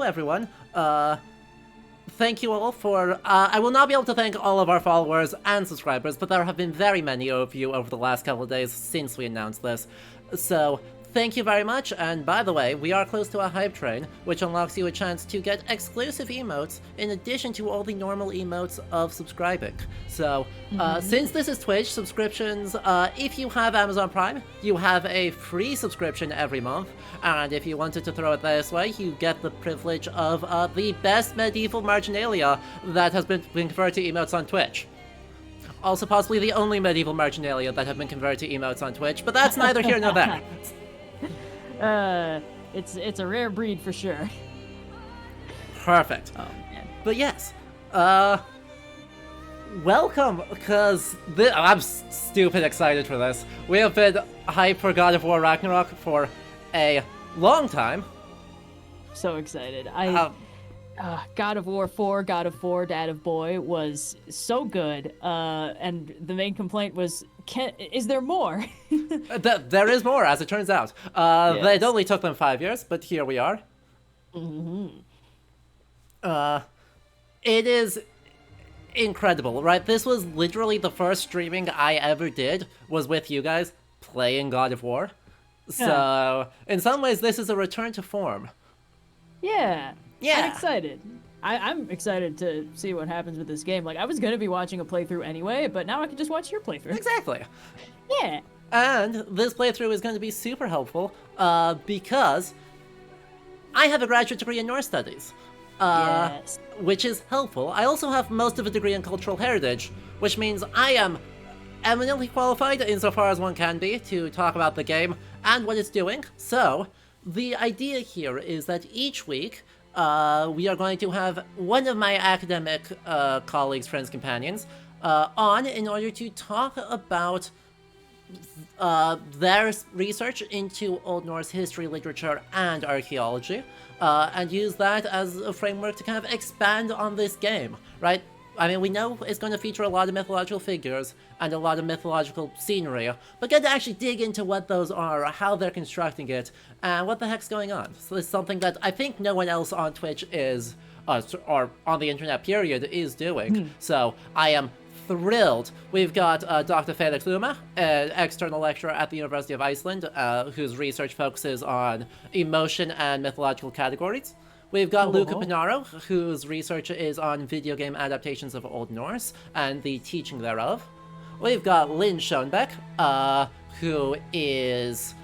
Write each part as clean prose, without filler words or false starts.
hello everyone. Thank you all for, I will not be able to thank all of our followers and subscribers, but there have been very many of you over the last couple of days since we announced this. So, thank you very much, and by the way, we are close to a hype train, which unlocks you a chance to get exclusive emotes in addition to all the normal emotes of subscribing. So, since this is Twitch, subscriptions, if you have Amazon Prime, you have a free subscription every month, and if you wanted to throw it this way, you get the privilege of the best medieval marginalia that has been converted to emotes on Twitch. Also possibly the only medieval marginalia that have been converted to emotes on Twitch, but that's neither here nor there. It's a rare breed for sure. Perfect. Oh man. But yes, welcome, because I'm stupid excited for this. We have been hyped for God of War Ragnarok for a long time. So excited. God of War 4, God of 4, Dad of Boy was so good. And the main complaint was, is there more? There is more, as it turns out. Yes. It only took them 5 years, but here we are. It is incredible, right? This was literally the first streaming I ever did, was with you guys, playing God of War. So, in some ways, this is a return to form. Yeah. Yeah. I'm excited. I'm excited to see what happens with this game. Like, I was going to be watching a playthrough anyway, but now I can just watch your playthrough. Exactly. Yeah. And this playthrough is going to be super helpful, because I have a graduate degree in Norse Studies. Yes. Which is helpful. I also have most of a degree in cultural heritage, which means I am eminently qualified insofar as one can be to talk about the game and what it's doing. So, the idea here is that each week, we are going to have one of my academic colleagues, friends, companions on in order to talk about their research into Old Norse history, literature, and archaeology, and use that as a framework to kind of expand on this game, right? I mean, we know it's going to feature a lot of mythological figures and a lot of mythological scenery, but get to actually dig into what those are, how they're constructing it, and what the heck's going on. So it's something that I think no one else on Twitch is, or on the internet period, is doing. So I am thrilled. We've got Dr. Felix Luma, an external lecturer at the University of Iceland, whose research focuses on emotion and mythological categories. We've got Luca Pinaro, whose research is on video game adaptations of Old Norse and the teaching thereof. We've got Lynn Schoenbeck, who is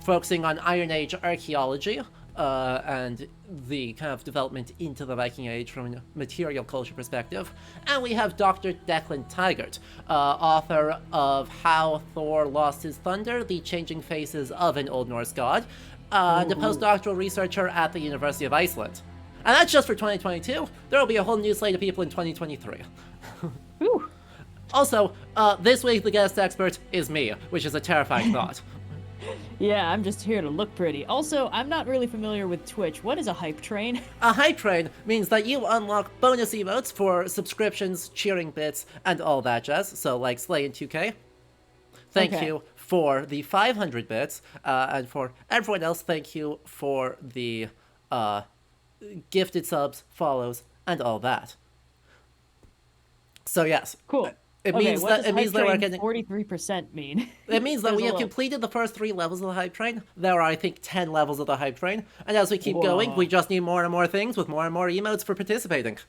focusing on Iron Age archaeology and the kind of development into the Viking Age from a material culture perspective. And we have Dr. Declan Tigert, author of How Thor Lost His Thunder, The Changing Faces of an Old Norse God, and a postdoctoral researcher at the University of Iceland. And that's just for 2022. There will be a whole new slate of people in 2023. Whew. Also, this week the guest expert is me, which is a terrifying thought. Yeah, I'm just here to look pretty. Also, I'm not really familiar with Twitch. What is a hype train? A hype train means that you unlock bonus emotes for subscriptions, cheering bits, and all that jazz. So, like Slay in 2K. Thank you for the 500 bits, and for everyone else, thank you for the gifted subs, follows, and all that. So yes, Cool. It means that we're getting 43% mean. It means that we have There's a lot. completed the first 3 levels of the hype train. There are, I think, 10 levels of the hype train, and as we keep going, we just need more and more things with more and more emotes for participating.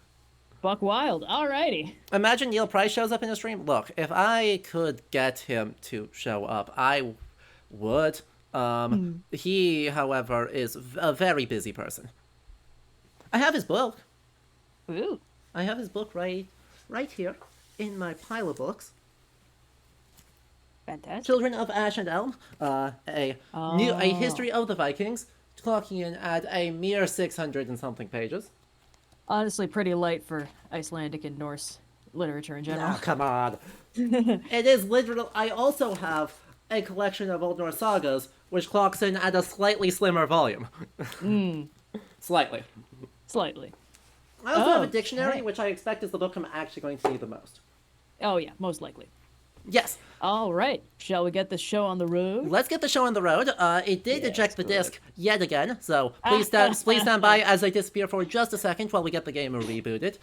Buck wild. Alrighty. Imagine Neil Price shows up in a stream. Look, if I could get him to show up, I would. He, however, is a very busy person. I have his book. Ooh. I have his book right here in my pile of books. Fantastic. Children of Ash and Elm, a history of the Vikings, clocking in at a mere 600 and something pages. Honestly, pretty light for Icelandic and Norse literature in general. Oh, come on. It is literal. I also have a collection of Old Norse sagas, which clocks in at a slightly slimmer volume. Slightly. Slightly. I also have a dictionary, which I expect is the book I'm actually going to need the most. Oh yeah, most likely. Yes. All right. Shall we get the show on the road? Let's get the show on the road. It did Yes, eject the good. disc yet again, so please stand by as I disappear for just a second while we get the game rebooted.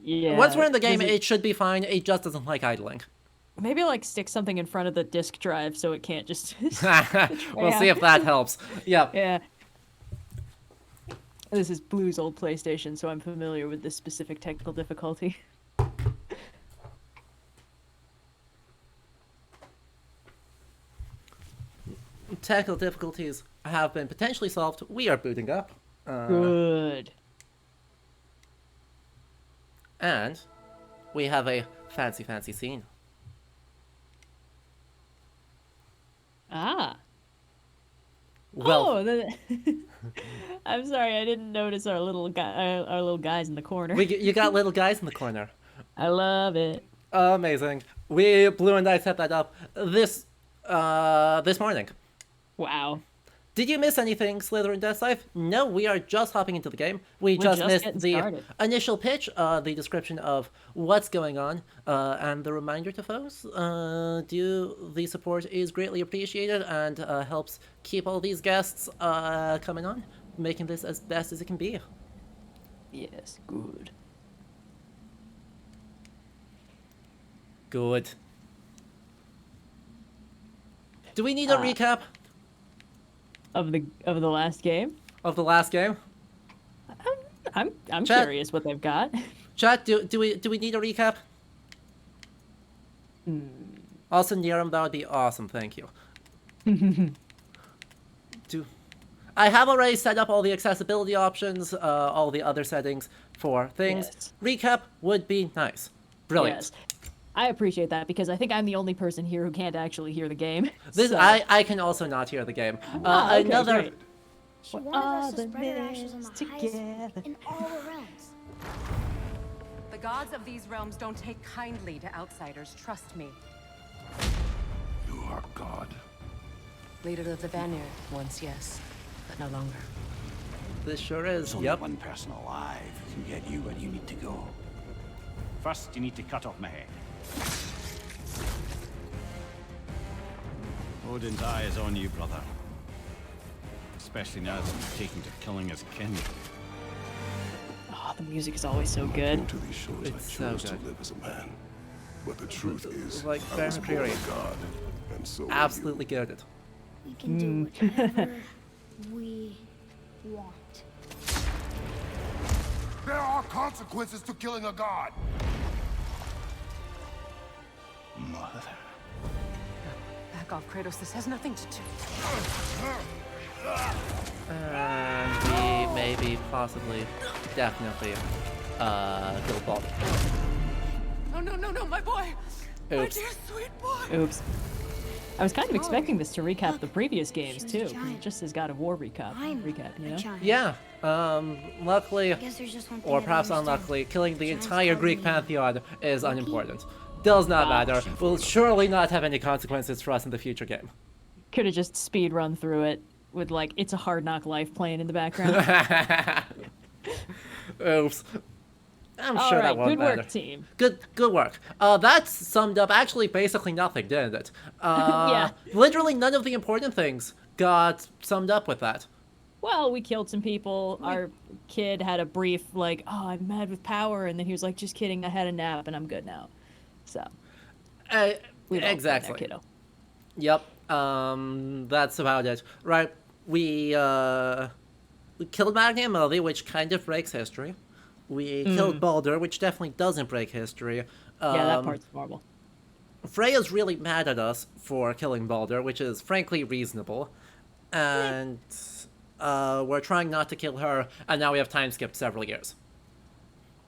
Yeah. Once we're in the game, it should be fine. It just doesn't like idling. Maybe like stick something in front of the disk drive so it can't just. We'll see if that helps. Yep. Yeah. This is Blue's old PlayStation, so I'm familiar with this specific technical difficulty. Technical difficulties have been potentially solved. We are booting up. Good. And we have a fancy scene. Ah. Well, I'm sorry, I didn't notice our little guy, our little guys in the corner. you got little guys in the corner. I love it. Amazing. Blue and I set that up this morning. Wow. Did you miss anything, Slytherin Death Life? No, we are just hopping into the game. We just missed the started. initial pitch, the description of what's going on, and the reminder to folks. The support is greatly appreciated and helps keep all these guests coming on, making this as best as it can be. Yes, good. Good. Do we need a recap Of the last game? of the last game? I'm Chat. curious what they've got. Chat, do we need a recap? Also, Niram, that would be awesome. Thank you. I have already set up all the accessibility options, all the other settings for things. Yes. Recap would be nice. Brilliant. Yes. I appreciate that because I think I'm the only person here who can't actually hear the game. This so. I can also not hear the game. Okay, Another. great. She wanted us to spread her ashes on the highest in all the realms. The gods of these realms don't take kindly to outsiders, trust me. You are God. Leader of the Vanir, once yes, but no longer. This sure is. There's only Yep. one person alive who can get you where you need to go. First, you need to cut off my head. Odin's eye is on you, brother. Especially now that you've taken to killing his kin. Oh, the music is always so good. Into these shows, It's I so chose to good. live as a man. But the truth is, Like I was born Baron a god, and so were Absolutely you. goaded. We can do whatever we want. There are consequences to killing a god. Mother. Back off, Kratos. This has nothing to do. And we maybe, possibly, definitely, kill Bob. Oh, no, my boy! My Oops. dear sweet boy! Oops. I was kind of expecting this to recap the previous games She was a too, 'cause it giant. just as God of War recap, I'm you know? a giant. Yeah. Luckily, I guess there's just one thing or I don't perhaps understand. unluckily, killing the Giants entire call Greek me pantheon is Loki? unimportant. Does not Wow. matter. Will surely not have any consequences for us in the future game. Could have just speed run through it with like "It's a Hard Knock Life" playing in the background. Oops. I'm All sure that right, won't good matter. work, team. Good work. That summed up actually basically nothing, didn't it? Yeah. Literally none of the important things got summed up with that. Well, we killed some people. Our kid had a brief like, "Oh, I'm mad with power," and then he was like, "Just kidding, I had a nap and I'm good now." So we've all done that, Exactly. kiddo. Yep. That's about it. Right. We killed Magni and Melody, which kind of breaks history. We killed Baldur, which definitely doesn't break history. Yeah, that part's normal. Freyas really mad at us for killing Baldur, which is frankly reasonable. And we're trying not to kill her, and now we have time skipped several years.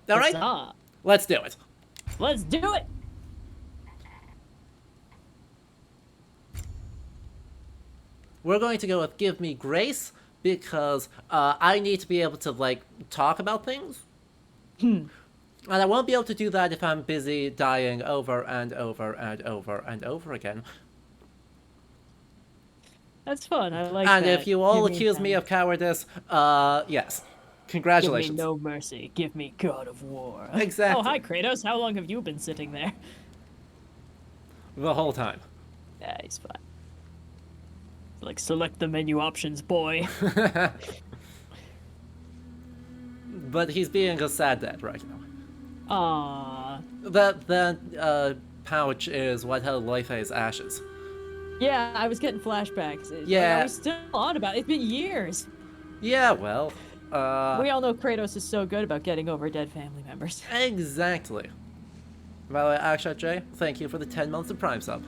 All right, Huzzah. let's do it. Let's do it. We're going to go with Give Me Grace, because I need to be able to, like, talk about things. And I won't be able to do that if I'm busy dying over and over and over and over again. That's fun. I like And that. if you all Give accuse me time. of cowardice, yes. Give me Congratulations. no mercy. Give me God of War. Exactly. Oh, hi, Kratos. How long have you been sitting there? the whole time. Yeah, he's fine. Like, select the menu options, boy. But he's being a sad dad right now. Aww. That pouch is what held Loithe's ashes. Yeah, I was getting flashbacks. Yeah. Are we still on about it? It's been years. Yeah, well, We all know Kratos is so good about getting over dead family members. exactly. By the way, Akshat J, thank you for the 10 months of Prime sub.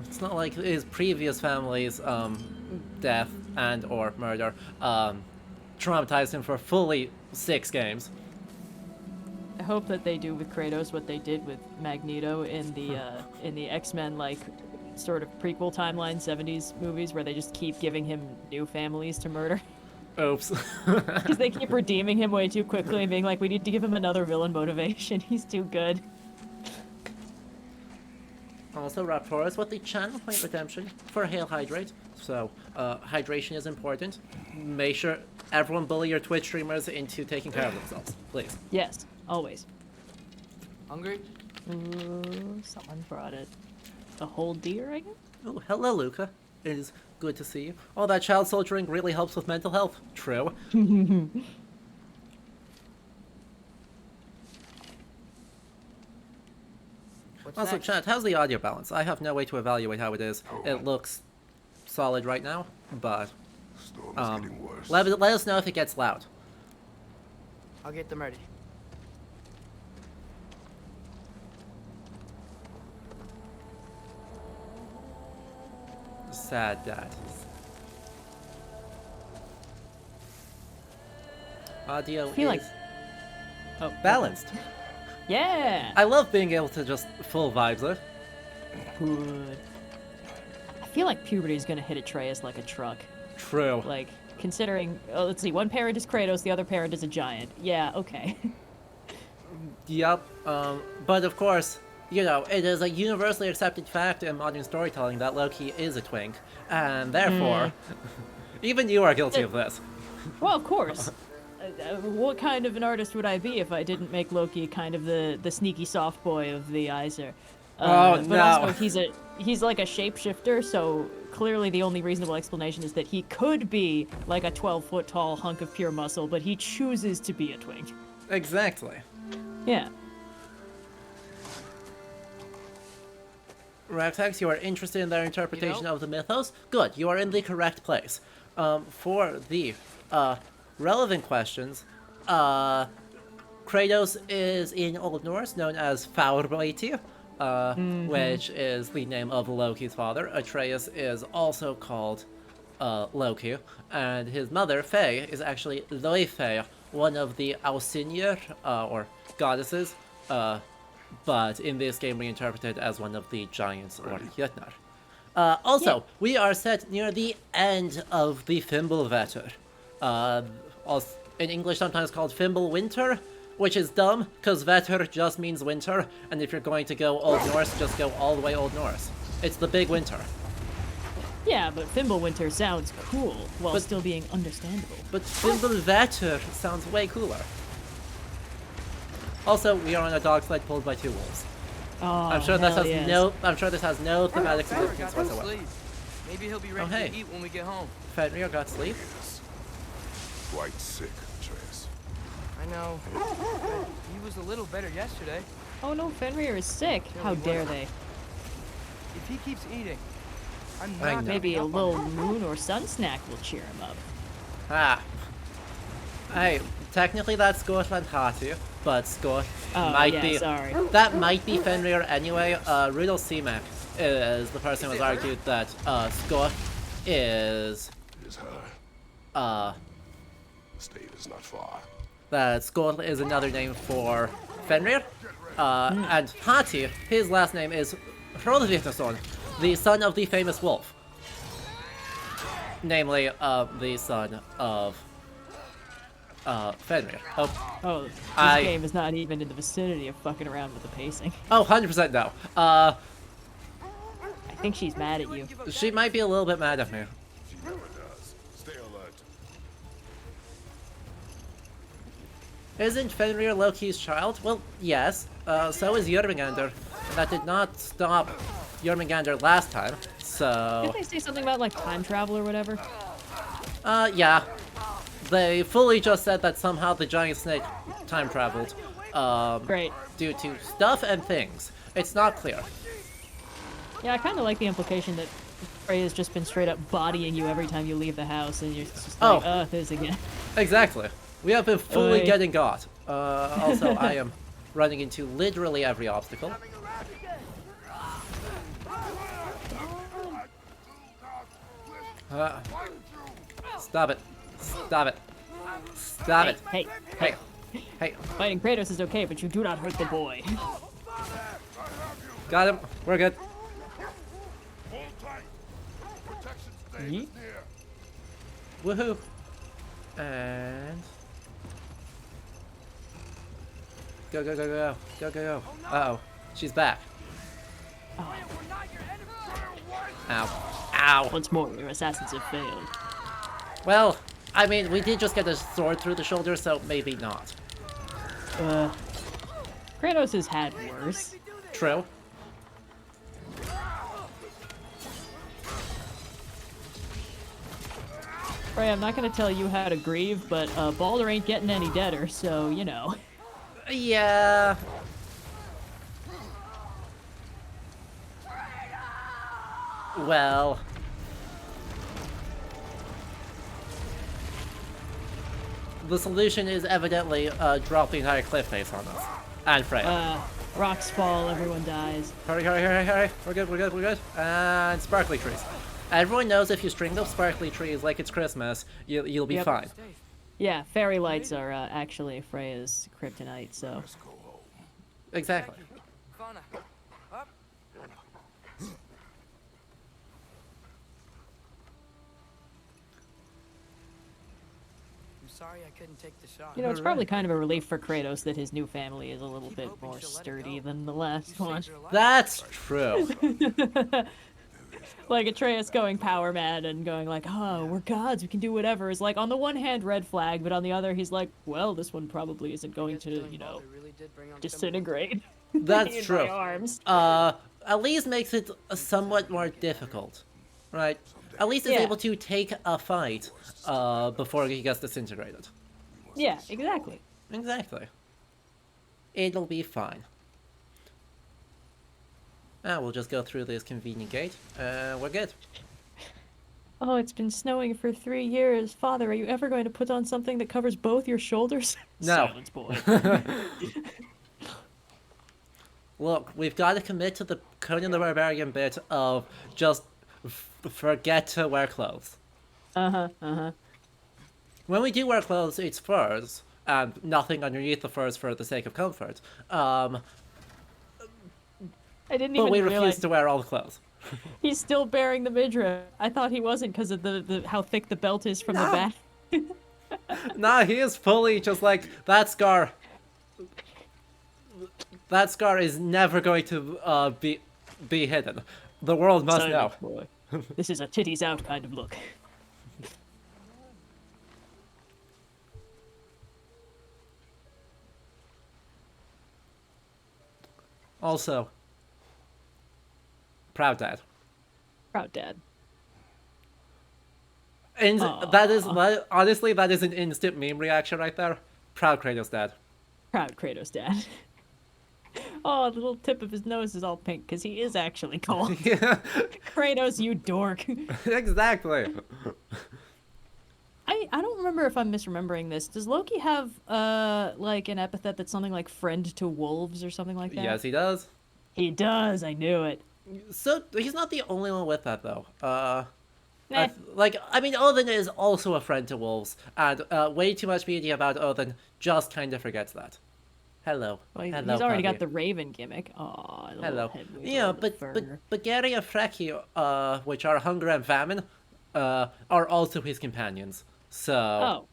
It's not like his previous family's death and or murder traumatized him for fully 6 games. I hope that they do with Kratos what they did with Magneto in the X-Men, like, sort of prequel timeline 70s movies where they just keep giving him new families to murder. Oops. Because they keep redeeming him way too quickly and being like, we need to give him another villain motivation. He's too good. Also, Raptorus with the channel point redemption for Hail Hydrate. So, hydration is important. Make sure everyone bully your Twitch streamers into taking care of themselves, please. Yes, always. Hungry? Ooh, someone brought it. A whole deer, I guess? Oh, hello, Luca. It is good to see you. Oh, that child soldiering really helps with mental health. True. What's Also, next? chat, how's the audio balance? I have no way to evaluate how it is. It looks solid right now, but Storm is getting worse. let us know if it gets loud. I'll get them ready. Sad dad. Audio I feel is like- Oh, balanced. yeah! I love being able to just full vibes it. Good. I feel like puberty is gonna hit Atreus like a truck. True. Like, considering, oh, let's see, one parent is Kratos, the other parent is a giant. Yeah, okay. Yep. But of course, you know, it is a universally accepted fact in modern storytelling that Loki is a twink, and therefore, even you are guilty of this. Well, of course. What kind of an artist would I be if I didn't make Loki kind of the sneaky soft boy of the Iser? Oh, But no. also, he's like a shapeshifter, so clearly the only reasonable explanation is that he could be like a 12-foot tall hunk of pure muscle, but he chooses to be a twink. Exactly. Yeah. Raktax, you are interested in their interpretation of the mythos? Good, you are in the correct place. For the relevant questions, Kratos is in Old Norse known as Fárbreyti, which is the name of Loki's father. Atreus is also called Loki, and his mother, Frey, is actually Loife, one of the Ausinir, or goddesses, but in this game reinterpreted as one of the giants or Jötnar. Also, we are set near the end of the Fimbulvetur, in English sometimes called Fimbulwinter, which is dumb, because Vetur just means winter, and if you're going to go Old Norse, just go all the way Old Norse. It's the big winter. Yeah, but Fimbulwinter sounds cool, while But- still being understandable. But Fimbulvetur sounds way cooler. Also, we are on a dog sled pulled by 2 wolves. Oh, I'm sure this hell has yes. I'm sure this has no thematic Thor significance got no whatsoever. sleep. Maybe he'll be ready hey. to eat when we get home. Fenrir got sleep. Quite sick, Atreus. I know. But he was a little better yesterday. Oh no, Fenrir is sick. Yeah, How he dare was. they? If he keeps eating, I'm I not know. Maybe a gonna little moon or sun snack will cheer him up. Ah. Hey, technically that's Scotland Hati, but Scott Oh, might yeah, be. sorry. That might be Fenrir anyway. Rudolf Seamak is the person who has argued that Scott is It is her. uh The state is not far. that Skål is another name for Fenrir. And Hati, his last name is Hroðvitason, the son of the famous wolf. Namely, the son of Fenrir. Oh, this I- game is not even in the vicinity of fucking around with the pacing. 100% no. I think she's mad at you. She might be a little bit mad at me. She never does. Stay alert. Isn't Fenrir Loki's child? Well, yes. So is Jormungandr. And that did not stop Jormungandr last time, so... Didn't they say something about, like, time travel or whatever? Yeah. They fully just said that somehow the giant snake time traveled. Great. Due to stuff and things. It's not clear. Yeah, I kind of like the implication that Freya's just been straight up bodying you every time you leave the house, and you're just like, this again. Exactly. We have been fully Oy. getting got. Also, I am running into literally every obstacle. Stop it. Stop it. Stop it. Hey, Hey. Hey. fighting Kratos is okay, but you do not hurt the boy. Got him. We're good. Hold tight. Protection stage Yeet. is near. Woohoo. And... Go, go, go, go. Go, go, go. Uh-oh. She's back. Ow. Ow. Once more, your assassins have failed. Well, I mean, we did just get a sword through the shoulder, so maybe not. Kratos has had worse. True. Freya, I'm not gonna tell you how to grieve, but Baldur ain't getting any deader, so, you know. Yeah. Well. The solution is evidently drop the entire cliff face on us. And Freya. Rocks fall, everyone dies. Hurry, hurry, hurry, hurry. We're good, we're good, we're good. And sparkly trees. Everyone knows if you string those sparkly trees like it's Christmas, you'll be Yep. fine. Yeah, fairy lights are actually Freya's kryptonite, so. Exactly. Fauna. Up. I'm sorry I couldn't take the shot. You know, it's probably kind of a relief for Kratos that his new family is a little bit hoping more she'll let it sturdy go. than the last one. Saved her life. That's true. Like Atreus going power mad and going like, oh, we're gods, we can do whatever, is like, on the one hand, red flag, but on the other, he's like, well, this one probably isn't going Guess to, killing you know, Baldur really did bring on disintegrate. That's in true. my arms. At least makes it somewhat more difficult, right? At least it's Yeah. able to take a fight before he gets disintegrated. Yeah, exactly. Exactly. It'll be fine. We'll just go through this convenient gate. We're good. Oh, it's been snowing for 3 years. Father, are you ever going to put on something that covers both your shoulders? No. Silence, boy. Look, we've got to commit to the Conan the Barbarian bit of just forget to wear clothes. When we do wear clothes, it's furs, and nothing underneath the furs for the sake of comfort. I didn't But even we refuse realize to wear all the clothes. he's still bearing the midriff. I thought he wasn't because of the how thick the belt is from the No. back. Nah, he is fully just like, that scar. That scar is never going to be hidden. The world must know. Silence, boy. This is a titties out kind of look. Also, proud dad. Proud dad. And honestly, that is an instant meme reaction right there. Proud Kratos dad. Proud Kratos dad. Oh, the little tip of his nose is all pink because he is actually cold. Yeah, Kratos, you dork. exactly. I don't remember if I'm misremembering this. Does Loki have like an epithet that's something like friend to wolves or something like that? Yes, he does. He does. I knew it. So he's not the only one with that though. Nah. I mean, Odin is also a friend to wolves, and way too much media about Odin just kind of forgets that. Hello. Well, he's Hello, already puppy. got the Raven gimmick. Oh, Hello. Yeah, but Gary and Freki, which are Hunger and Famine, are also his companions. So. Oh.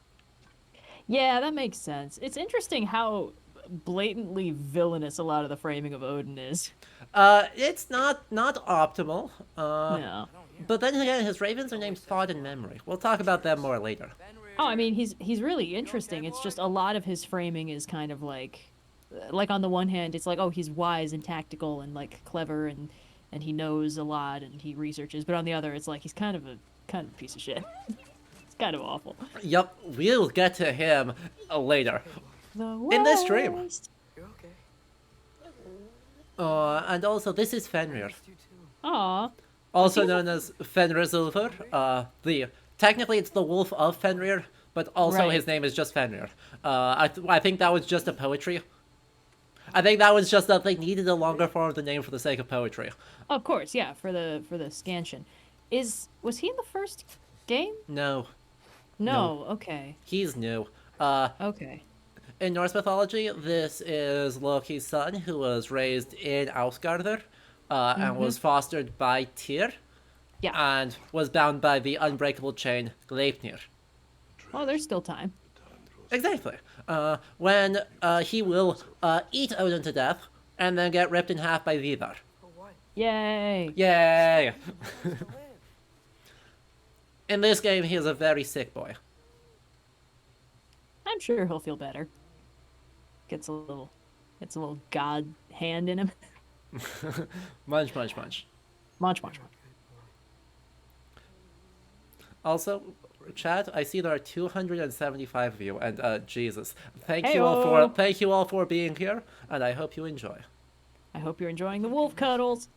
Yeah, that makes sense. It's interesting how blatantly villainous a lot of the framing of Odin is. It's not optimal. No. But then again, his ravens are named Thought and Memory. We'll talk about them more later. Fenrir Oh, I mean, he's really interesting. It's just a lot of his framing is kind of like on the one hand, it's like, oh, he's wise and tactical and like clever and he knows a lot and he researches. But on the other, it's like he's kind of a piece of shit. It's kind of awful. Yup, we'll get to him later The in this stream. West. You're okay. And also, this is Fenrir, Aw. also known as Fenrisulfur. Technically it's the Wolf of Fenrir, but also Right. his name is just Fenrir. I think that was just a poetry. I think that was just that they needed a longer form of the name for the sake of poetry. Of course, yeah, for the scansion. Was he in the first game? No, No, okay. he's new. Okay. In Norse mythology, this is Loki's son, who was raised in Ausgarður, and was fostered by Tyr, Yeah. and was bound by the unbreakable chain Gleipnir. Oh, there's still time. Exactly. When he will eat Odin to death, and then get ripped in half by Vidar. For what? Yay. Yay! To live. In this game, he is a very sick boy. I'm sure he'll feel better. Gets a little god hand in him. Munch, munch, munch. Munch, munch, munch. Also, chat, I see there are 275 of you, and Jesus, thank you all for being here, and I hope you enjoy. I hope you're enjoying the wolf cuddles.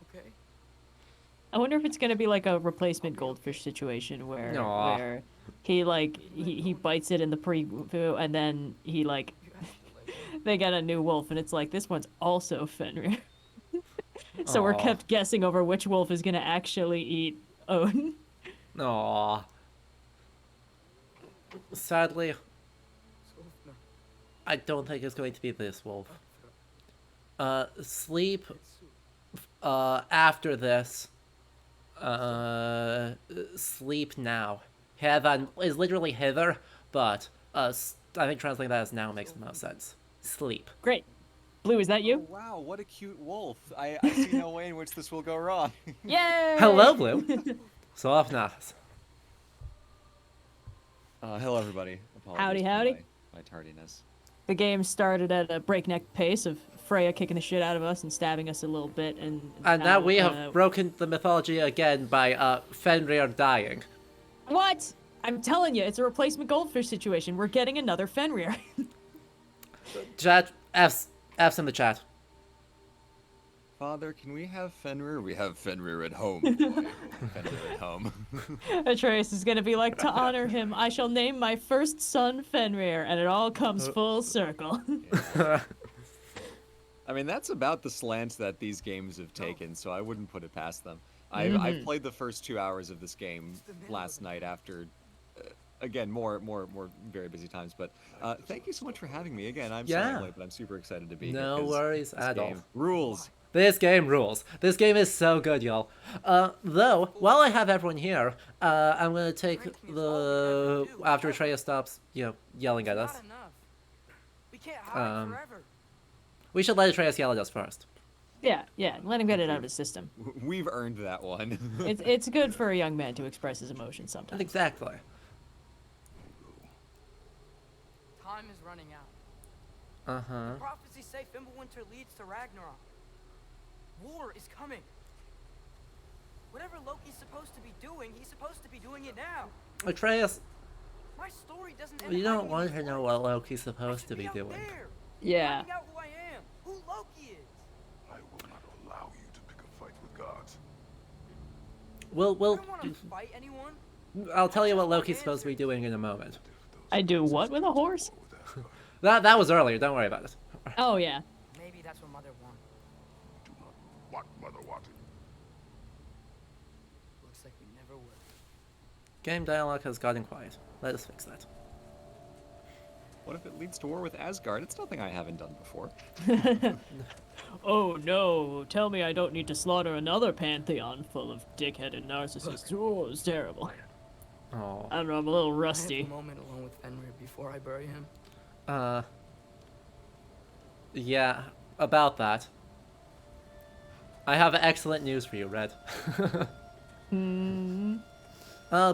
Okay. I wonder if it's gonna be like a replacement goldfish situation where Aw. where he bites it in the preview and then he like they get a new wolf and it's like this one's also Fenrir. So we're Aw. kept guessing over which wolf is gonna actually eat Odin. Aww. Sadly, I don't think it's going to be this wolf. Sleep after this. Sleep now. Heaven is literally hither, but I think translating that as now makes the most sense. Sleep. Great. Blue, is that Oh, you? wow, what a cute wolf. I see no way in which this will go wrong. Yay! Hello, Blue. Sofnas. Hello, everybody. Apologies Howdy, for howdy. My tardiness. The game started at a breakneck pace of Freya kicking the shit out of us and stabbing us a little bit, and Now we have broken the mythology again by Fenrir dying. What? I'm telling you, it's a replacement goldfish situation. We're getting another Fenrir. Chat, F's in the chat. Father, can we have Fenrir? We have Fenrir at home. Boy. Fenrir at home. Atreus is gonna be like, to honor him, I shall name my first son Fenrir, and it all comes full circle. I mean, that's about the slant that these games have taken, so I wouldn't put it past them. I played the first 2 hours of this game last night after, again, more very busy times. But thank you so much for having me again. I'm sorry I'm late, but I'm super excited to be here. No 'cause worries this at all. game rules. This game rules. This game is so good, y'all. Though, while I have everyone here, I'm gonna take the after Atreus stops, yelling at us. Not enough. We can't hide forever. We should let Atreus yell at us first. Yeah, let him get it out of his system. We've earned that one. It's good for a young man to express his emotions sometimes. Exactly. Time is running out. Uh-huh. Prophecies say Fimbulwinter leads to Ragnarok. War is coming. Whatever Loki's supposed to be doing, he's supposed to be doing it now. Atreus, My story doesn't end you don't hiding in want these to know woods. what Loki's I supposed should to be out doing. there, Yeah. finding out who I am, who Loki is. I will not allow you to pick a fight with gods. I We'll don't want to fight anyone. I'll tell you what Loki's supposed to be doing in a moment. I do what with a horse? That was earlier, don't worry about it. Oh yeah. Maybe that's what Mother wanted. Do not what Mother wanted. Looks like we never would. Game dialogue has gotten quiet. Let us fix that. What if it leads to war with Asgard? It's nothing I haven't done before. Oh no, tell me I don't need to slaughter another pantheon full of dickheaded narcissists. Oh, it's terrible. Oh. I don't know, I'm a little I rusty. have a moment alone with Fenrir before I bury him. Yeah, about that. I have excellent news for you, Red.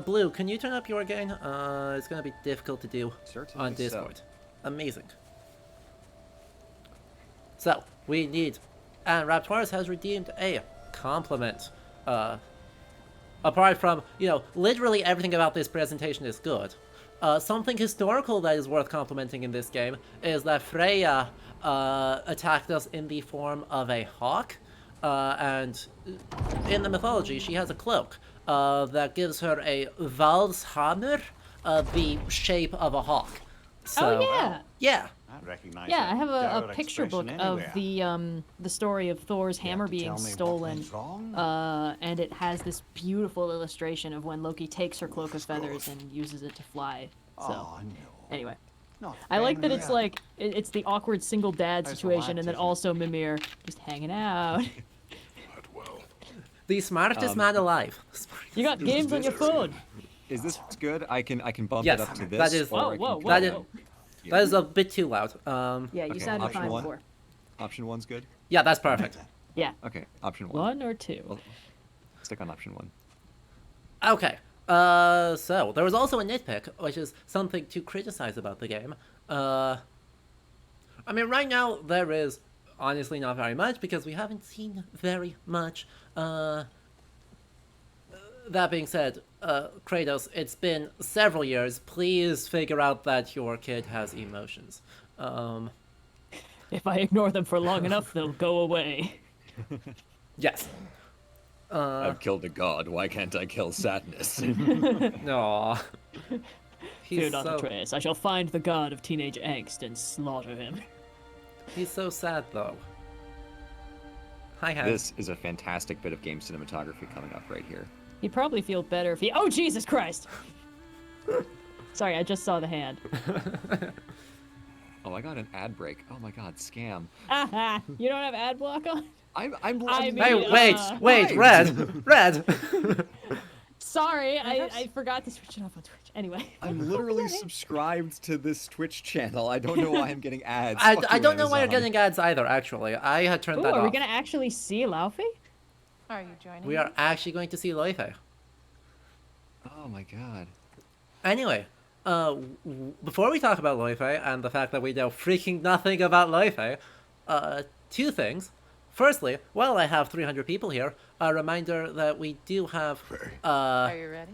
Blue, can you turn up your gain? It's gonna be difficult to do Certainly on so. Discord. Amazing. So, we need... And Raptoris has redeemed a compliment. Apart from, you know, literally everything about this presentation is good. Something historical that is worth complimenting in this game is that Freya attacked us in the form of a hawk. And in the mythology, she has a cloak that gives her a Valshammer, the shape of a hawk. So, Oh yeah. Yeah. I recognize Yeah, that I have a dour picture book expression of the story of Thor's hammer to being tell me what stolen, went wrong? and it has this beautiful illustration of when Loki takes her cloak of feathers and uses it to fly. So, Oh, no. anyway, Not I like that Ben it's Rea. like it's the awkward single dad There's a situation, lot and then to it. also Mimir just hanging out. Not well. The smartest man alive. You got games on your phone. Is this good? I can bump Yes, it up to this. that is- or I Whoa, can whoa, cut whoa, That it is- whoa. That is a bit too loud. Yeah, you Okay, sounded option fine one. before. Option one's good. Yeah, that's perfect. Yeah. Okay, option one. One or two. Well, stick on option one. Okay. So there was also a nitpick, which is something to criticize about the game. I mean, right now there is honestly not very much because we haven't seen very much. That being said, Kratos, it's been several years. Please figure out that your kid has emotions. If I ignore them for long enough, they'll go away. Yes. I've killed a god. Why can't I kill sadness? Aww. Fear He's not, so, Atreus. I shall find the god of teenage angst and slaughter him. he's so sad though. Hi, Hank. This is a fantastic bit of game cinematography coming up right here. He'd probably feel better if he. Oh, Jesus Christ! Sorry, I just saw the hand. Oh, I got an ad break. Oh my god, scam. Aha! You don't have ad block on? I'm mean, Hey, wait, Right. Red! Sorry, I forgot to switch it off on Twitch. Anyway. I'm literally subscribed to this Twitch channel. I don't know why I'm getting ads. I Fuck don't you, know why you're Amazon. getting ads either, actually. I had turned Ooh, that are off. we gonna actually see Laufey? Are you joining We are actually going to see Loife. Oh my god. Anyway, before we talk about Loife and the fact that we know freaking nothing about Loife, two things. Firstly, while I have 300 people here, a reminder that we do have Are you ready?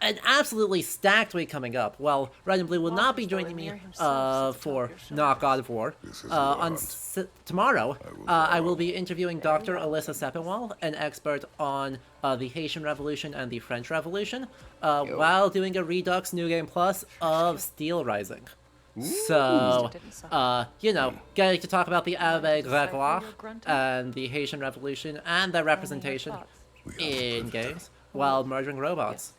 an absolutely stacked week coming up. Well, Red and Blue will not be joining me for not God of War. On tomorrow, I will be interviewing Dr. Alyssa Sepinwall, an expert on the Haitian Revolution and the French Revolution, while doing a Redux New Game Plus of Steel Rising. So, you know, getting to talk about the Avec Grégoire and the Haitian Revolution and their representation in games while murdering robots.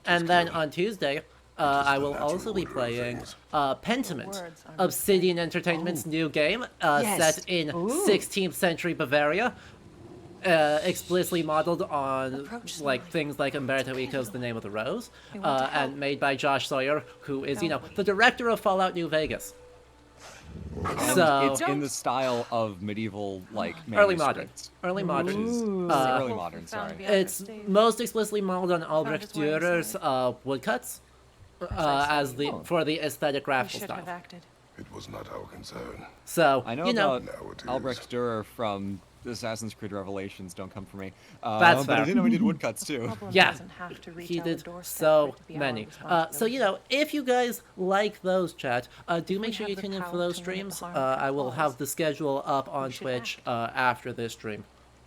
And then on Tuesday, I will also be playing Pentiment, Obsidian Entertainment's new game set in 16th century Bavaria, explicitly modeled on like things like Umberto Eco's The Name of the Rose, and made by Josh Sawyer, who is, you know, the director of Fallout New Vegas. And So it's in the style of medieval, like, early modern, manuscripts. early modern. Early modern, sorry. It's most explicitly modeled on Albrecht Dürer's woodcuts as the for the aesthetic graphical style. acted. It was not our concern. So I know you know, about Now it is. Albrecht Dürer from Assassin's Creed Revelations. Don't come for me. That's but I fair. didn't know he did woodcuts too. yeah, he did so many. So you know, if you guys like those, chat, do make sure you tune in for those streams. I will have the schedule up on Twitch after this stream.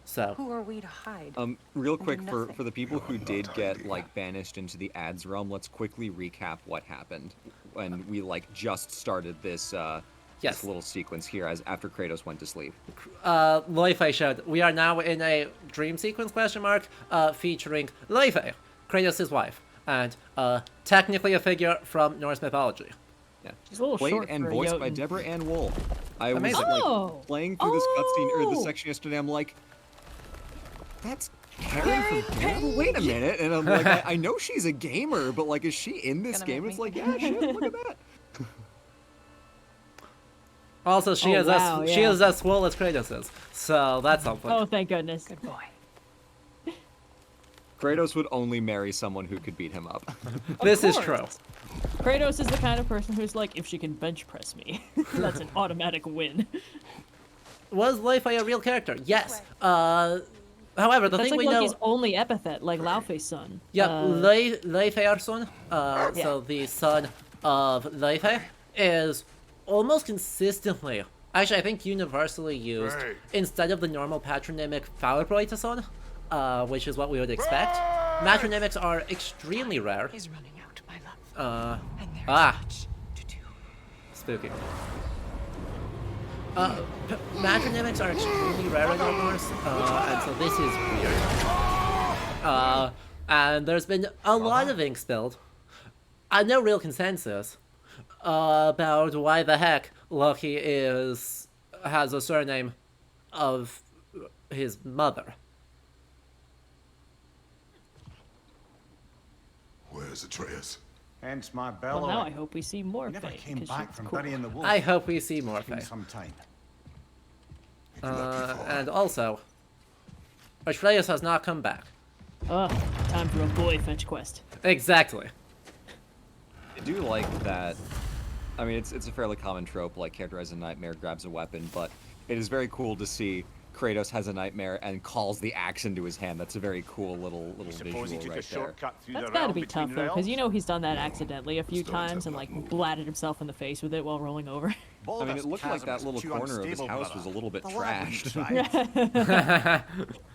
So Who are we to hide? Real do quick for nothing. the people who did get like banished into the ads realm, let's quickly recap what happened when we like just started this Yes. this little sequence here as after Kratos went to sleep. Loife showed. We are now in a dream sequence featuring Loife, Kratos' wife, and technically a figure from Norse mythology. Yeah. She's a little Played short and for a voiced by Jotun. Deborah Ann Wool. I was Amazing. like Oh! playing through this cutscene or this Oh! section yesterday. I'm like, that's Carrie from Daredevil. Wait a minute, and I'm like, I know she's a gamer, but like, is she in this Gonna game? make It's me like, yeah, shit, look at that. Also, she Oh, is wow, she yeah. is as swole as Kratos is, so that's something. Oh, thank goodness. Good boy. Kratos would only marry someone who could beat him up. This is course. true. Kratos is the kind of person who's like, if she can bench press me, that's an automatic win. Was Leifei a real character? Yes. However, the That's thing like we know... Loki's only epithet, like Laufey's son. Yeah, Leifeirson, so the son of Leifei, is almost consistently, actually I think universally used, instead of the normal patronymic Faurbreiteson, which is what we would expect. Matronymics are extremely rare. Is running out, my love. And there's much to do. Spooky. Matronymics are extremely rare in Old Norse, and so this is weird. And there's been a lot of ink spilled, and no real consensus about why the heck Loki has a surname of his mother. Where's Atreus? Hence my Well, bellow. now I hope we see more He never Faye, came because back she's from cool. burying the wolf. I hope we see more Been Faye. some time. And also, Atreus has not come back. Ugh, time for a boy fetch quest. Exactly. I do like that. I mean, it's a fairly common trope, like character has a nightmare, grabs a weapon, but it is very cool to see Kratos has a nightmare and calls the axe into his hand. That's a very cool little Suppose he visual took a right there. shortcut through That's the gotta realm be between tough though, because realms? you know he's done that accidentally a few Stones times have and like not moved. blatted himself in the face with it while rolling over. I mean, it looked like that little corner of his house was a little bit trashed.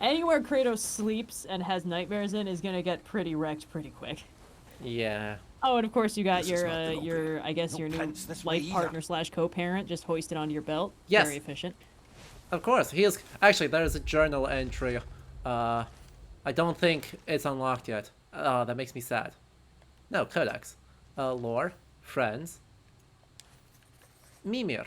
Anywhere Kratos sleeps and has nightmares in is gonna get pretty wrecked pretty quick. Yeah. Oh, and of course you got This is not the Loki. your I guess No your new pence this way life either. partner / co-parent just hoisted onto your belt. Yes. Very efficient. Of course, he is. Actually, there's a journal entry. I don't think it's unlocked yet. That makes me sad. No, Codex. Lore. Friends. Mimir.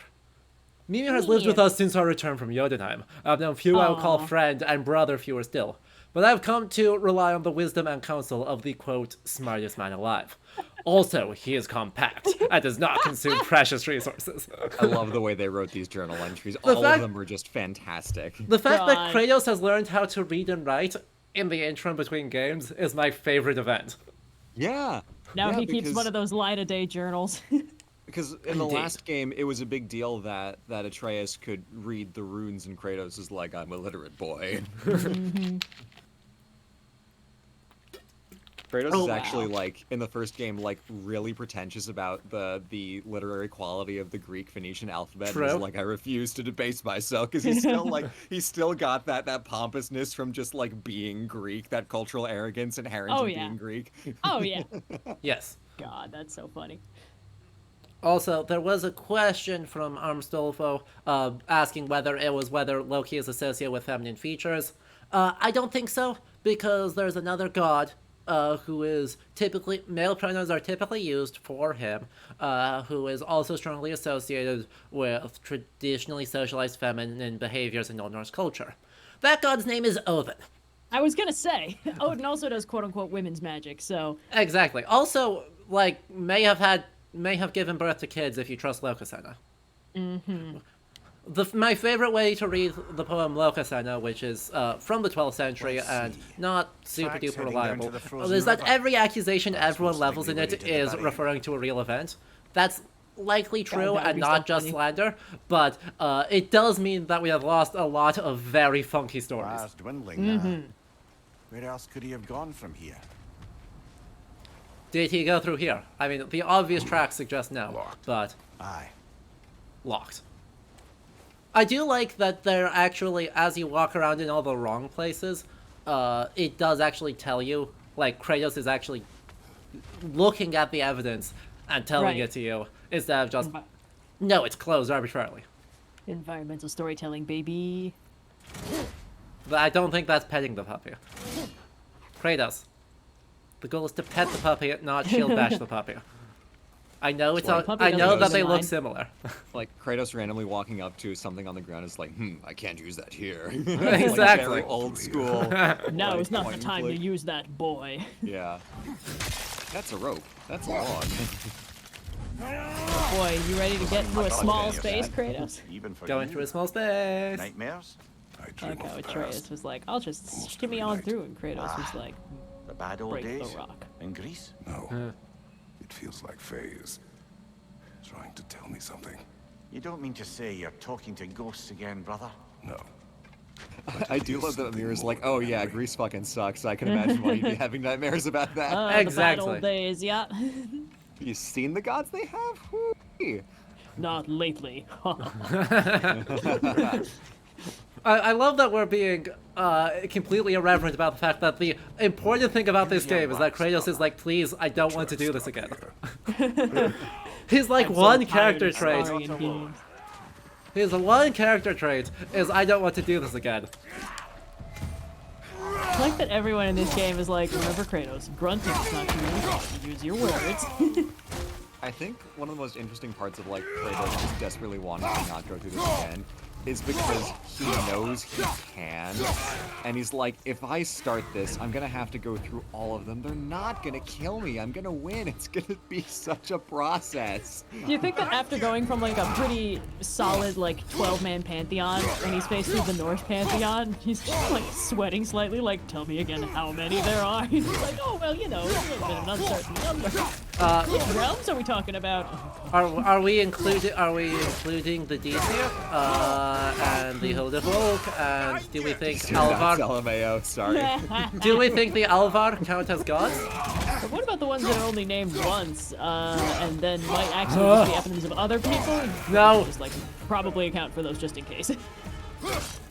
Mimir has lived with Mimir. us since our return from Jotunheim. I've known few I would call Aw. friend, and brother fewer still. But I've come to rely on the wisdom and counsel of the, quote, smartest man alive. Also, he is compact and does not consume precious resources. I love the way they wrote these journal entries. The All fact- of them were just fantastic. The fact that God. Kratos has learned how to read and write in the interim between games is my favorite event. Yeah. Now yeah, he keeps because- one of those light of day journals. Because in the Indeed. last game, it was a big deal that Atreus could read the runes, and Kratos is like, I'm a literate boy. Kratos Oh, is actually wow. like in the first game, like really pretentious about the literary quality of the Greek Phoenician alphabet. And True. is like, I refuse to debase myself because he's still got that pompousness from just like being Greek, that cultural arrogance inherent Oh, in yeah. being Greek. Oh yeah. Yes. God, that's so funny. Also, there was a question from Armstolfo asking whether Loki is associated with feminine features. I don't think so, because there's another god who is typically, male pronouns are typically used for him, who is also strongly associated with traditionally socialized feminine behaviors in Old Norse culture. That god's name is Odin. I was gonna say, Odin also does quote unquote women's magic, so Exactly. Also, like, may have given birth to kids if you trust Lokasena. Mm-hmm. My favorite way to read the poem Lokasena, which is from the 12th century and not super Tracks duper heading down to reliable, the frozen is that river. every accusation everyone most levels in likely it related to is the referring to a real event. That's likely true that would and be not so just funny. slander, but it does mean that we have lost a lot of very funky stories. Fast dwindling now. Where else could he have gone from here? Did he go through here? I mean, the obvious tracks suggest no, Locked. but Aye. locked. I do like that they're actually, as you walk around in all the wrong places, it does actually tell you, like, Kratos is actually looking at the evidence and telling Right. it to you, instead of just, Envi- no, it's closed arbitrarily. environmental storytelling, baby. But I don't think that's petting the puppy. Kratos, the goal is to pet the puppy, not shield bash the puppy. I know it's Well, all, the puppy I doesn't know use that the they look line. similar. Like Kratos randomly walking up to something on the ground is like, I can't use that here. Exactly. Like very old school. Now like, is not the point and time to click. use that, boy. Yeah. That's a rope. That's a log. Boy, you ready to get into a thought small any of space, that. Kratos? Even for Going you. through a small space. Nightmares? I I dream like how of the Atreus past. was like, I'll just shimmy every on night. through, and Kratos was like, The bad old break days the rock. in Greece? No. It feels like Faye is trying to tell me something. You don't mean to say you're talking to ghosts again, brother? No. I do love that Amir's like, oh yeah, Greece fucking sucks. I can imagine why you'd be having nightmares about that. The bad Exactly. old days, yeah. You seen the gods they have? Whoo-wee. Not lately. I love that we're being completely irreverent about the fact that the important thing about this game is that Kratos is like, please, I don't want to do this again. He's like I'm so one tired character of trait. starring in games. His one character trait is I don't want to do this again. I like that everyone in this game is like, remember Kratos, grunting is not communication, use your words. I think one of the most interesting parts of like Kratos just desperately wanting to not go through this again is because he knows he can, and he's like, if I start this, I'm gonna have to go through all of them. They're not gonna kill me. I'm gonna win. It's gonna be such a process. Do you think that after going from like a pretty solid like 12-man pantheon, when he's faced with the Norse pantheon, he's just like sweating slightly, like, tell me again how many there are? He's like, oh well, you know, it's a little bit of an uncertain number. What realms are we talking about? Are we including the Disney and the Hildevolk, and do we think Alvar? LMAO, sorry. Do we think the Alvar count as gods? But what about the ones that are only named once, and then might actually just be eponyms of other people? No. Just like probably account for those just in case.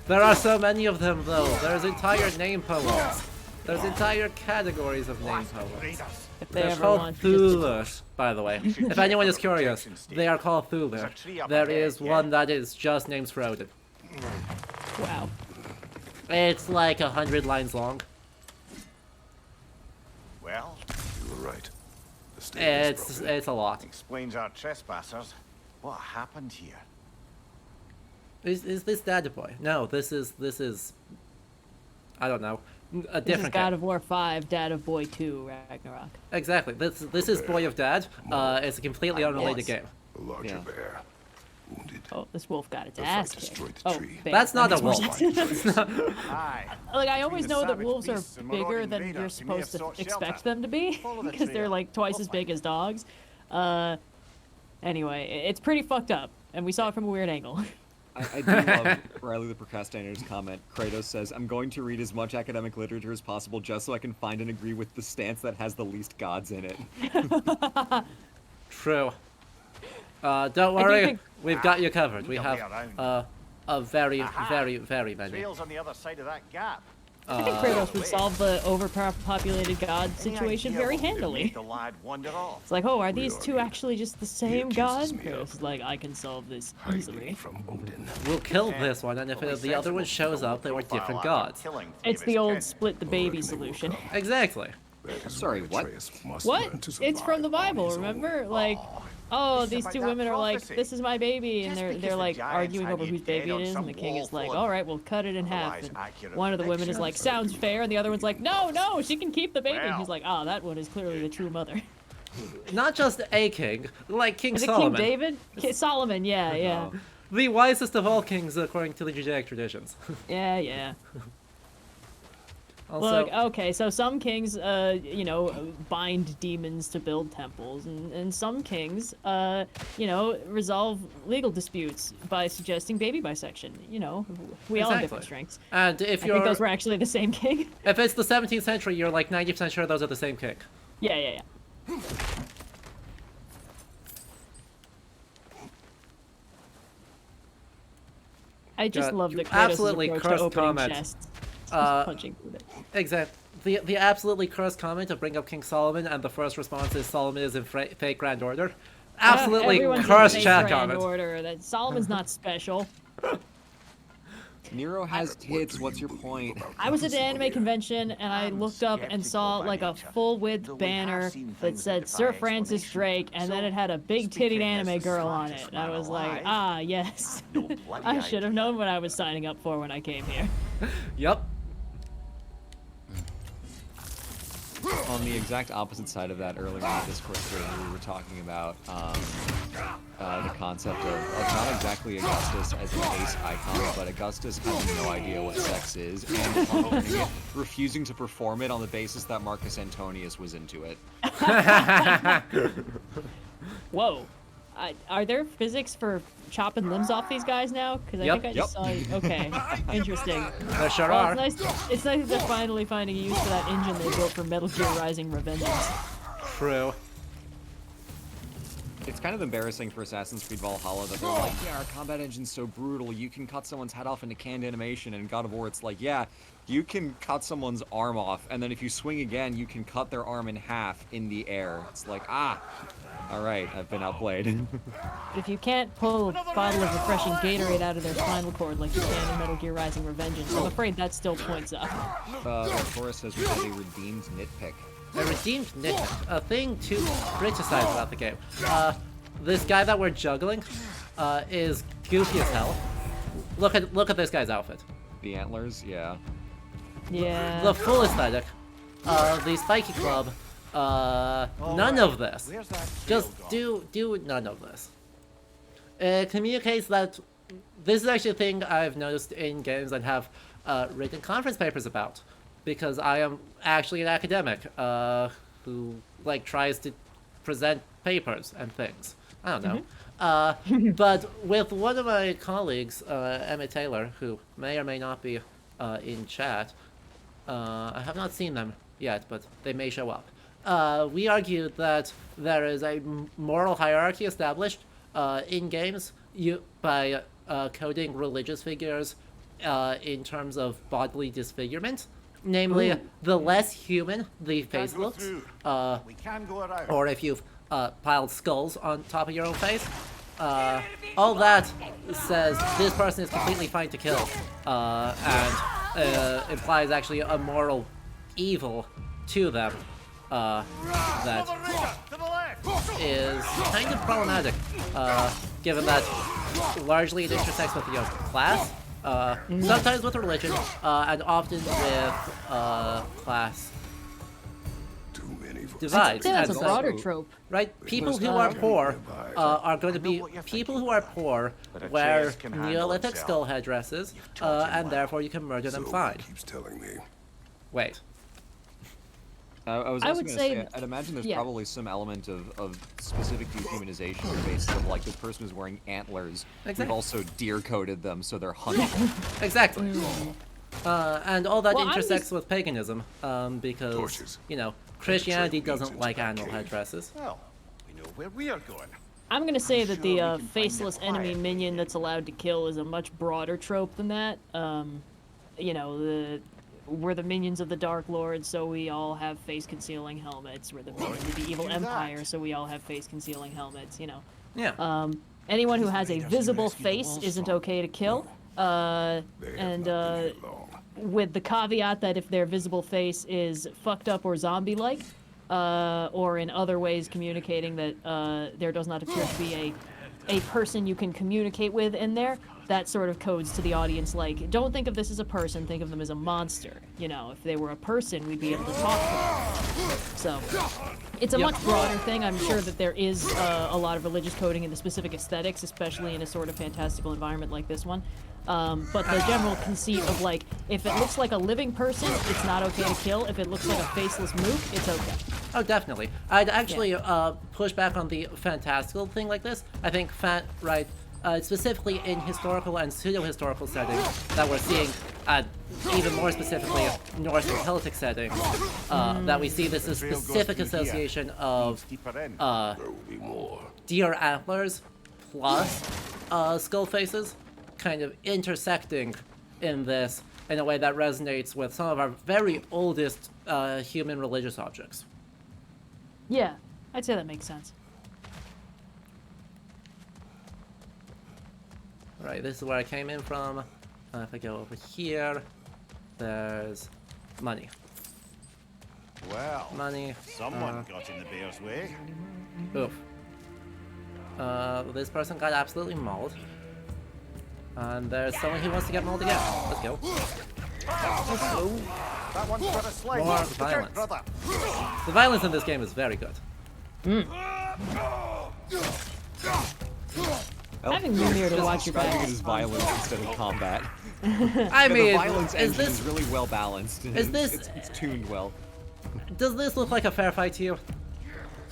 There are so many of them, though. There's entire name poems. There's entire categories of name poems. If they They're ever called want Thulers, by the way. If anyone is curious, they are called Thuler. There is one that is just names for Odin. Wow. It's like 100 lines long. Well, You were right. The state is broken. It's a lot. explains our trespassers. What happened here? Is this Dad Boy? No, this is I don't know. A This is different God guy. of War 5, Dad of Boy 2, Ragnarok. Exactly. This is Boy of Dad. It's a completely unrelated game. A larger Yeah. bear. Wounded. Oh, this wolf got its The ass fight kicked. destroyed the Oh, tree. bear. That's not That a makes more wolf. sense. Aye. Like, I always Between the know that savage wolves are beasts and bigger marauding than raiders, you're you may supposed have to sought expect shelter. them to be, Follow the because they're trail. like twice We'll as find big as dogs. Anyway, it's pretty fucked up, and we saw it from a weird angle. I do love Riley the Procrastinator's comment. Kratos says, I'm going to read as much academic literature as possible just so I can find and agree with the stance that has the least gods in it. True. Don't worry, think- we've got you covered. We You'll have be around. a very, Aha. very many. Trail's on the other side of that gap. I think Kratos would solve the overpopulated god Any situation idea very what would handily. make the lad wander off? It's like, oh, are these are two you? actually just the same accuses god? me of Kratos is like, I can solve this Hiding easily. from Odin. We'll kill Yeah, this one, and if but we the other one sensible shows people up, they were will profile different after gods. killing three It's of the his old kin. split the I baby reckon they will solution. come. Exactly. That is Sorry, why what? Atreus must What? learn to It's from the survive on Bible, his own. remember? Like, oh, It's these about two that women are like, prophecy. this is my baby, and Just they're because the like giants arguing had over you whose baby dead it on is, and some the king wall is like, full of all right, we'll cut it in half. otherwise And accurate one of the women is like, sounds fair, and the other one's like, no, she can keep the baby. And Well. he's like, oh, that one is clearly the true mother. Not just a king, like King Is it Solomon. King David? Solomon, yeah. The wisest of all kings according to the Judaic traditions. Yeah. Also, Look, okay, so some kings, bind demons to build temples, and some kings, resolve legal disputes by suggesting baby bisection. We all have Exactly. different strengths. and if I you're think those were actually the same king. if it's the 17th century, you're like 90% sure those are the same king. Yeah. I just God, love you that Kratos' absolutely approach to cursed opening comment. chests. Just punching through it. Exactly. The absolutely cursed comment to bring up King Solomon, and the first response is Solomon is in fake Grand Order. Absolutely Everyone's in cursed fake chat grand comment. order. That Solomon's not special. Nero has tits, what's your point? I was at an anime convention and I looked up and saw like a full width banner that said Sir Francis Drake, and then it had a big titted anime girl on it. And I was like, ah, yes. I should have known what I was signing up for when I came here. Yep. On the exact opposite side of that, earlier in the Discord server, we were talking about the concept of not exactly Augustus as an ace icon, but Augustus having no idea what sex is and unlearning it, refusing to perform it on the basis that Marcus Antonius was into it. Whoa. Are there physics for chopping limbs off these guys now? Because I think I just saw. Okay, interesting. There sure Well, are. it's nice that they're finally finding a use for that engine they built for Metal Gear Rising: Revengeance. True. It's kind of embarrassing for Assassin's Creed Valhalla that they're like, yeah, our combat engine's so brutal, you can cut someone's head off into canned animation, and in God of War it's like, yeah, you can cut someone's arm off, and then if you swing again, you can cut their arm in half in the air. It's like, alright, I've been outplayed. But if you can't pull a bottle of refreshing Gatorade out of their spinal cord like you can in Metal Gear Rising: Revengeance, I'm afraid that still points up. Taurus says we have a redeemed nitpick. A redeemed nitpick, a thing to criticize about the game. This guy that we're juggling is goofy as hell. Look at this guy's outfit. The antlers, yeah. Yeah. The full aesthetic. The spiky club. None of this. Just do none of this. It communicates that this is actually a thing I've noticed in games and have written conference papers about. Because I am actually an academic who like tries to present papers and things. I don't know. But with one of my colleagues, Emmett Taylor, who may or may not be in chat, I have not seen them yet, but they may show up. We argued that there is a moral hierarchy established in games by coding religious figures in terms of bodily disfigurement. Namely, the less human the face looks, or if you've piled skulls on top of your own face, all that says this person is completely fine to kill, and implies actually a moral evil to them that is kind of problematic, given that largely it intersects with your class. Sometimes with religion, and often with class divides. That's a And broader trope. right? People who are poor are going to be people who are poor wear Neolithic skull headdresses, and therefore you can murder them fine. Keeps telling me. Wait. I was I also would going to say- say, I'd imagine there's yeah. probably some element of specific dehumanization on the basis of, like, this person is wearing antlers. Exactly. We've also deer-coded them, so they're hunting. Exactly. And all that Well, I'm intersects just- with paganism, because, Torches. you know, Christianity Betrayed doesn't means like into animal that cave. headdresses. Well, we know where we are going. I'm gonna say that sure we the can find faceless them enemy quietly. minion that's allowed to kill is a much broader trope than that. You know, we're the minions of the Dark Lord, so we all have face-concealing helmets. We're the minions of the evil do that. empire, so we all have face-concealing helmets. You know, Yeah. anyone who has a Raiders visible rescue the face walls isn't from. okay to kill. They have And not been here long. with the caveat that if their visible face is fucked up or zombie-like, or in other ways communicating that there does not appear to be a person you can communicate with in there, that sort of codes to the audience like, don't think of this as a person, think of them as a monster. You know, if they were a person, we'd be able to talk to them. So, it's a Yep. much broader thing. I'm sure that there is a lot of religious coding in the specific aesthetics, especially in a sort of fantastical environment like this one. But the general conceit of, like, if it looks like a living person, it's not okay to kill. If it looks like a faceless mook, it's okay. Oh, definitely. I'd actually push back on the fantastical thing like this. I think specifically in historical and pseudo-historical settings that we're seeing, even more specifically Norse and Celtic settings, that we see this specific association of Deeper in. There will be more. deer antlers plus skull faces kind of intersecting in this in a way that resonates with some of our very oldest human religious objects. Yeah, I'd say that makes sense. Alright, this is where I came in from. If I go over here, there's money. Well, Money. someone got in the bear's way. Oof. This person got absolutely mauled. And there's someone who wants to get mauled again. Let's go. That one's got a slice. More Look out, violence. brother. The violence in this game is very good. Having Mimir to watch your back Describing it is as fun. violence instead of combat. I The mean, violence is engine this is really well balanced. is this- It's tuned well. does this look like a fair fight to you?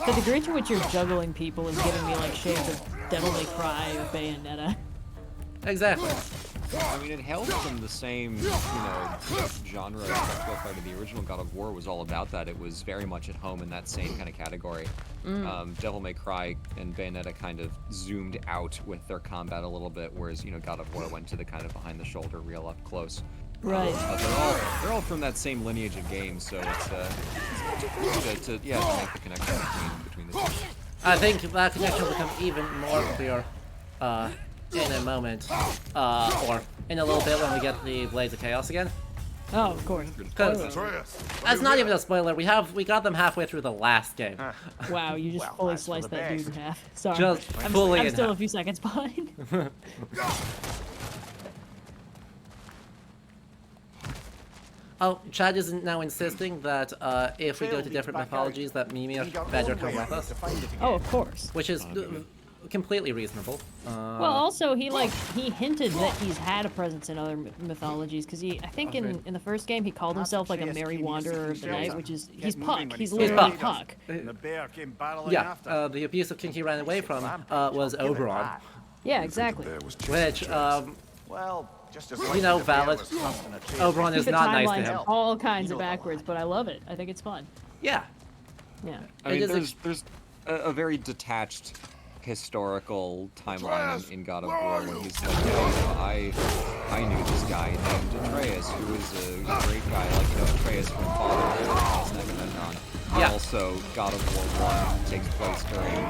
The degree to which you're juggling people is giving me like shades of Devil May Cry or Bayonetta. Exactly. I mean, it hails from the same, genre as Tactical Fighter. The original God of War was all about that. It was very much at home in that same kind of category. Devil May Cry and Bayonetta kind of zoomed out with their combat a little bit, whereas, God of War went to the kind of behind-the-shoulder, real up close. Right. But they're all from that same lineage of games, so it's not too crazy to make the connection between the two. I think that connection will become even more clear in a moment, or in a little bit when we get the Blades of Chaos again. Oh, of course. Because Atreus, that's not even a spoiler. We got them halfway through the last game. Wow, you just fully that's for sliced the that dude best. in half. Sorry. Just fully I'm in still half. a few seconds behind. Oh, Chad is now insisting that if we go to different mythologies, that Mimir better come with us, Oh, of course. which is completely reasonable. Well, also he hinted that he's had a presence in other mythologies because I think in the first game he called himself like a merry wanderer of the night, which is he's Puck. He's literally Puck. The bear came barreling Yeah, after. the abusive king he ran away from was Oberon, Yeah, exactly. there was which Well, just as valid. Oberon is The not nice to timeline's him. all kinds of backwards, but I love it. I think it's fun. Yeah, Yeah. I mean, It is there's a very detached historical timeline in God of War when he's like, I knew this guy named Atreus, who was a great guy, like, Atreus from Father and Agamemnon. Yeah. Also, God of War 1 takes place during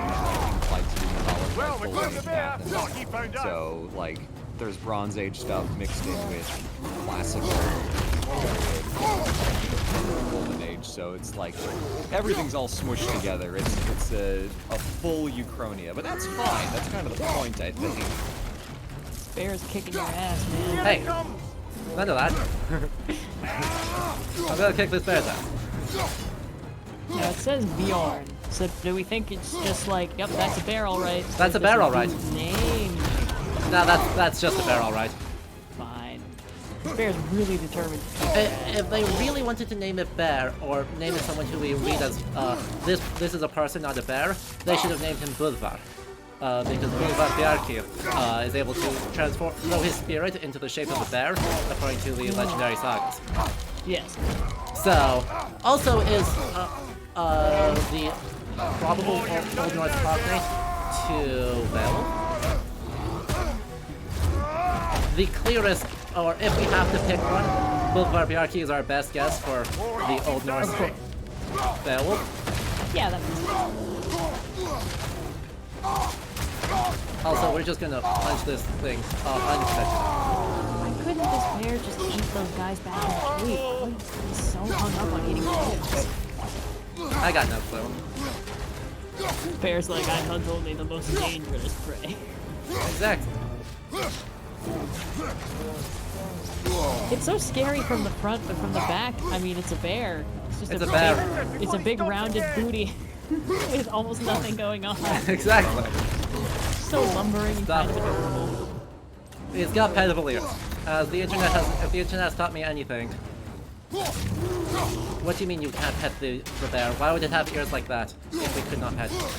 fights in mythology. Well, like we're going to Thor and bear. Athens. Loki found out. So, like, there's Bronze Age stuff mixed in with classical Golden Age, so it's like everything's all smushed together. It's a full Uchronia, but that's fine. That's kind of the point, I think. Bear's kicking your ass, man. hey, none of that. I'm gonna kick this bear's ass. Now it says Bjorn, so do we think it's just like, yep, that's a bear, all right? That's a bear, all right. Name. No, that's just a bear, all right. Fine. This bear's really determined. If they really wanted to name it Bear, or name it someone who we read as, this is a person, not a bear, they should have named him Budvar. Because Budvar Bjarki is able to throw his spirit into the shape of a bear, according to the legendary sagas. Yes. So, also is the probable Old Norse cognate to Beowulf. The clearest, or if we have to pick one, Budvar Bjarki is our best guess for the Old Norse Beowulf. Yeah, that makes sense. Also, we're just gonna punch this thing unintentionally. Why couldn't this bear just eat those guys back in the cave? Why is he so hung up on eating kids? I got no clue. Bear's like, I hunt only the most dangerous prey. Exactly. It's so scary from the front, but from the back, I mean, it's a bear. It's It's a bear. It's a big rounded booty with almost nothing going on. Exactly. So lumbering and Stop. kind of adorable. It's got petable ears. If the internet has taught me anything, what do you mean you can't pet the bear? Why would it have ears like that if we could not pet it?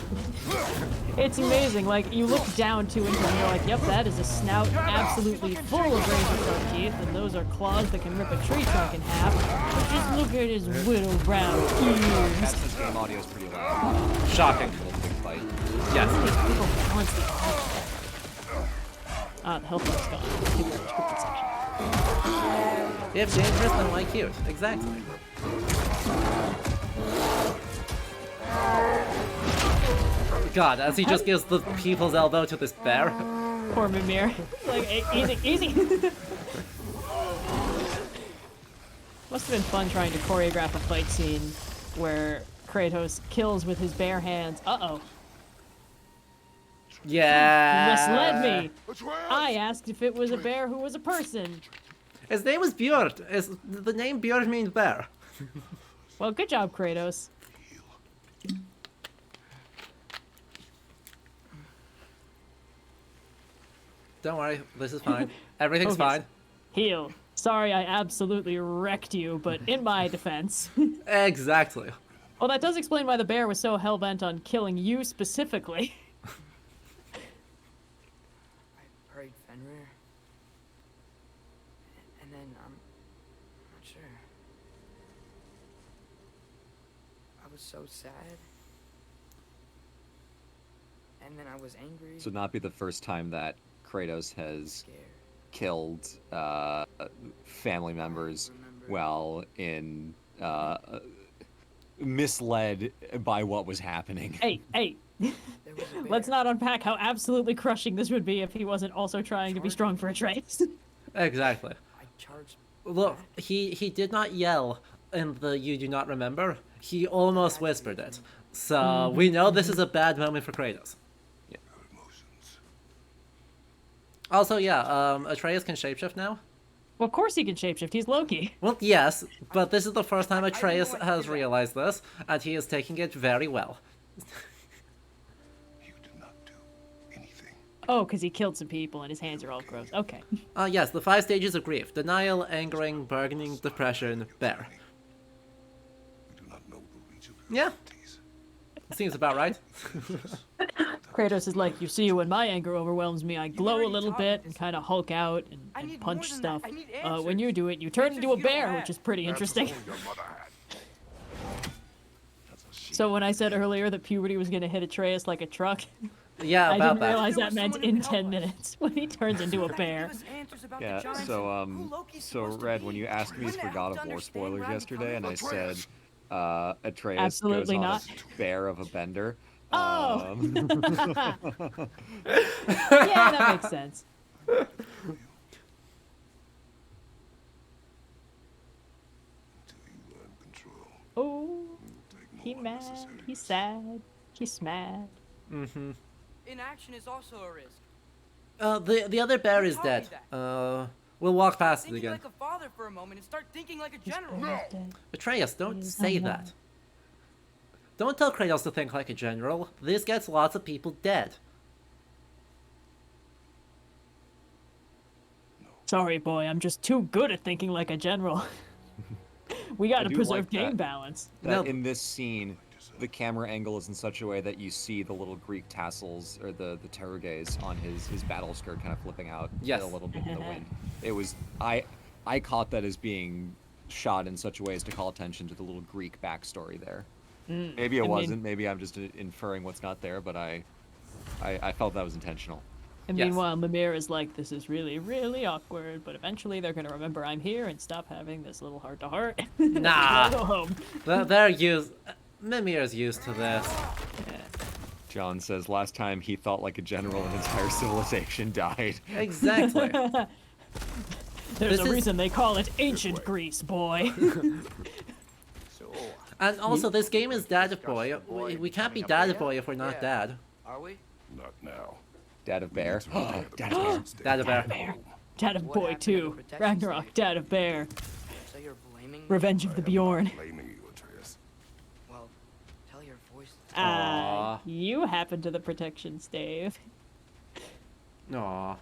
It's amazing. Like, you look down to it and you're like, yep, that is a snout absolutely full of razor-sharp teeth, and those are claws that can rip a tree trunk in half. But just look at his little brown ears. That's this game audio is pretty loud. Shocking. Little big fight. Yes. People balance the the health bar's gone. People in the scripted section. If dangerous, then why cute? Exactly. God, as he just gives the people's elbow to this bear. Poor Mimir. Like, easy, easy. Must have been fun trying to choreograph a fight scene where Kratos kills with his bare hands. Uh-oh. Yeah. Misled me. Atreus! I asked if it was a bear who was a person. His name is Björn. The name Björn means bear. Well, good job, Kratos. Don't worry, this is fine. Everything's Okay. fine. Heal. Sorry, I absolutely wrecked you, but in my defense. Exactly. Well, that does explain why the bear was so hell-bent on killing you specifically. I prayed Fenrir. And then, I'm not sure. I was so sad. And then I was angry. This would not be the first time that Kratos has Scared. killed family members while in misled by what was happening. Hey, There was a let's bear. not unpack how absolutely crushing this would be if he wasn't also trying to be strong for Atreus. Exactly. I charged. Look, he did not yell in the "you do not remember." He almost whispered it. So we know this is a bad moment for Kratos. Emotions. Also, yeah, Atreus can shapeshift now. Well, of course he can shapeshift. He's Loki. Well, yes, but this is the first time Atreus I knew I has did that. realized this, and he is taking it very well. You did not do anything. Oh, because he killed some people and his hands are all gross. Okay. Yes, the 5 stages of grief: denial, angering, bargaining, depression, bear. We do not know the reach of your Yeah. abilities. Seems about right. Kratos is like, you see, when my anger overwhelms me, I glow a already little taught bit me and this. kind of hulk out I and need punch more than that. stuff. I need When you answers. do it, you turn into a Answers you don't bear, have. which is pretty interesting. That's all your mother had. That's a she. So when I said earlier that puberty was going to hit Atreus like a truck, Yeah, I about didn't that. realize There that was meant someone who in could help 10 us. minutes when he turns into a bear. Give us answers about the Yeah, giants so and who Loki's so supposed to Red, be. when you asked me Wouldn't for it God help of to War understand spoilers where I'm yesterday, and I coming said Atreus Absolutely goes on not. a bear of a bender. Oh. Um, Yeah, that makes sense. Until you learn control, Oh, it will take he more mad, unnecessary he's risks. sad, he's mad. Mm-hmm. Inaction is also a risk. The other bear You is taught me dead. that. We'll walk past it Thinking again. like a father for a moment and start thinking like a general. Atreus, don't He's say not. that. Don't tell Kratos to think like a general. This gets lots of people dead. Sorry, boy, I'm just too good at thinking like a general. We gotta do preserve like game that. balance. that No. in this scene, the camera angle is in such a way that you see the little Greek tassels or the terror gaze on his battle skirt kind of flipping out Yes. a little bit in the wind. It was I caught that as being shot in such a way as to call attention to the little Greek backstory there. Maybe it I mean- wasn't. Maybe I'm just inferring what's not there, but I felt that was intentional. And Yes. meanwhile, Mimir is like, this is really, really awkward, but eventually they're gonna remember I'm here and stop having this little heart-to-heart. Nah. Go home. They're used. Mimir's used to this. John says last time he thought like a general, an entire civilization died. Exactly. There's This a is- reason they call it ancient Greece, boy. And also, this game is Dad of Boy. We can't be Dad of Boy if we're not Yeah. Dad. Are we? Not now. Dad of bear. Dad of Dad of Bear. Dad of What Boy happened to the 2. protection Ragnarok, state? Dad of Bear. So you're blaming me? Revenge of the Bjorn. Blaming you, Atreus. Well, tell your voice. Aw. You happen to the protection stave. Aw.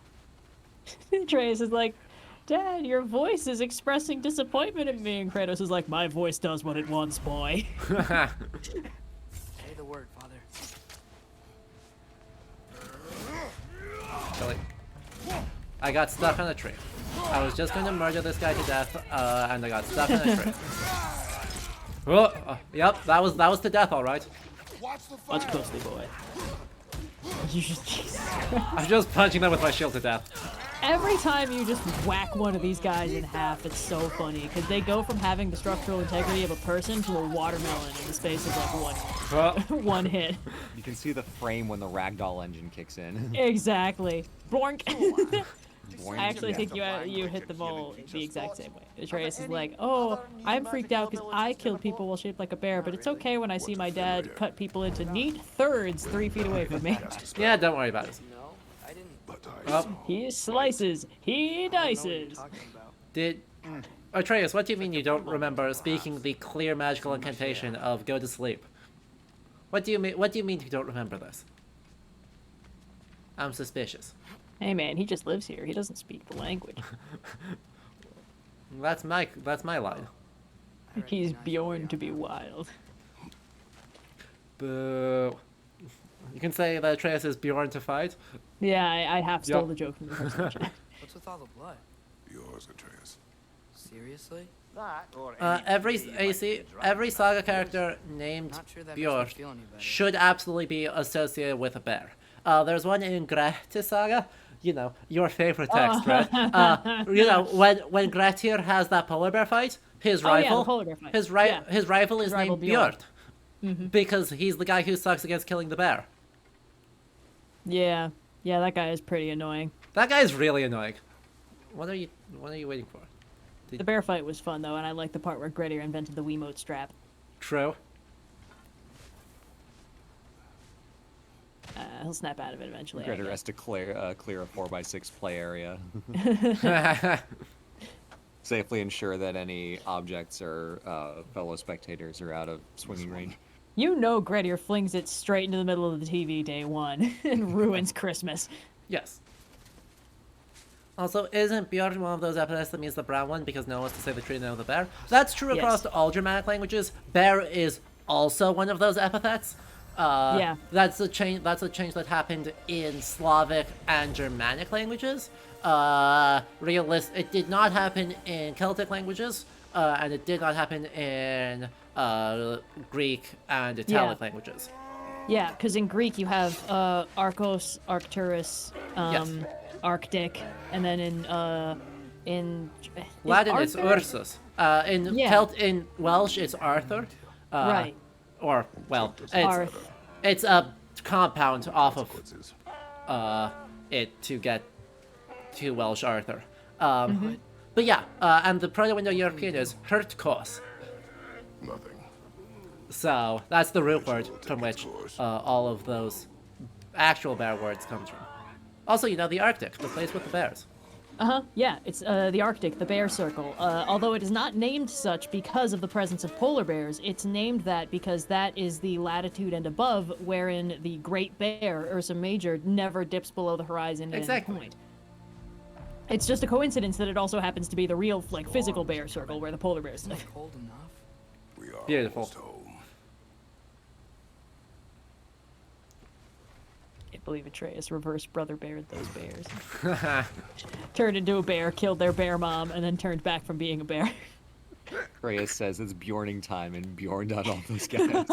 Atreus is like, Dad, your voice is expressing disappointment in me. And Kratos is like, my voice does what it wants, boy. Say the word, Father. Really. I got stuck on a tree. I was just going to murder this guy to death, and I got stuck on a tree. Oh, yep, that was to death, all right. Watch the Watch fire. closely, boy. You just, Jesus. I'm just punching them with my shield to death. Every time you just whack one of these guys in half, it's so funny, because they go from having the structural integrity of a person to a watermelon in the space of like Oh, one hit. You can see the frame when the ragdoll engine kicks in. Exactly. Bork. Boing. I actually think you hit them all the exact same way. Atreus is like, oh, I'm freaked out because I killed people while shaped like a bear, but it's okay when I see my dad cut people into neat thirds 3 feet away from me. yeah, don't worry about it. No, I didn't. But I Oh, saw. He slices, he I don't know what you're dices. talking about. did... Atreus, what do you mean you don't remember speaking the clear magical incantation of go to sleep? What do you mean you don't remember this? I'm suspicious. Hey man, he just lives here. He doesn't speak the language. That's my line. He's Bjorn to be wild. Boo. You can say that Atreus is Bjorn to fight. Yeah, I half stole Yep. the joke from the first one. What's with all the blood? Yours, Atreus. Seriously? Every saga character named Not sure that makes me Bjorn feel any better. should absolutely be associated with a bear. There's one in Grettir saga, you know, your favorite text, right? You know, when Grettir has that polar bear fight, his Oh, yeah, the rival, polar bear fight. his Yeah. rival is His rival named Bjorn. Bjorn, because he's the guy who sucks against killing the bear. Yeah, that guy is pretty annoying. That guy is really annoying. What are you waiting for? The bear fight was fun though, and I like the part where Grettir invented the Wiimote strap. True. He'll snap out of it eventually. I Grettir guess. has to clear a 4x6 play area. Safely ensure that any objects or fellow spectators are out of swinging range. You know Grettir flings it straight into the middle of the TV day one and ruins Christmas. Yes. Also, isn't Bjorn one of those epithets that means the brown one because no one wants to say the tree name of the bear? That's true across Yes. all Germanic languages. Bear is also one of those epithets. Yeah. That's a change. That's a change that happened in Slavic and Germanic languages. It did not happen in Celtic languages, and it did not happen in Greek and Italic languages. Yeah, because in Greek you have Arcos, Arcturus, Yes. Arctic, and then in Latin, it's Arthur? Ursus. In Yeah. in Welsh, it's Arthur. Right. Or well, Arth. it's a compound off of Consequences. it to get to Welsh Arthur. Mm-hmm. But yeah, and the Proto-Indo-European is Hurtkos. Nothing. So that's the root word from take its which course. all of those actual bear words comes from. Also, you know, the Arctic, the place with the bears. Yeah, it's the Arctic, the Bear Circle. Although it is not named such because of the presence of polar bears, it's named that because that is the latitude and above wherein the Great Bear, Ursa Major, never dips below the horizon at Exactly. any point. It's just a coincidence that it also happens to be the real, like, physical Bear Circle where the polar bears live. Cold enough. We are Beautiful. almost home. Can't believe Atreus reverse brother beared those bears. Turned into a bear, killed their bear mom, and then turned back from being a bear. Reyes says it's Bjorning time and Bjorn on all those guys.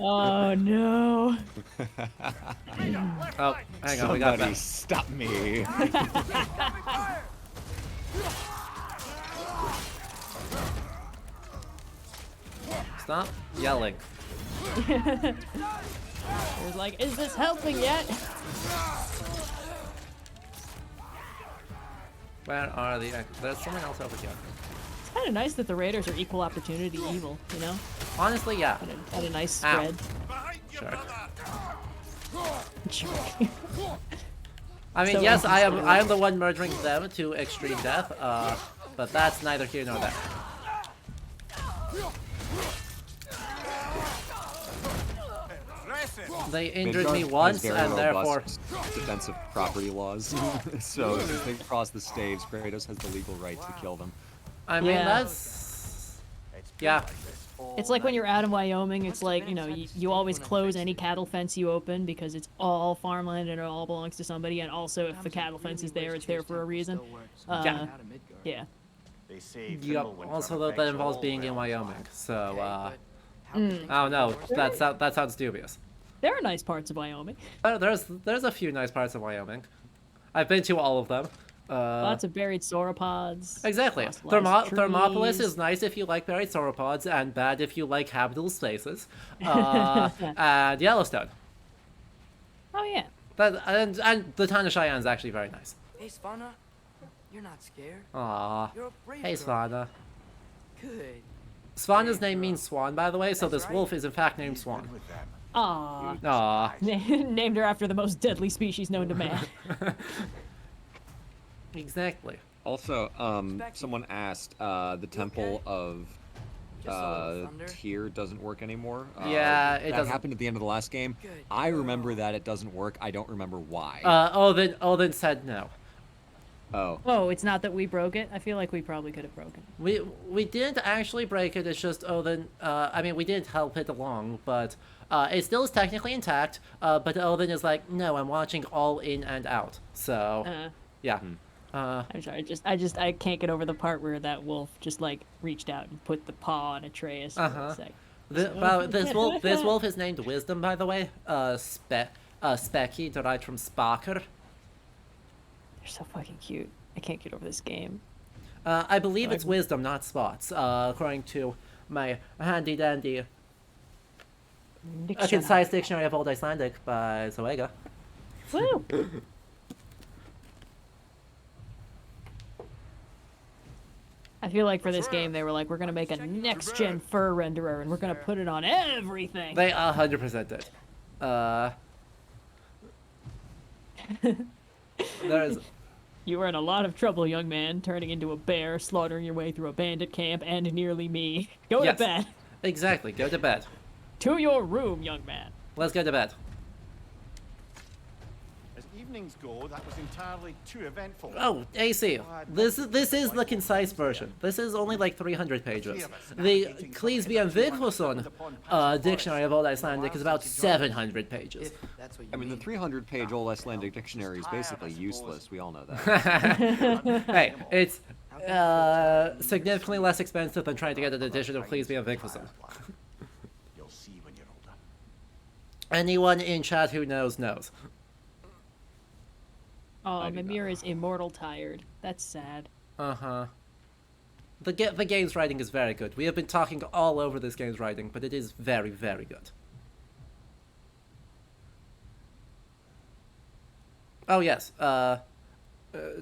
Oh no. Oh, hang on, we got Somebody that. stop me. Stop yelling. It was like, is this helping yet? Where are the? There's someone else over here. It's kind of nice that the Raiders are equal opportunity evil, you know? Honestly, yeah. At a nice Ow. spread. Sure. Jerk. I mean, So yes, I am the one murdering them to extreme death. But that's neither here nor there. They injured me Midgard has once, very and therefore. robust defensive property laws. So if they cross the staves, Kratos has the legal right to kill them. I mean, Yeah. that's. Yeah. It's like when you're out in Wyoming, it's like, you know, you always close any cattle fence you open because it's all farmland and it all belongs to somebody, and also if the cattle fence is there, it's there for a reason. Yeah. Yeah. They say Yep. Also, though, that involves being in Wyoming, so, oh no, that sounds dubious. There are nice parts of Wyoming. There's a few nice parts of Wyoming. I've been to all of them. Lots of buried sauropods. Exactly. lots of Thermopolis trees. is nice if you like buried sauropods, and bad if you like habitable spaces. And Yellowstone. Oh yeah. And the town of Cheyenne is actually very nice. Hey, Svana, you're not scared. Aww. You're a brave Hey, girl. Svana. Good. Svana's name means swan, by the way, so this wolf is in fact named Swan. Aw. Aww. Named her after the most deadly species known to man. Exactly. Also, someone asked the temple of Just a little thunder. tier doesn't work anymore. Yeah, it that doesn't. happened at the end of the last game. Good. I remember that it doesn't work. I don't remember why. Odin said no. Oh. Oh, it's not that we broke it? I feel like we probably could have broken it. We didn't actually break it. It's just Odin. I mean, we didn't help it along, but it still is technically intact. But Odin is like, no, I'm watching all in and out. So yeah. I'm sorry, I can't get over the part where that wolf just like reached out and put the paw on Atreus for a sec. This wolf is named Wisdom, by the way. Specky, derived from Spaker. They're so fucking cute. I can't get over this game. I believe it's Wisdom, not Spots, according to my handy dandy A Concise Dictionary of Old Icelandic by Zoega. Woo! I feel like for this game they were like, we're gonna make a next-gen fur renderer and we're gonna put it on everything. They 100% did. There's... You were in a lot of trouble, young man, turning into a bear, slaughtering your way through a bandit camp, and nearly me. Go to bed. Exactly, go to bed. To your room, young man. Let's go to bed. As evenings go, that was entirely too eventful. Oh, AC. This is the concise version. This is only like 300 pages. The Cleesby and Vigfusson Dictionary of Old Icelandic is about 700 pages. I mean, the 300-page Old Icelandic dictionary is basically useless. We all know that. Hey, it's significantly less expensive than trying to get an edition of Cleesby and Vigfusson. You'll see when you're older. Anyone in chat who knows. Oh, Mimir is immortal tired. That's sad. Uh-huh. The game's writing is very good. We have been talking all over this game's writing, but it is very, very good. Oh, yes.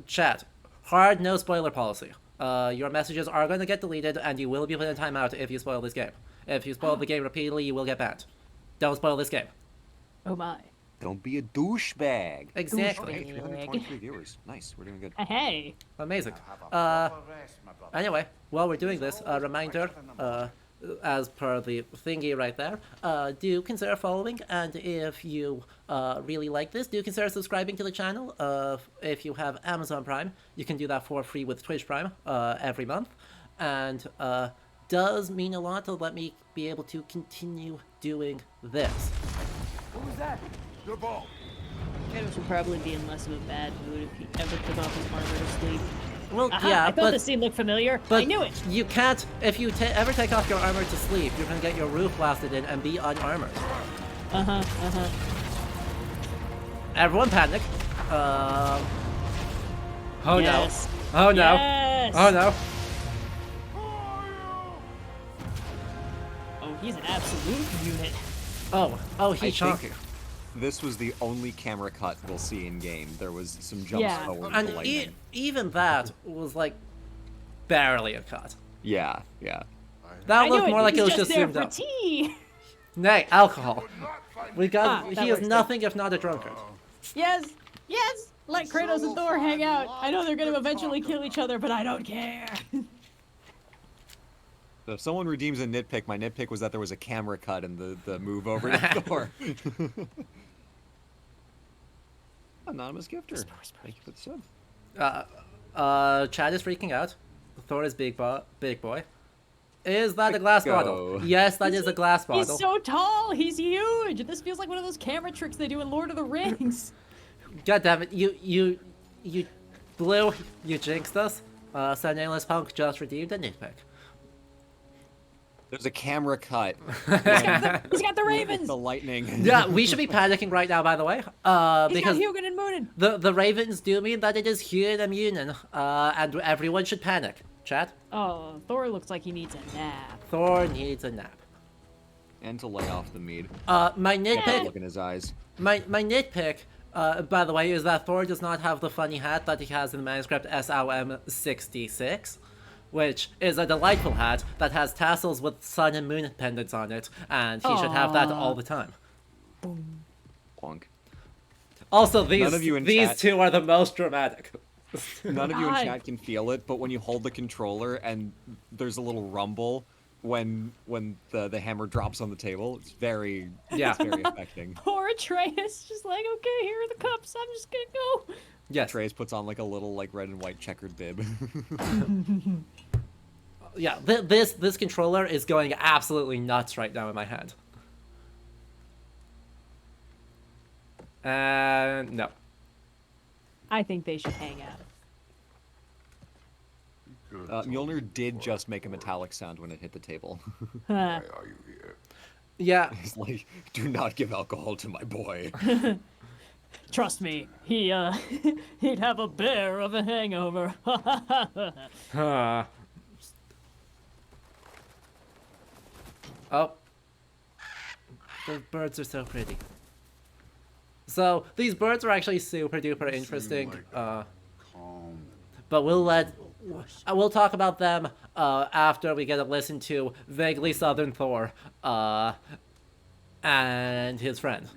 Chat. Hard no spoiler policy. Your messages are going to get deleted, and you will be put in timeout if you spoil this game. If you spoil the game repeatedly, you will get banned. Don't spoil this game. Oh my. Don't be a douchebag. Exactly. Hey, 323 viewers. Nice. We're doing good. Hey. Amazing. Anyway, while we're doing this, a reminder, as per the thingy right there, do consider following, and if you really like this, do consider subscribing to the channel. If you have Amazon Prime, you can do that for free with Twitch Prime every month, and does mean a lot to let me be able to continue doing this. Who's that? Your ball. Kratos would probably be in less of a bad mood if he ever took off his armor to sleep. Well, Aha, yeah, I thought the scene looked familiar. but I knew it. You can't, if you ever take off your armor to sleep, you're gonna get your roof blasted in and be unarmored. Everyone panic. Oh Yes. no. Oh no. Yes. Oh no. Oh, he's an absolute unit. Oh, he's shocking. This was the only camera cut we'll see in game. There was some jumps Yeah. forward And to lightning. even that was like barely a cut. Yeah. That I looked knew more like it was He's just there zoomed for up. tea. Nay, alcohol. We got. that He is works nothing if not a drunkard. Yes. Let Kratos and Thor hang out. I know they're gonna eventually kill each other, but I don't care. So if someone redeems a nitpick, my nitpick was that there was a camera cut in the move over to Thor. Anonymous gifter. Thank you for the sub. Chad is freaking out. Thor is big boy. Is that a glass bottle? Yes, that is a glass bottle. He's so tall. He's huge. This feels like one of those camera tricks they do in Lord of the Rings. God damn it! You blew. You jinxed us. So nameless punk just redeemed a nitpick. There's a camera cut. He's got the ravens. The lightning. Yeah, we should be panicking right now, by the way. He's got Because Hugin and Moonin. the ravens do mean that it is Hugin and Munin, and everyone should panic. Chat. Oh, Thor looks like he needs a nap. Thor needs a nap. And to lay off the mead. My nitpick. Look in his eyes. My nitpick, by the way, is that Thor does not have the funny hat that he has in the manuscript SOM 66, which is a delightful hat that has tassels with sun and moon pendants on it, and he should have that all the time. Bonk. Also, None of you in these chat- two are the most dramatic. None of you in God. chat can feel it, but when you hold the controller and there's a little rumble, when the hammer drops on the table. It's very it's very affecting. Poor Atreus, just like, okay, here are the cups. I'm just gonna go. Yes. Atreus puts on like a little like red and white checkered bib. Yeah, this controller is going absolutely nuts right now in my hand. And no. I think they should hang out. Mjolnir did just make a metallic sound when it hit the table. Why are you here? Yeah. He's like, do not give alcohol to my boy. Trust me, he'd have a bear of a hangover. Oh. The birds are so pretty. So, these birds are actually super duper interesting. Calm. But we'll talk about them after we get to listen to vaguely Southern Thor and his friend.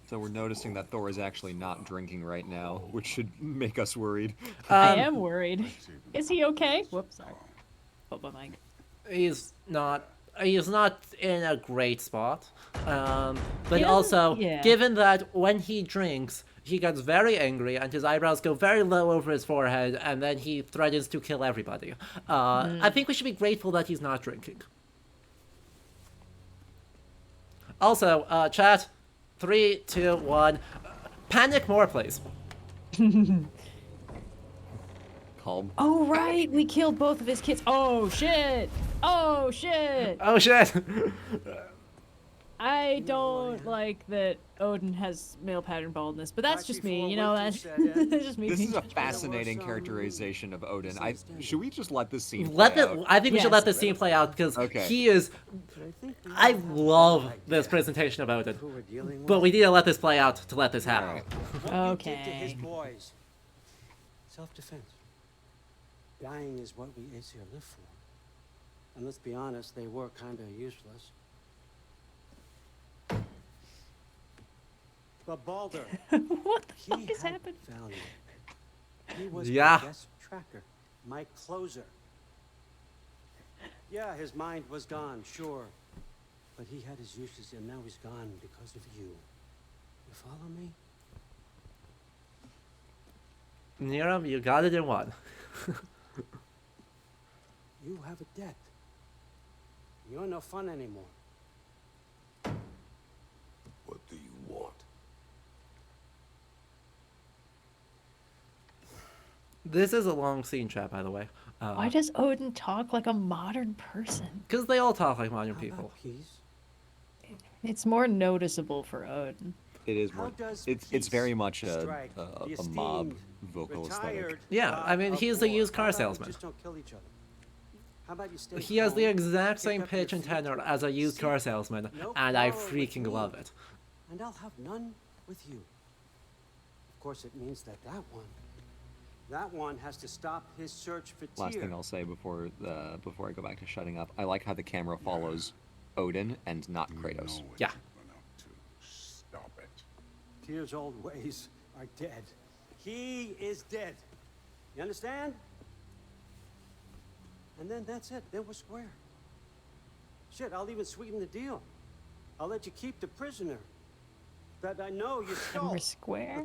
So we're noticing that Thor is actually not drinking right now, which should make us worried. I am worried. Is he okay? Whoops, sorry. Put my mic. He's not in a great spot. But He also, doesn't- yeah. given that when he drinks, he gets very angry and his eyebrows go very low over his forehead, and then he threatens to kill everybody. I think we should be grateful that he's not drinking. Also, chat, 3, 2, 1, panic more, please. Calm. Oh, right, we killed both of his kids. Oh, shit. Oh, shit. Oh shit! I don't like that Odin has male pattern baldness, but that's just me, you know, that's just me. This is a being fascinating characterization of Odin. Should we just let this scene Let play the, out? I think we should let Yes. this scene play out because Okay. he is. I love this presentation of Odin, but we need to let this play out to let this happen. Alright. What you did to his Okay. boys. Self-defense. Dying is what we Aesir live for. And let's be honest, they were kinda useless. But Balder, What the he fuck has had happened? value. He was Yeah. my best tracker, my closer. Yeah, his mind was gone, sure. But he had his uses, and now he's gone because of you. You follow me? Niram, you got it in one. You have a debt. You're no fun anymore. What do you want? This is a long scene, chat, by the way. Why does Odin talk like a modern person? Because they all talk like modern How people. about peace? It's more noticeable for Odin. It is How more. does It's peace very much strike the a mob esteemed, vocal aesthetic. retired Yeah, I god mean, of he's a war? used car How about we salesman. just don't kill each other? How about you stay He has the home, exact kick same up your pitch and feet, tenor as a used car sit, salesman, no and I quarrel with freaking me, love it. And I'll have none with you. Of course, it means that that one has to stop his search for Last Tyr. thing I'll say before I go back to shutting up, I like how the camera follows Odin and not Kratos. You know what Yeah. you've been up to. Stop it. Tyr's old ways are dead. He is dead. You understand? And then that's it. Then we're square. Shit, I'll even sweeten the deal. I'll let you keep the prisoner that I know you stole. We're square?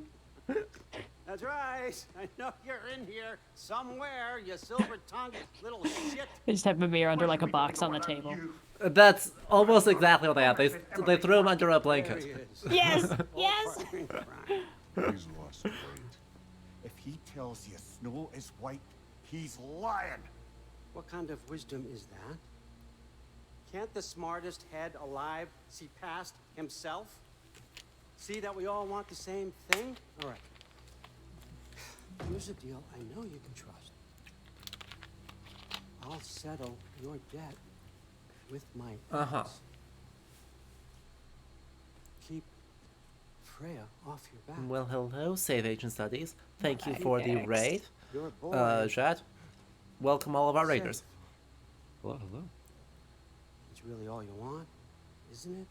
That's right. I know you're in here somewhere, you silver-tongued little shit. They just have Mimir under like a box on the table. That's almost exactly what they have. They threw him under a There blanket. he is. Yes! Oh, Yes! fine, fine. He's lost weight. If he tells you snow is white, he's lying. What kind of wisdom is that? Can't the smartest head alive see past himself? See that we all want the same thing? All right. Here's a deal I know you can trust. I'll settle your debt with my ex. Keep Freya off your back. Well, hello, Save Agent Studies. Thank you for the Thanks. raid. Your boy Chat. Welcome all of our raiders. Hello, hello. is really all you want, isn't it?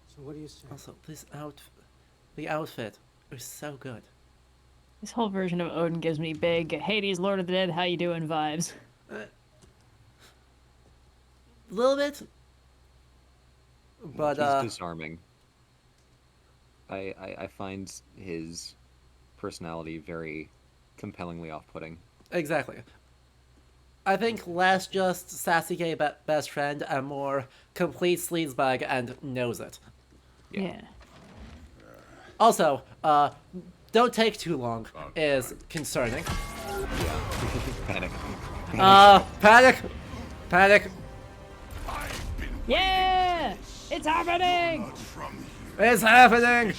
So what do you say? Also, the outfit is so good. This whole version of Odin gives me big Hades, Lord of the Dead, how you doing vibes. A little bit. But, He's disarming. I find his personality very compellingly off-putting. Exactly. I think less just sassy gay best friend and more complete sleazebag and knows it. Yeah. Also, don't take too long is concerning. Yeah. Panic. Panic! Panic! Yeah! It's happening! It's happening!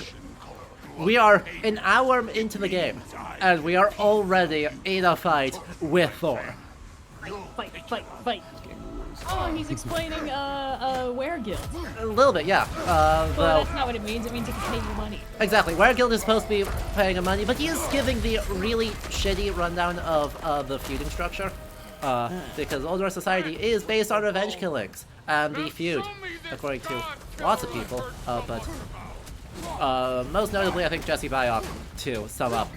We are an hour into the game, and we are already in a fight with Thor. Fight. Oh, he's explaining, Weregild. A little bit, yeah. Well, Though, that's not what it means. It means it can pay you money. exactly, Weregild is supposed to be paying him money, but he is giving the really shitty rundown of the feuding structure. Because Old Norse society is based on revenge killings, and the feud, according to lots of people, but most notably I think Jesse Biok to sum up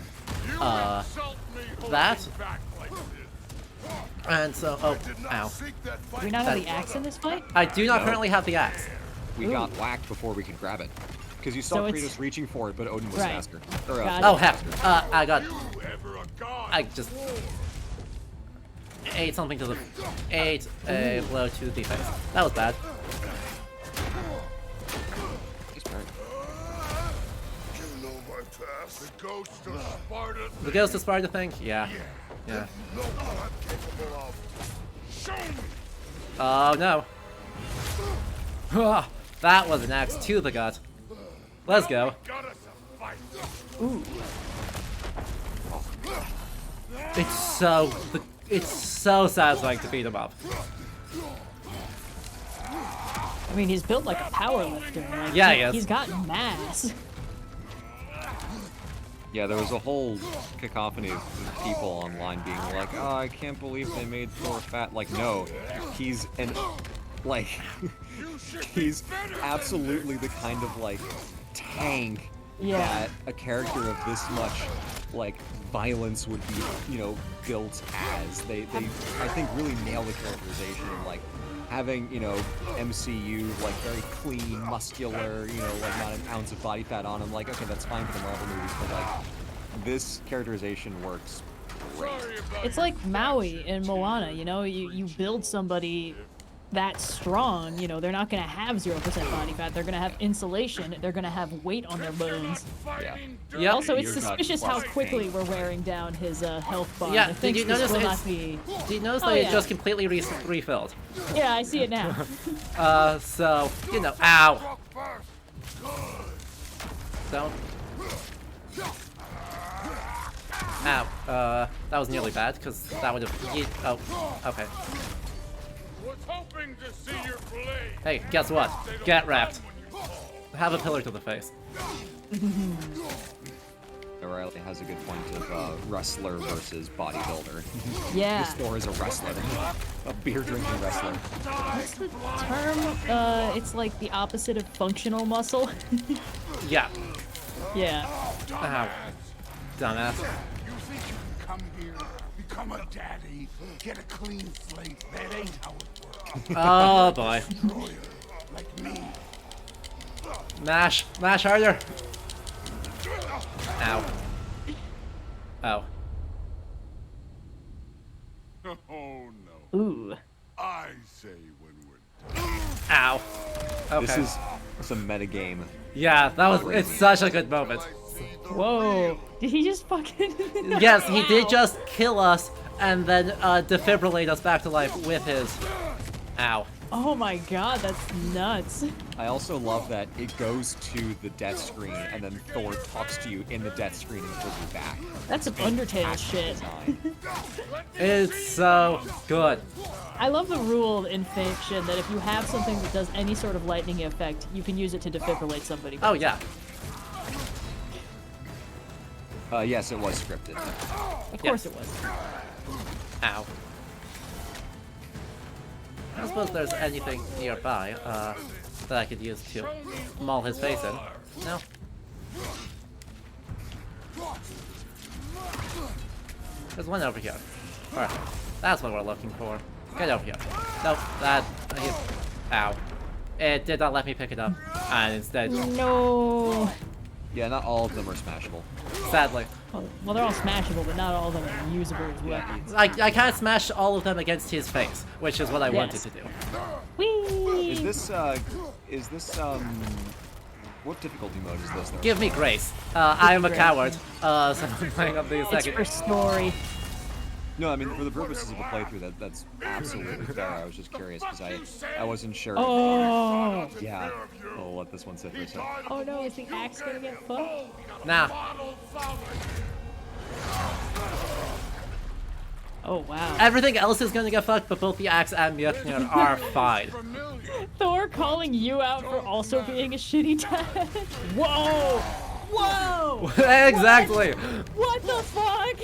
that. And so, oh, ow. Do we not have the axe in this fight? I do not No. currently have the axe. We got whacked before we could grab it. Because you saw So it's- Kratos reaching for it, but Odin was Right. faster. Or, Got Oh it. heck, I got, I just ate something to the, ate a blow to the face. That was bad. He's smart. You know my past. The ghost of Sparta. The Ghost of Sparta thing? Yeah. Yeah. Know what I'm capable of. Show me. Oh no. That was an axe to the gut. Let's go. Got us a fight. Ooh. It's so satisfying to beat him up. I mean, he's built like a powerlifter. Like, Yeah, he is. He's got mass. Yeah, there was a whole cacophony of people online being like, oh, I can't believe they made Thor fat. Like, no, he's an, like, he's absolutely the kind of, like, tank Yeah. that a character of this much, like, violence would be, you know, built as. They I think, really nail the characterization and, like, having, you know, MCU, like, very clean, muscular, you know, like, not an ounce of body fat on him. Like, okay, that's fine for the Marvel movies, but, like, this characterization works great. It's like Maui in Moana, you know? You build somebody that strong, you know, they're not gonna have 0% body fat, they're gonna have insulation, they're gonna have weight on their bones. Yeah. Yep. Also, it's You're not suspicious how plus quickly tank. we're wearing down his health bar. Yeah, I did think you this notice will it's- not be... Do you notice Oh, that it yeah. just completely refilled? Yeah, I see it now. So, you know, ow. Don't. Ow. That was nearly bad, because that would have... Oh, okay. Was hoping to see your blade. Hey, guess what? Get wrapped. Have a pillar to the face. O'Reilly has a good point of wrestler versus bodybuilder. Yeah. This Thor is a wrestler. A beer-drinking wrestler. What's the term? It's like the opposite of functional muscle. Yeah. Yeah. Ow. Dumbass. You think you can come here, become a daddy, get a clean slate? That ain't how it works. Oh boy. Destroyer, like me. Mash. Mash harder. Ow. Oh. Oh no. Ooh. I say when we're done. Ow. Okay. This is some metagame. Yeah, that was. It's such a good moment. Whoa. Did he just fucking... Yes, he did just kill us and then defibrillate us back to life with his. Ow. Oh my god, that's nuts. I also love that it goes to the death screen and then Thor talks to you in the death screen and pulls you back. That's some Undertale shit. Design. It's so good. I love the rule in fiction that if you have something that does any sort of lightning effect, you can use it to defibrillate somebody. Oh yeah. Yes, it was scripted. Of course it was. Ow. I don't suppose there's anything nearby that I could use to maul his face in. No. There's one over here. Perfect. That's what we're looking for. Get over here. Nope, that... Ow. It did not let me pick it up. And instead... No. Yeah, not all of them are smashable. Sadly. Well, they're all smashable, but not all of them are usable as weapons. I can't smash all of them against his face, which is what I wanted to do. Whee! Is this, what difficulty mode is this, though? Give me grace. I am a coward, so I'm playing up the It's second. for story. No, I mean, for the purposes of a playthrough, that's absolutely fair. I was just curious, because I wasn't sure. Oh! Yeah, we'll let this one sit for a second. Oh no, is the axe gonna get fucked? Nah. Oh wow. Everything else is gonna get fucked, but both the axe and Mjolnir are fine. Thor calling you out for also being a shitty dad. Whoa! Whoa! Exactly! What the fuck?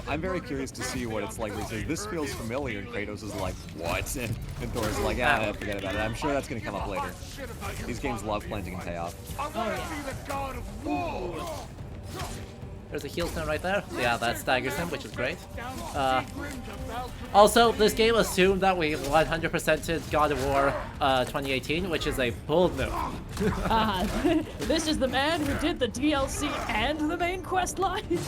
I'm very curious to see what it's like. He says, this feels familiar, and Kratos is like, what? And Thor's like, ah, forget about it. I'm sure that's gonna come up later. These games love planting and payoff. There's a heal stone right there. Yeah, that staggers him, which is great. Also, this game assumed that we 100%ed God of War 2018, which is a bold move. This is the man who did the DLC and the main quest line.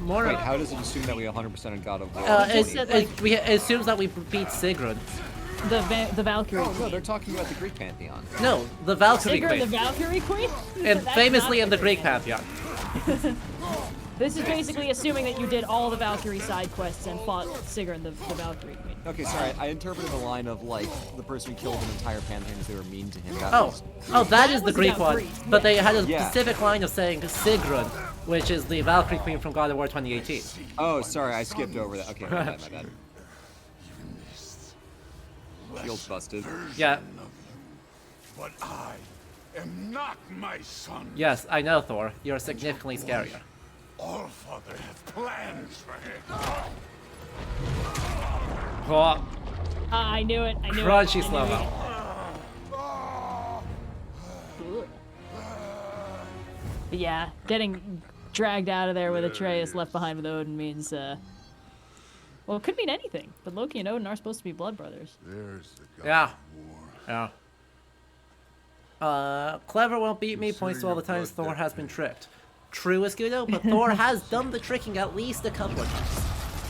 Wait, how does it assume that we 100%ed God of War? It assumes that we beat Sigrun. The Valkyrie. Oh, no, they're talking about the Greek pantheon. No, the Valkyrie Sigrun, Queen. the Valkyrie Queen? And famously in the Greek pantheon. This is basically assuming that you did all the Valkyrie side quests and fought Sigrun, the Valkyrie Queen. Okay, sorry, I interpreted the line of, like, the person who killed an entire pantheon because they were mean to him. That is the was Greek about one. Greece, But they had a Yeah. specific line of saying Sigrun, which is the Valkyrie Queen from God of War 2018. Oh, sorry, I skipped over that. Okay, my bad. Shield's busted. Yeah. But I am not my son. Yes, I know, Thor. You're significantly scarier. All father have plans for him. Oh, I knew it. I knew crunchy it. slow-mo. But yeah, getting dragged out of there with Atreus left behind with Odin means, well, it could mean anything, but Loki and Odin are supposed to be blood brothers. There's the God of War. Yeah. Clever won't beat me points to all the times Thor has been tricked. True, Escudo, but Thor has done the tricking at least a couple of times.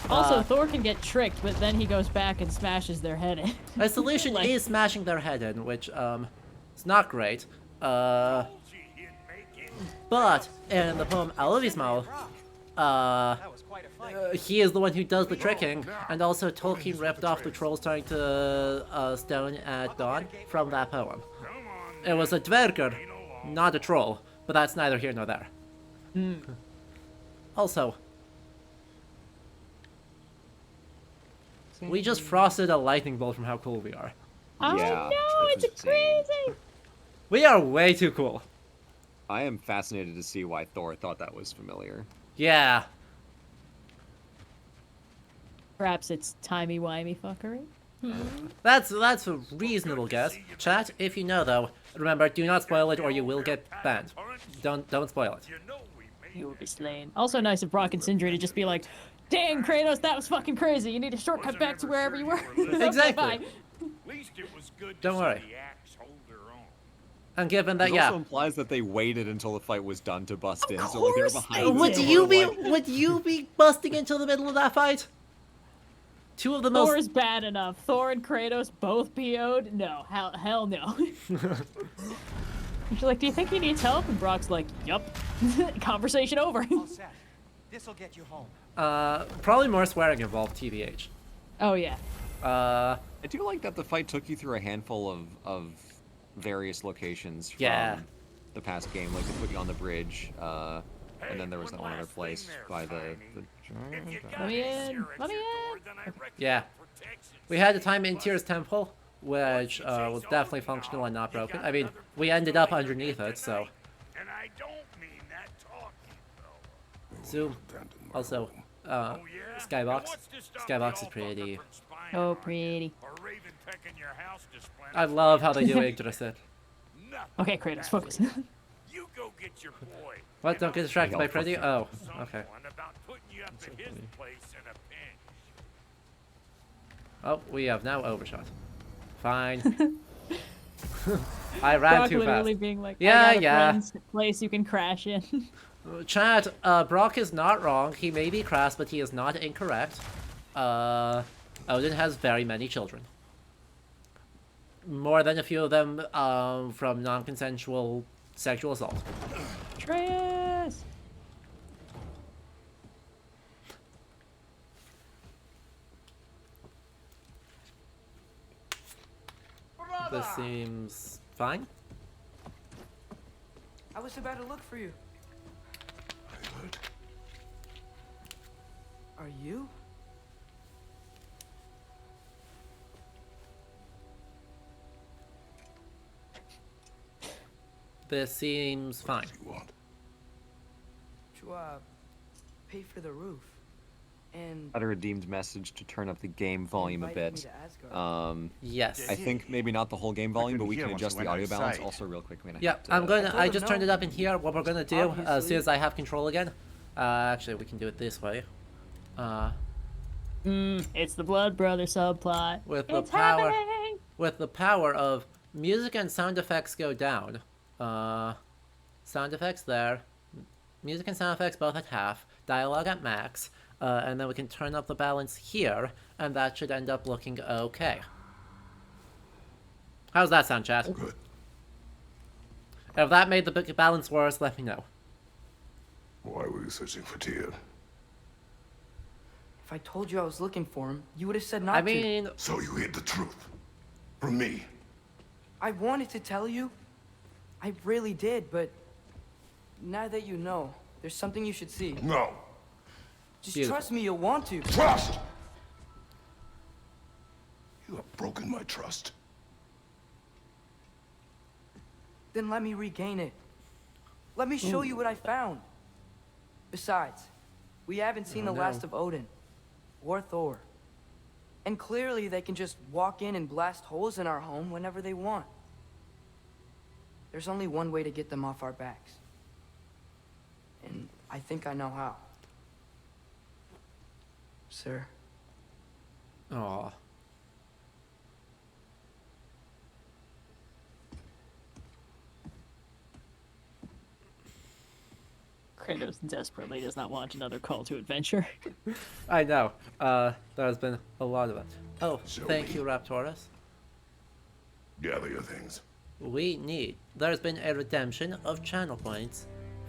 Also, Thor can get tricked, but then he goes back and smashes their head in. A solution is smashing their head in, which, is not great. But, in the poem Alvismal, he is the one who does the tricking, and also Tolkien ripped off the trolls trying to stone at dawn from that poem. It was a dwerger, not a troll, but that's neither here nor there. Also, we just frosted a lightning bolt from how cool we are. Oh Yeah, no, which it's is insane. crazy! We are way too cool. I am fascinated to see why Thor thought that was familiar. Yeah. Perhaps it's timey-wimey fuckery? That's a reasonable guess. Chat, if you know though, remember, do not spoil it or you will get banned. Don't spoil it. You will be slain. Also nice of Brock and Sindri to just be like, dang, Kratos, that was fucking crazy. You need a shortcut back to wherever you were. Exactly. At least it was good Don't to worry. see the axe hold their own. And given that, It yeah. also implies that they waited until the fight was done to bust in, Of so like they were course behind. they them, Would did. you be like- would you be busting into the middle of that fight? Two of the most Thor is bad enough. Thor and Kratos both PO'd? No. Hell no. She's like, do you think he needs help? And Brock's like, yup. Conversation over. All set. This'll get you home. probably more swearing involved, TBH. Oh, yeah. I do like that the fight took you through a handful of various locations from the past game. Like they put you on the bridge, and then there was that one other place by the Let me in. Let me in. Yeah. We had the time in Tyr's Temple, which was definitely functional and not broken. I mean, we ended up underneath it, so. And I don't mean that talking, though. Zoom. Also, Skybox. Skybox is pretty. Oh, pretty. Or Raven pecking your house to splinters. I love how they do Yggdrasil. Okay, Kratos, focus. get your boy. What? Don't get distracted by Freddy? Oh, Someone okay. about putting you up to his place in a pinch. Oh, we have now overshot. Fine. I ran Brock too literally fast. being like, Yeah, I got a yeah. friend's place you can crash in. Chad, Brock is not wrong. He may be crass, but he is not incorrect. Odin has very many children. More than a few of them from non-consensual sexual assault. Atreus! This seems fine. I was about to look for you. Good. Are you? This seems fine. You want? To, pay for the roof. And Got a redeemed message to turn up the game volume a invited me bit. to Asgard. Yes. I think maybe not the whole game volume, but we can hear once adjust you the went audio balance. outside. Also, real quick, I'm gonna Yeah, have to, I'm gonna. told I him just no. turned it up in here. What we're gonna do as soon Obviously. as I have control again. Actually, we can do it this way. It's the Blood Brother subplot. With the It's power, happening! with the power of music and sound effects go down. Sound effects there. Music and sound effects both at half. Dialogue at max. And then we can turn up the balance here, and that should end up looking okay. How's that sound, chat? Good. If that made the balance worse, let me know. Why were you searching for Tyr? If I told you I was looking for him, you would have said not I to. mean, So you hid the truth from me. I wanted to tell you. I really did, but now that you know, there's something you should see. No. Just Beautiful. trust me, you'll want to. Trust! You have broken my trust. Then let me regain it. Let me show you what I found. Besides, we haven't seen the last of Odin or Thor. And clearly they can just walk in and blast holes in our home whenever they want. There's only one way to get them off our backs. And I think I know how. Sir. aw. Kratos desperately does not want another call to adventure. I know. There's been a lot of it. Oh, Shall thank we? you, Raptorus. Gather your things. There's been a redemption of channel points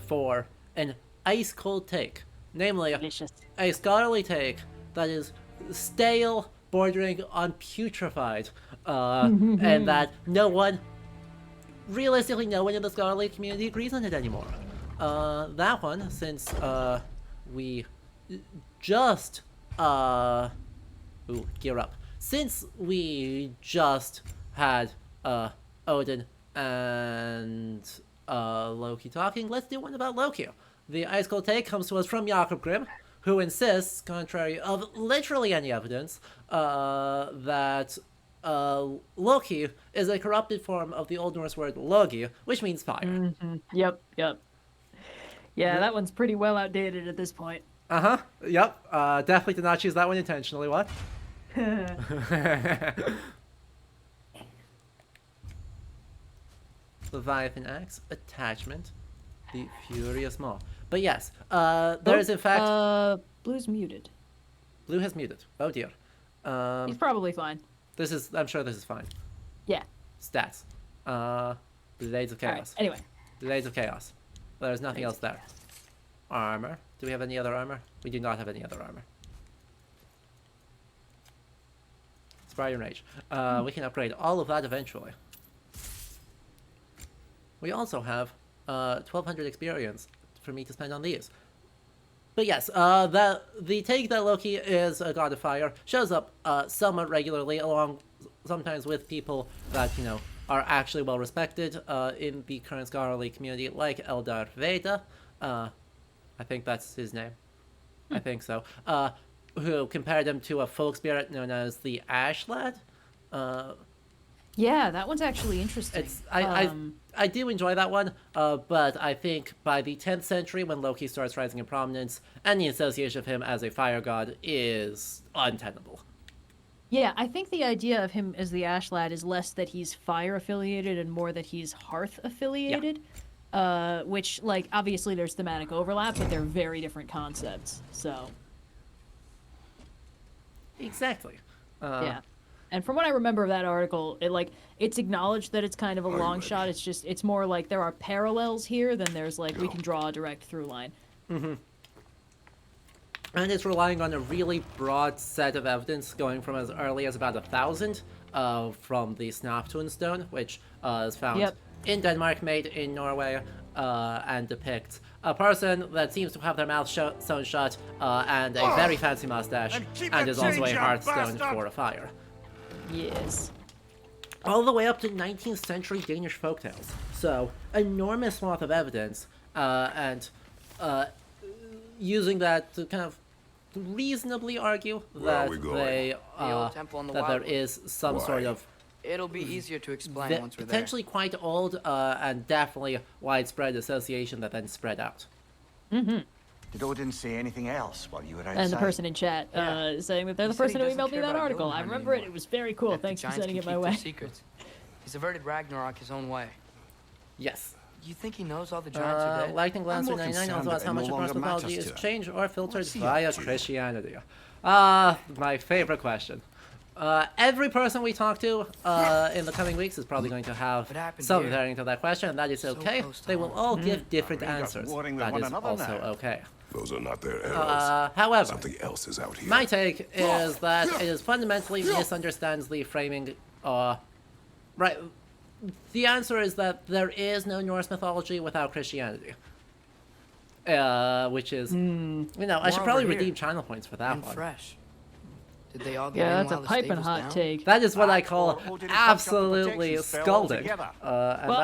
for an ice cold take. Namely, Delicious. a scholarly take that is stale, bordering on putrefied, and that realistically no one in the scholarly community agrees on it anymore. That one, since we just gear up. Since we just had Odin and Loki talking, let's do one about Loki. The ice cold take comes to us from Jakob Grimm, who insists, contrary of literally any evidence, that Loki is a corrupted form of the Old Norse word Logi, which means fire. Yep. Yeah, that one's pretty well outdated at this point. Yep. Definitely did not choose that one intentionally. What? Leviathan Axe, attachment, the Furious Maw. But yes, there is in fact... Blue's muted. Blue has muted. Oh dear. He's probably fine. I'm sure this is fine. Yeah. Stats. Blades of Alright, Chaos. anyway. Blades of Chaos. There's nothing else there. Armor. Do we have any other armor? We do not have any other armor. Spire and Rage. We can upgrade all of that eventually. We also have 1,200 experience for me to spend on these. But yes, the take that Loki is a god of fire shows up somewhat regularly, along sometimes with people that, are actually well respected in the current scholarly community, like Eldar Veda. I think that's his name. I think so. Who compared him to a folk spirit known as the Ash Lad. Yeah, that one's actually interesting. It's I do enjoy that one, but I think by the 10th century, when Loki starts rising in prominence, any association of him as a fire god is untenable. Yeah, I think the idea of him as the Ash Lad is less that he's fire affiliated and more that he's hearth affiliated. Which, like, obviously there's thematic overlap, but they're very different concepts. So. Exactly. Yeah. And from what I remember of that article, it's acknowledged that it's kind of a long shot. It's more like there are parallels here than there's like we can draw a direct through line. And it's relying on a really broad set of evidence going from as early as about 1,000 from the Snaptoon stone, which is found in Denmark, made in Norway, and depicts a person that seems to have their mouth sewn shut and a very fancy mustache, and is also a hearthstone for a fire. Yes. All the way up to 19th century Danish folktales. So, enormous swath of evidence, and using that to kind of reasonably argue that there is some sort of It'll be easier to explain once we're there. potentially quite old and definitely widespread association that then spread out. Did Odin say anything else while you were outside? And the person in chat saying that they're the person who emailed me that article. I remember it. It was very cool. Thanks for sending it my way. Secrets. He's averted Ragnarok his own way. Yes. You think he knows all the giants are dead? Lightning Lancer 99 also asks how much of Norse mythology is changed or filtered via Christianity. My favorite question. Every person we talk to in the coming weeks is probably going to have some variant of that question, and that is okay. They will all give different answers. That is also okay. Those are not their arrows. However, something else is out here. My take is that it is fundamentally misunderstands the framing. Right. The answer is that there is no Norse mythology without Christianity. Which is, I should probably redeem channel points for that one. Fresh. Did they all get that's a piping hot take. That is what I call absolutely scalding. Well,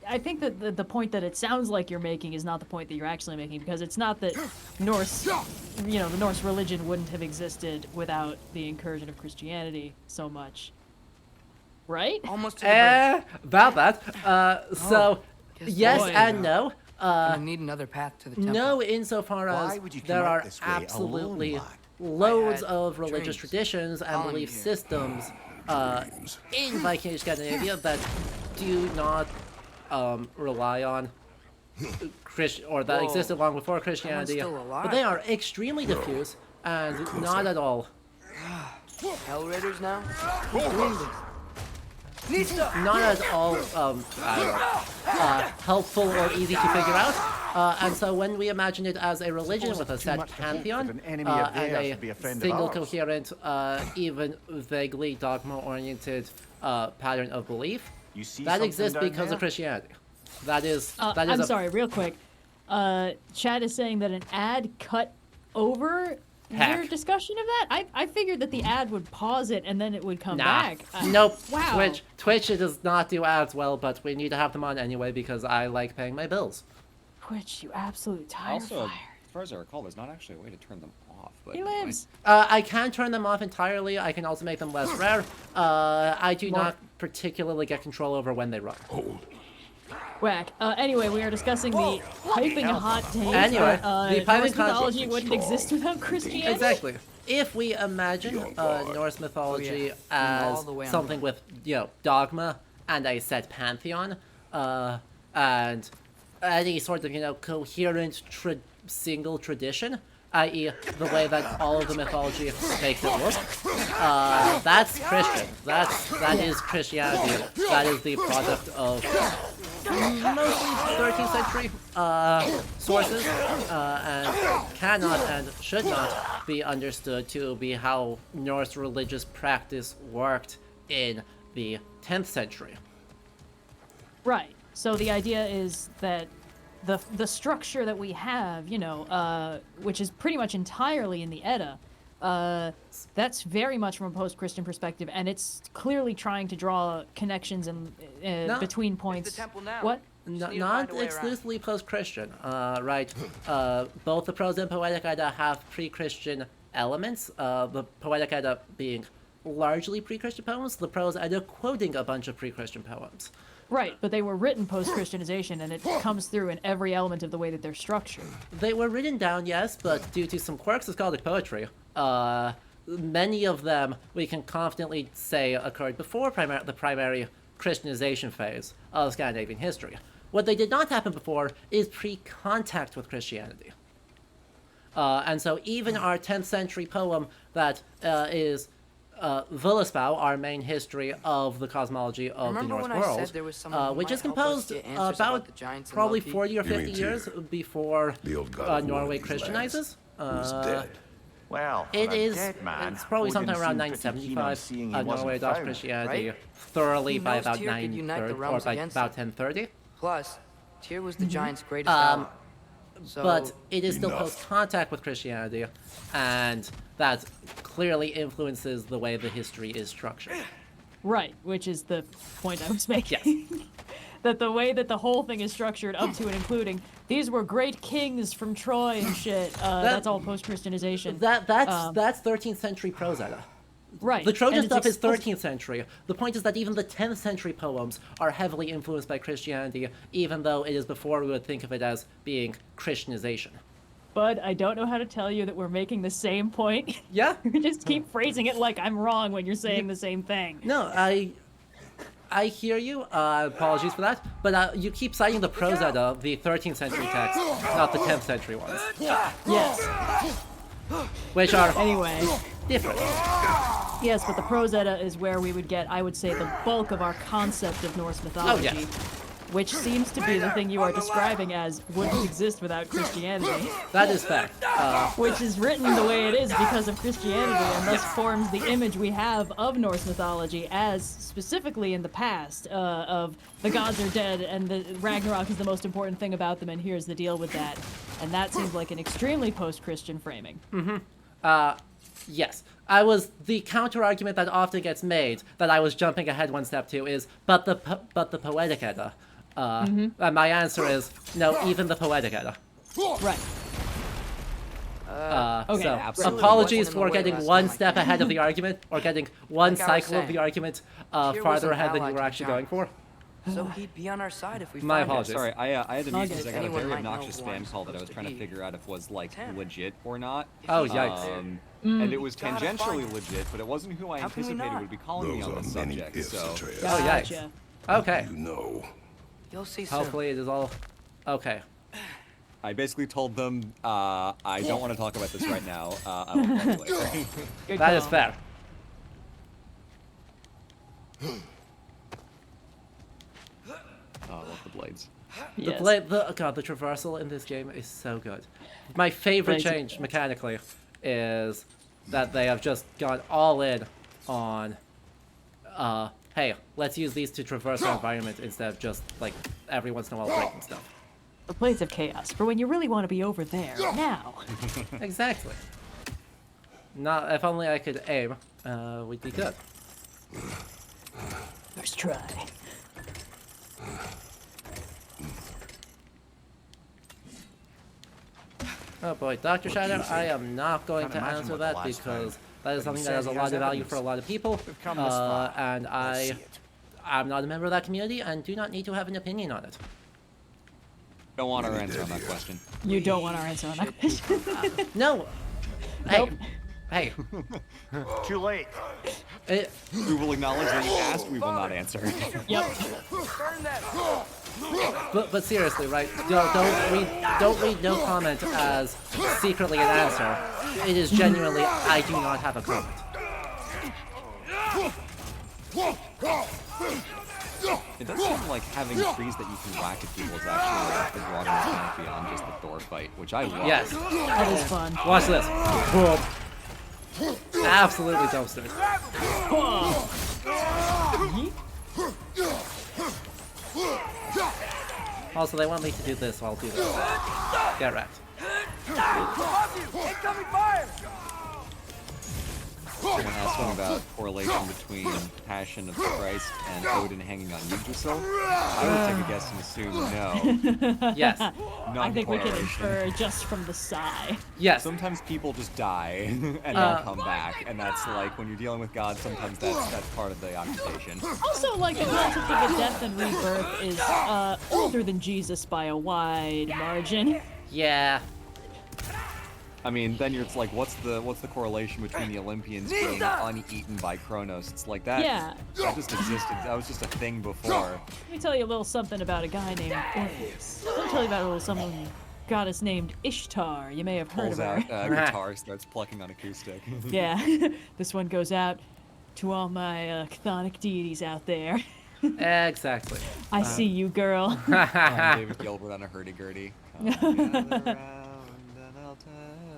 I think that the point that it sounds like you're making is not the point that you're actually making, because it's not that Norse, the Norse religion wouldn't have existed without the incursion of Christianity so much. Right? Almost about that. So, yes and no. I need another path to the temple. No, insofar as there are absolutely loads of religious traditions and belief systems in Viking Scandinavia that do not rely on or that existed long before Christianity, but they are extremely diffuse and not at all. Hell Raiders now? Not at all helpful or easy to figure out. And so when we imagine it as a religion with a set pantheon and a single coherent, even vaguely dogma-oriented pattern of belief, that exists because of Christianity. That is I'm sorry, real quick. Chad is saying that an ad cut over your discussion of that? I figured that the ad would pause it and then it would come back. Nope. Wow. Twitch does not do ads well, but we need to have them on anyway because I like paying my bills. Twitch, you absolute tire Also, fire. as far as I recall, there's not actually a way to turn them off. But He lives. I can turn them off entirely. I can also make them less rare. I do not particularly get control over when they run. Whack. Anyway, we are discussing the piping hot take. Anyway, the piping Norse mythology wouldn't exist without Christianity. Exactly. If we imagine Norse mythology as something with, dogma and a set pantheon, and any sort of, coherent single tradition, i.e. the way that all of the mythology makes it look, that's Christian. That is Christianity. That is the product of mostly 13th century sources, and cannot and should not be understood to be how Norse religious practice worked in the 10th century. Right. So the idea is that the structure that we have, which is pretty much entirely in the Edda, that's very much from a post-Christian perspective, and it's clearly trying to draw connections and between points. What? Not exclusively post-Christian, right? Both the prose and poetic Edda have pre-Christian elements. The poetic Edda being largely pre-Christian poems, the prose Edda quoting a bunch of pre-Christian poems. Right, but they were written post-Christianization, and it comes through in every element of the way that they're structured. They were written down, yes, but due to some quirks of skaldic poetry, many of them we can confidently say occurred before the primary Christianization phase of Scandinavian history. What they did not happen before is pre-contact with Christianity. And so even our 10th century poem that is Völuspá, our main history of the cosmology of the North world, which is composed about probably 40 or 50 years before Norway Christianizes. Well, It's probably sometime around 975. Norway adopts Christianity thoroughly by about 930 or by about 1030. Plus, Tyr was the giant's greatest ally. So, but it is still post-contact with Christianity, and that clearly influences the way the history is structured. Right, which is the point I was making. Yes. That the way that the whole thing is structured up to and including, these were great kings from Troy and shit, that's all post-Christianization. That's 13th century prose Edda. Right. The Trojan stuff is 13th century. The point is that even the 10th century poems are heavily influenced by Christianity, even though it is before we would think of it as being Christianization. But I don't know how to tell you that we're making the same point. Yeah? You just keep phrasing it like I'm wrong when you're saying the same thing. No, I hear you. Apologies for that. But you keep citing the prose Edda, the 13th century text, not the 10th century ones. Yes. Which are anyway different. Yes, but the prose Edda is where we would get, I would say, the bulk of our concept of Norse mythology. Oh, yes. Which seems to be the thing you are describing as wouldn't exist without Christianity. That is fact. Which is written the way it is because of Christianity, and thus forms the image we have of Norse mythology as, specifically in the past, of the gods are dead and the Ragnarok is the most important thing about them, and here's the deal with that. And that seems like an extremely post-Christian framing. Yes. The counter-argument that often gets made, that I was jumping ahead one step to, is, but the Poetic Edda. And my answer is, no, even the Poetic Edda. Right. Okay, so, absolutely. apologies for getting one step ahead of the argument, or getting one cycle of the argument farther ahead than you were actually going for. So he'd be on our side if we My find apologies. him. Sorry, I had to mute because I got a Anyone very might know obnoxious who I'm spam call that I was supposed trying to to be. figure out if was like legit or not. Oh, yikes. And it was Gotta tangentially find legit, but it wasn't who I How can we anticipated not? would be calling me Those on are this many subject. ifs, So Atreus. Oh, yikes. Gotcha. Okay. You know. You'll see soon. Hopefully it is all... Okay. I basically told them I don't want to talk about this right now. I will call you later. Good That is call. fair. I love the blades. Yes. The traversal in this game is so good. My favorite Right. change mechanically is that they have just gone all in on, hey, let's use these to traverse our environment instead of just, like, every once in a while breaking stuff. The Blades of Chaos, for when you really want to be over there, now. Exactly. Not, if only I could aim, we'd be good. First try. Oh boy, Dr. Shadow, I am not going to Can't imagine answer what the that last because time that is when something you that said has a he lot has of value evidence. for a lot of people, We've come this far. and Let's see I'm it. not a member of that community and do not need to have an opinion on it. Don't want our Many answer on that dead question. You don't want our answer on that question. No! Hey, Nope. hey, Too late. it, We will acknowledge that you asked, we will not answer. Yep. Burn that. but seriously, right? Don't read no comment as secretly an answer. It is genuinely, I do not have a comment. It does seem like having trees that you can whack at people is actually like the broader mechanic beyond just the Thor fight, which I love. Yes. That is fun. Watch this. Boom. Absolutely dumpstered. Also, they want me to do this, so I'll do this. Get wrecked. Above you! Incoming fire! someone asked one about correlation between Passion of the Christ and Odin hanging on Yggdrasil, I would take a guess and assume no. Yes. I think we can infer just from the sigh. Yes. Sometimes people just die and then come back, and that's like when you're dealing with God. Sometimes that's part of the occupation. Also, like, the concept of the death and rebirth is older than Jesus by a wide margin. Yeah. I mean, then it's like, what's the correlation between the Olympians being uneaten by Kronos? It's like that. Yeah. That just existed. That was just a thing before. Let me tell you a little something about a guy named Orpheus. Let me tell you about a little someone goddess named Ishtar. You may have heard Pulls of her. out guitar, starts plucking on acoustic. Yeah. This one goes out to all my chthonic deities out there. Exactly. I see you, girl. I'm David Gilbert on a hurdy-gurdy.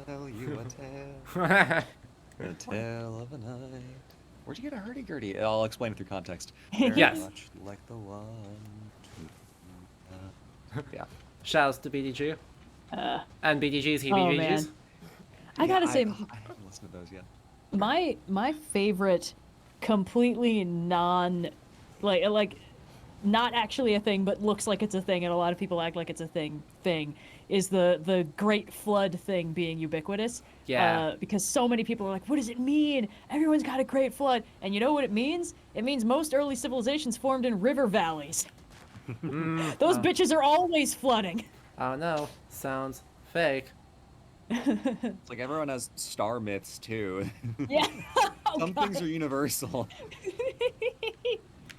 Tell you a tale of a night. Where'd you get a hurdy-gurdy? I'll explain it through context. Very Yes. much like the one. Yeah. Shouts to BDG. And BDG's Oh, HeBDGs. man. I gotta say, I haven't listened to those yet. my favorite completely like not actually a thing but looks like it's a thing and a lot of people act like it's a thing is the Great Flood thing being ubiquitous. Yeah. Because so many people are like, what does it mean? Everyone's got a Great Flood. And you know what it means? It means most early civilizations formed in river valleys. Those bitches are always flooding. Oh no, sounds fake. It's like everyone has star myths too. Yeah. Some things are universal.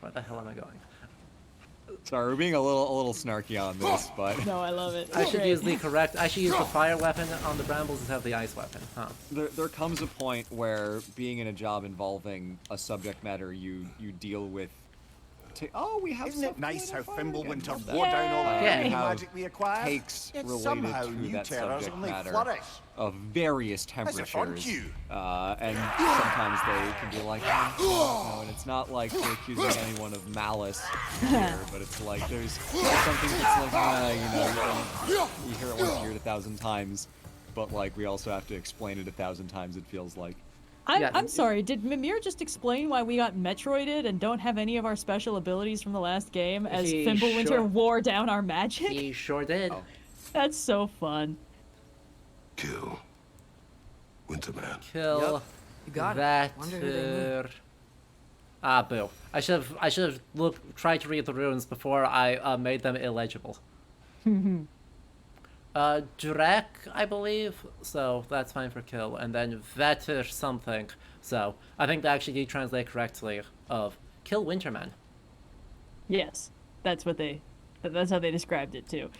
Where the hell am I going? Sorry, we're being a little snarky on this, but No, I love it. I should use the fire weapon on the brambles instead of the ice weapon, huh? there comes a point where being in a job involving a subject matter you deal with. We have. Isn't it nice how Fimbulwinter again. wore down all the Yeah. enemy Have magic we acquired? takes Yet related somehow to new that terrors subject only matter flourish. of various That's a fun temperatures, cue. and sometimes they can be like, no, and it's not like we're accusing anyone of malice here, but it's like there's something that's like, you hear it once, you hear it 1,000 times, but like we also have to explain it 1,000 times. It feels like. I'm sorry, did Mimir just explain why we got Metroided and don't have any of our special abilities from the last game as He Fimbulwinter sure- wore down our magic? He sure did. Oh. That's so fun. Kill Winterman. Kill Yep. You got that. it. Wonder who they moved. Boo. I should have tried to read the runes before I made them illegible. Drek, I believe, so that's fine for kill, and then Vetter something, so I think they actually did translate correctly of kill Winterman. Yes, that's how they described it too.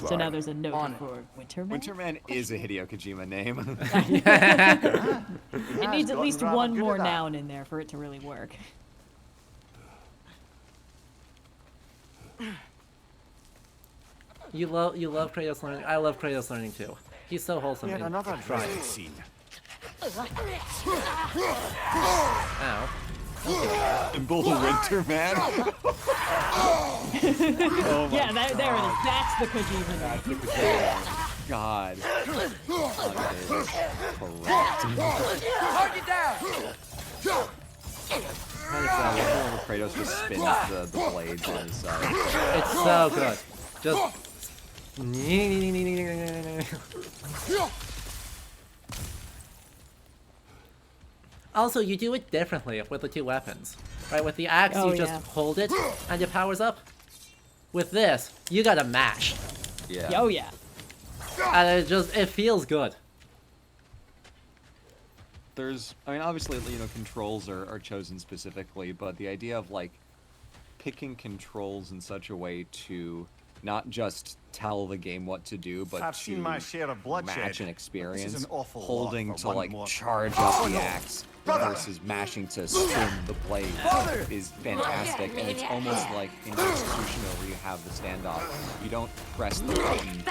So now there's a note for Winterman. Winterman is a Hideo Kojima name. It needs at least one more noun in there for it to really work. You love Kratos learning. I love Kratos learning too. He's so wholesome. Yet in another trying. dreaded scene. Ow. And Bull Winterman. Oh my Yeah, there it is. That's the Kojima name. God. Correct. Target down! Kind of when Kratos just spins the blades on his side. It's so good. Just. Also, you do it differently with the two weapons, right? With the axe, Oh, you just yeah. hold it and it powers up. With this, you gotta mash, Yeah. Oh yeah. and it feels good. I mean, obviously, controls are chosen specifically, but the idea of, like, picking controls in such a way to not just tell the game what to do, but I've to seen my share of bloodshed. match an This experience, is an awful lot holding for to, one like, more. charge up the axe versus mashing to spin the blade is fantastic, and it's almost like in Executioner where you have the standoff. You don't press the button.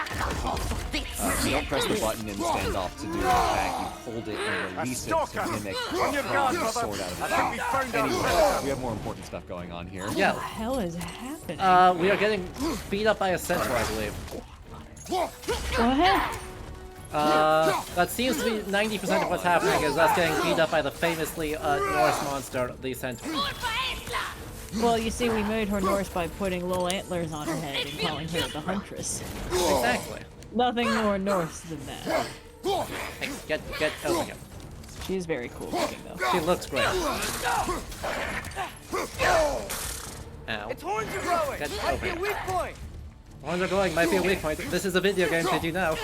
You don't press the button in the standoff to do an attack. You hold it and release it to mimic throwing a sword out of the mouth. Anyway, we have more important stuff going on here. What Yeah. the hell is happening? We are getting beat up by a centaur, I believe. Go ahead. That seems to be 90% of what's happening is us getting beat up by the famously Norse monster, the Centaur. Well, you see, we made her Norse by putting little antlers on her head and calling her the Huntress. Exactly. Nothing more Norse than that. Hey, get over here. She's very cool looking, though. She looks great. Ow. Its horns are growing. Get Might over be a here. weak point. Horns are glowing, might be a weak point. This is a video game, did you know?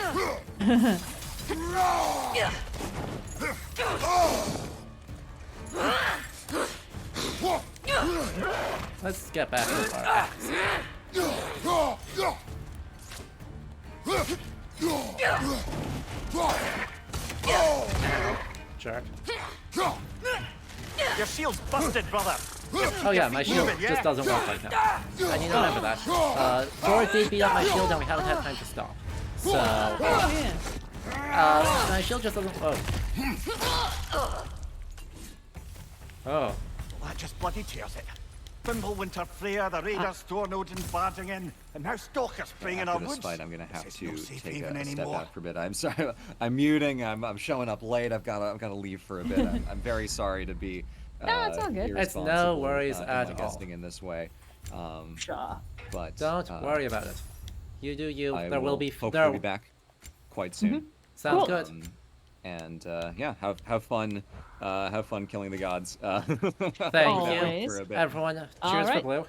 Let's get back to our axe. Jerk. Your shield's busted, brother. Oh yeah, my shield just doesn't work right now. I need to remember that. Thor did beat up my shield and we haven't had time to stop. So... Oh, yeah. my shield just doesn't... Oh. Oh. That just bloody tears it. Fimbulwinter, Freya, the Raiders, Thor, Odin barging in, and now Stalkers spraying in our After this woods. fight, I'm gonna have This is to no safe take haven a step anymore. back for a bit. I'm sorry. I'm muting. I'm showing up late. I've gotta leave for a bit. I'm very sorry to be. No, it's all good. It's no irresponsible, worries in at my all. guesting in this way. Sure. But Don't worry about it. You do you. I There will be... hopefully There... be back quite soon. Sounds Cool. good. And yeah, have fun killing the gods. Thank Always. you, For a bit. everyone. Cheers Alright. for blue.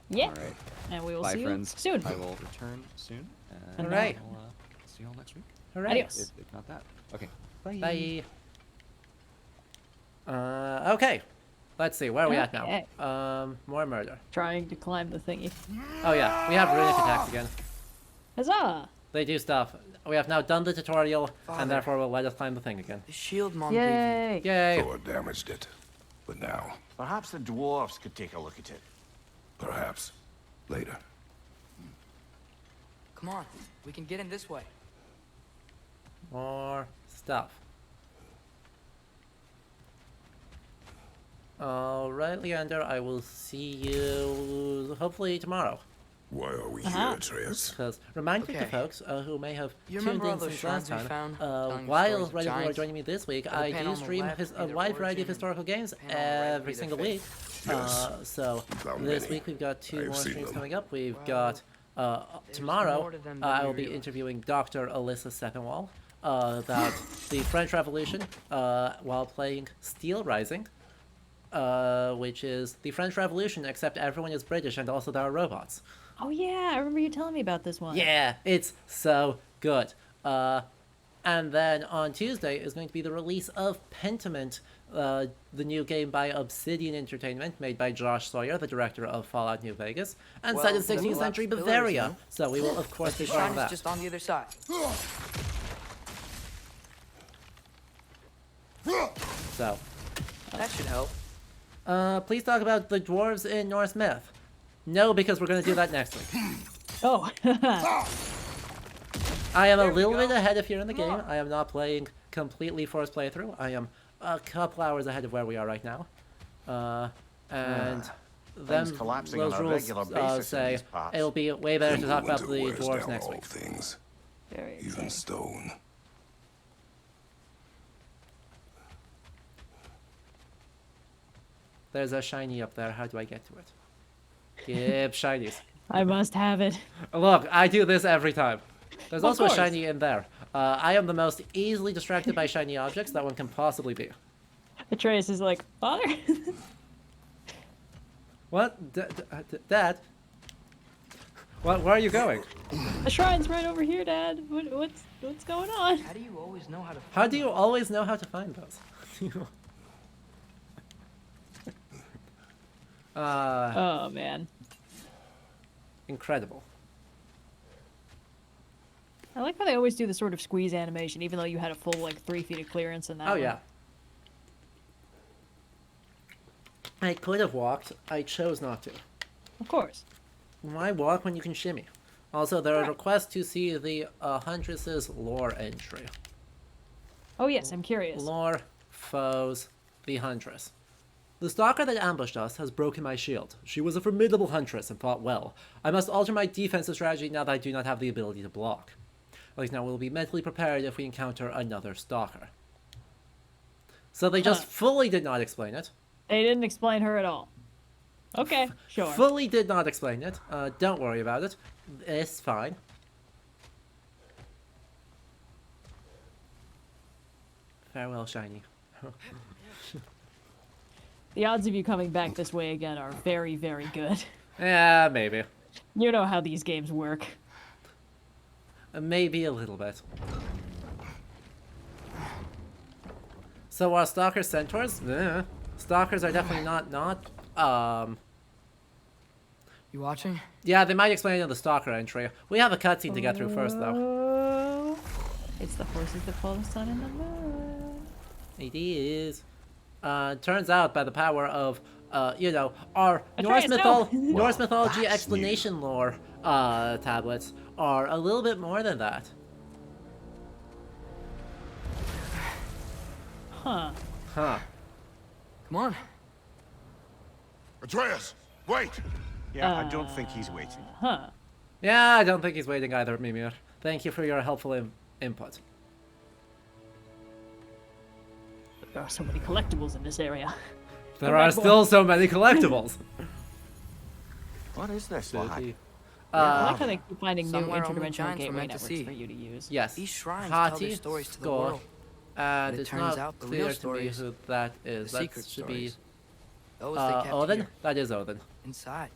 Yeah. All right. And we will Bye, see friends. you soon. I will return soon. And Alright. I'll, see you all next week. Hooray. Adios. If not that. Okay. Bye. Bye. Okay. Let's see, where are we at Okay. now? More murder. Trying to climb the thingy. Oh yeah, we have runic attacks again. Huzzah! They do stuff. We have now done the tutorial, Father. and therefore will let us climb the thing again. The shield Mom gave you. Yay! Yay! Thor damaged it. But now, Perhaps the dwarves could take a look at it. perhaps, later. Come on, we can get in this way. More stuff. Alright, Leander, I will see you hopefully tomorrow. Why are we Uh-huh. here, Atreus? Because remind the Okay. folks who may have You tuned remember all in those since last shrines we time, found, telling the while stories of Red and Blue are giants? joining me this week, The I panel do on the stream left a would be their wide variety of origin, historical games the panel on the right would every be their single fate. week. Yes. So How this many? week we've got two I've more seen streams them. coming up. We've Well, got there's tomorrow more to them than I we will be realize. interviewing Dr. Alyssa Sepinwall about the French Revolution while playing Steel Rising. Which is the French Revolution, except everyone is British and also there are robots. Oh yeah, I remember you telling me about this one. Yeah, it's so good. And then on Tuesday is going to be the release of Pentiment, the new game by Obsidian Entertainment, made by Josh Sawyer, the director of Fallout New Vegas, and set in Well, the 16th Loki century pillars, Bavaria. no? So we will, of course, be The playing shrine is that. just on the other side. So, That should help. please talk about the dwarves in Norse myth. No, because we're going to do that next week. Oh. I am a There we little go. bit ahead of here in the Come game. on. I am not playing completely forced playthrough. I am a couple hours ahead of where we are right now. And them, collapsing on those a rules regular basis in say these parts. it'll be way better to talk about the Fimbulwinter wears dwarves down next all week. things, Very even exciting. stone. There's a shiny up there. How do I get to it? Yep, shinies. I must have it. Look, I do this every time. There's Of also a course. shiny in there. I am the most easily distracted by shiny objects that one can possibly be. Atreus is like, Father? What? Dad? What? Where are you going? The shrine's right over here, Dad. What's going on? How do you always know how to How do you always know how to find those? Oh man. Incredible. I like how they always do the sort of squeeze animation, even though you had a full like 3 feet of clearance in that. Oh one. yeah. I could have walked. I chose not to. Of course. Why walk when you can shimmy? Also, there are requests to see the Huntress's lore entry. Oh yes, I'm curious. Lore, foes, the Huntress. The stalker that ambushed us has broken my shield. She was a formidable huntress and fought well. I must alter my defensive strategy now that I do not have the ability to block. Like, now we'll be mentally prepared if we encounter another stalker. So they just fully did not explain it. They didn't explain her at all. Okay, sure. Fully did not explain it. Don't worry about it. It's fine. Farewell, Shiny. The odds of you coming back this way again are very, very good. Yeah, maybe. You know how these games work. Maybe a little bit. So are stalkers centaurs? Stalkers are definitely not. You watching? Yeah, they might explain it in the stalker entry. We have a cutscene to get through first, though. It's the forces that pull the sun and the moon. It is. Turns out by the power of, you know, our Atreus, Norse mythology that's explanation lore tablets are a little bit more than that. Huh. Huh. Come on. Atreus, wait! Yeah, I don't think he's waiting. Huh. Yeah, I don't think he's waiting either, Mimir. Thank you for your helpful input. There are so many collectibles in this area. There are still so many collectibles. What is this Dirty. lad? I like how they keep finding new Somewhere only interdimensional giants were gateway meant to networks see. for you to use. Yes. These shrines tell their Hati, stories to the Skor, world. and But it it's turns not out the clear real to me stories, who that is. the That secret should be stories, those they kept Odin? here, That is Odin. inside.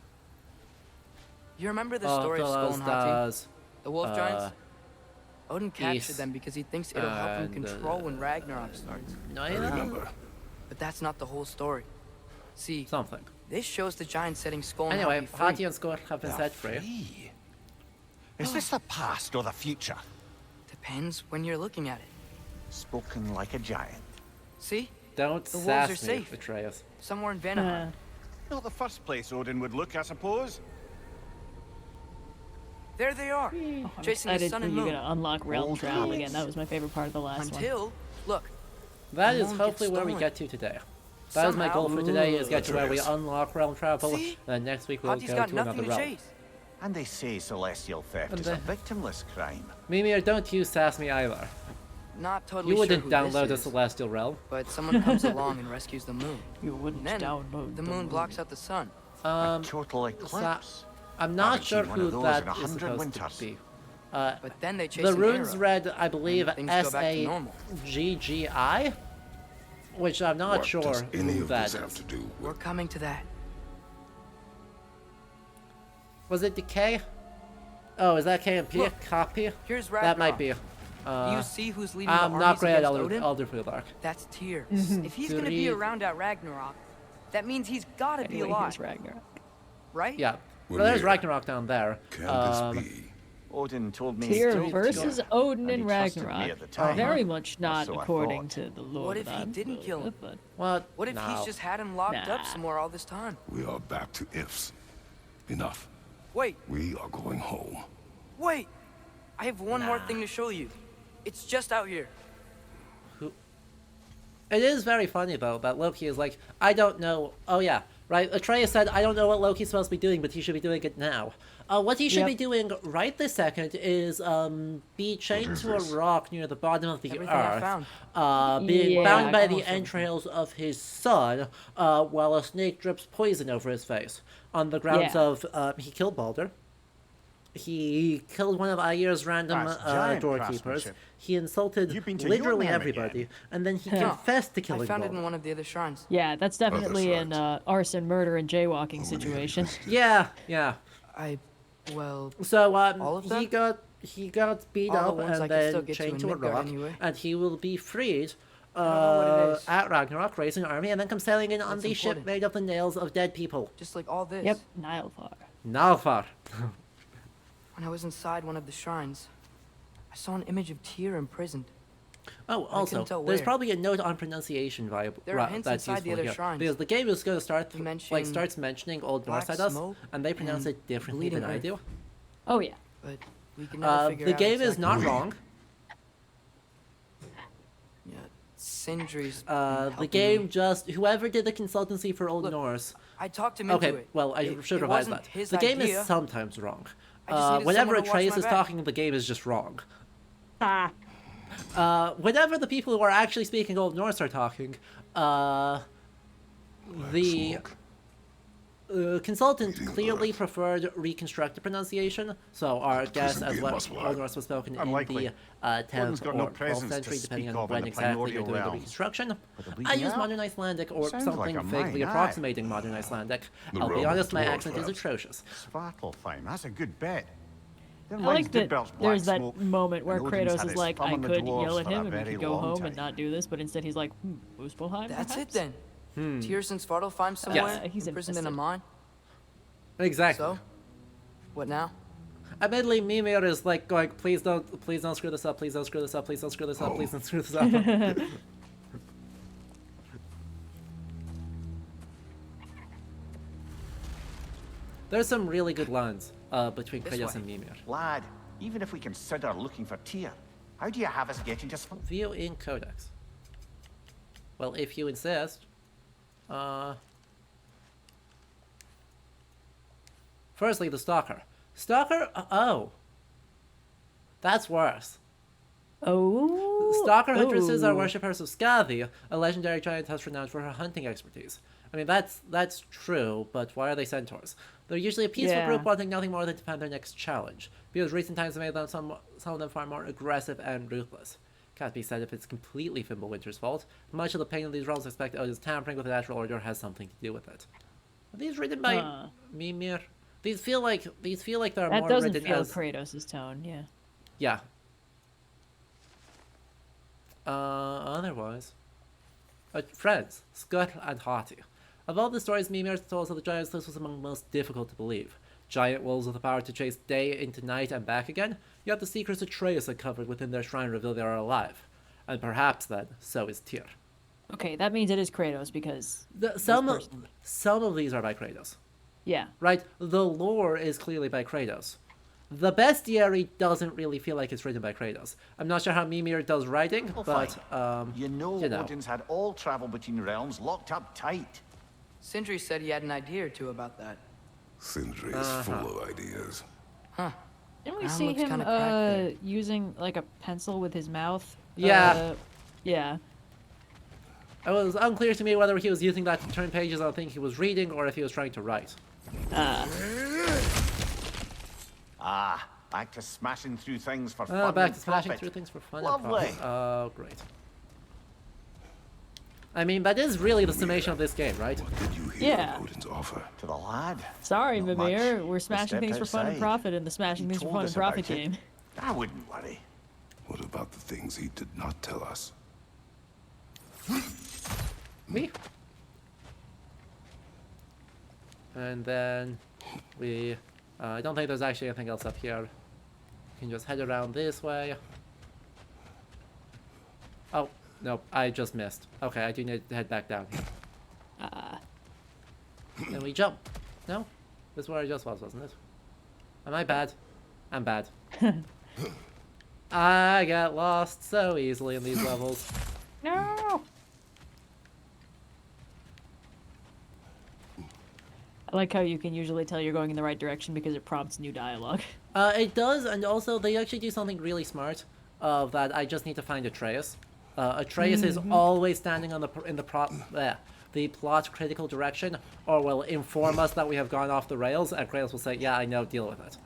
You remember the story of Skull Fellas and Hati? does, The wolf giants? Odin captured Ys, them because he thinks it'll help him and, control when Ragnarok starts. I remember. But that's not the whole story. See, something. this shows the giants setting Skull and Anyway, Hati free. Hati and Skor have been set free. Free. Is this the past or the future? Depends when you're looking at it. Spoken like a giant. See? Don't The wolves sass are me, safe. Atreus. Somewhere in Vanaheim. Not the first place Odin would look, I suppose. There they are, I'm chasing the excited sun for and you moon. to unlock realm Old travel again. habits. That was my favorite part of the last one. Until, look, That The is moon hopefully gets where we stolen. get to today. That is my goal for today, is get to where we unlock realm travel, See? and next week we'll Hati's go got to nothing another to realm. chase. And they say celestial theft And is a victimless crime. Mimir, don't you sass me either. Not totally You wouldn't sure who download a this is, celestial realm. but someone comes along and rescues the moon. You wouldn't Then download the moon blocks out the sun. Total eclipse. I'm not Haven't sure seen one of who those that in 100 is supposed winters. to be. But then they chase The an runes arrow. read, I believe, things go back to normal. SAGGI, which I'm not What sure does any who of that this have is. to do We're with... coming to that. Was it Decay? Oh, is that KMP? Look, Copy? Here's That might Ragnarok. be. Do you see who's leading the I'm armies not great at against Odin? Elderfield. That's Tyr. If he's gonna be Three. around at Ragnarok, that means he's gotta be Anyway, alive, here's Ragnarok. right? Yeah. We're Well, there's here. Ragnarok down there. Can this be? Odin told me Tyr to versus Odin and in he trusted me Ragnarok. at the time. Very much not so I according thought. to the lore. What if that he I'm didn't familiar kill him? with, but What? What if No. he's just had him locked Nah. up somewhere all this time? We are back to ifs. Enough. Wait, We are going home. wait! I have one more thing to show you. It's just out here. It is very funny, though, that Loki is like, I don't know. Oh, yeah. Right? Atreus said, I don't know what Loki's supposed to be doing, but he should be doing it now. What he should be doing right this second is be chained to a rock near the bottom of the Everything I earth, found. being Yeah, bound by the almost everything. entrails of his son, while a snake drips poison over his face, on the grounds Yeah. of he killed Balder. He killed one of Ayr's random That's giant doorkeepers. craftsmanship. He insulted You've been to literally Jotunheim everybody, again. and then he No, confessed to I killing found it Balder. in one of the other shrines. yeah, that's definitely an shrines. arson, murder, and jaywalking situation. Yeah, yeah. Well, So All of them? he got beat All the up ones I and can still then get to chained in to a Midgard rock, anyway. and he will be freed don't know what it is. at Ragnarok, raise an army, and then come sailing in on That's the ship important. made of the nails of dead people. just like all this. Yep, Nilefar. Nalfar. When I was inside one of the shrines, I saw an image of Tyr imprisoned. Oh, also, tell there's where. probably a note on pronunciation There are hints that's inside the useful other here, shrines. because the game is going to start They mention starts mentioning Old Norse black at us, smoke and they pronounce and it differently than bleeding I earth. do. Oh yeah. But we can never figure The out game is exactly not what- wrong. Yeah, Sindri's been The helping game me. just whoever did the consultancy for Old Look, Norse. I talked him into Okay, it. well, I should It revise wasn't that. his The game idea. is sometimes wrong. I just needed Whenever someone to watch Atreus my is back. talking, the game is just wrong. Whenever the people who are actually speaking Old Norse are talking, the consultant clearly preferred reconstructed pronunciation, so our guess as what Old Norse was spoken Unlikely. in the 10th got or no 12th presence to century, depending speak on of in when the exactly you're primordial doing the realms. reconstruction. But the I bleeding use out? modern Icelandic or Sounds something like a vaguely mine, aye. approximating modern Icelandic. The I'll be realm of honest, my dwarves, accent is perhaps. atrocious. Svartalfheim, that's a good bet. I like that there's that moment where and Odin's Kratos had is his like, thumb I on the could dwarves yell at for a him and we very could go long home and time. not do this, but instead he's like, Muspelheim, That's it perhaps? then. Tears and Svartalfheim somewhere, he's imprisoned in a invested. mine. Exactly. So, what now? Admittedly, Mimir is like going, please don't screw this up, please don't screw this up, please don't screw this up, please don't screw this up. There's some really good lines between This Kratos way. and Mimir. Lad, even if we consider looking for Tyr, how do you have us getting to View in Codex. Well, if you insist. Firstly, the Stalker. Stalker? Oh. That's worse. Oh. Stalker huntresses are Oh. worshippers of Skathi, a legendary giantess renowned for her hunting expertise. I mean, that's true, but why are they centaurs? They're usually a peaceful group wanting nothing more than to find their next challenge, because recent times have made them some of them far more aggressive and ruthless. Can't be said if it's completely Fimbulwinter's fault. Much of the pain of these realms expect Odin's tampering with the natural order has something to do with it. Are these written by Mimir? These feel like they're That more doesn't written feel as Kratos' tone, yeah. yeah. Otherwise, friends, Scott and Hati. Of all the stories Mimir told of the giants, this was among the most difficult to believe. Giant wolves with the power to chase day into night and back again, yet the secrets Atreus uncovered within their shrine reveal they are alive. And perhaps then, so is Tyr. Okay, that means it is Kratos because Some of these are by Kratos. yeah. Right? The lore is clearly by Kratos. The bestiary doesn't really feel like it's written by Kratos. I'm not sure how Mimir does writing, but, You know Odin's had all travel between realms locked up tight. Sindri said he had an idea or two about that. Sindri is full of ideas. Huh. Didn't we Ground see looks him kinda cracked there. using like a pencil with his mouth? Yeah. Yeah. it was unclear to me whether he was using that to turn pages on things he was reading or if he was trying to write. Back to smashing through things for Back fun and to smashing profit. through things for fun Lovely. and profit. Oh, great. I mean, that is really the summation of this game, right? What did you hear Yeah. of Odin's offer? To the lad. Sorry, Not Mimir. much. We're We smashing stepped things for fun and outside. profit in the smashing He things for told fun us and profit about it. game. I wouldn't worry. What about the things he did not tell us? Me? And then we... I don't think there's actually anything else up here. We can just head around this way. Oh, no, I just missed. Okay, I do need to head back down here. Then we jump. No? This is where I just was, wasn't it? Am I bad? I'm bad. I get lost so easily in these levels. No! I like how you can usually tell you're going in the right direction because it prompts new dialogue. It does, and also they actually do something really smart. That I just need to find Atreus. Atreus is always standing on the plot critical direction, or will inform us that we have gone off the rails, and Kratos will say, "Yeah, I know, deal with it."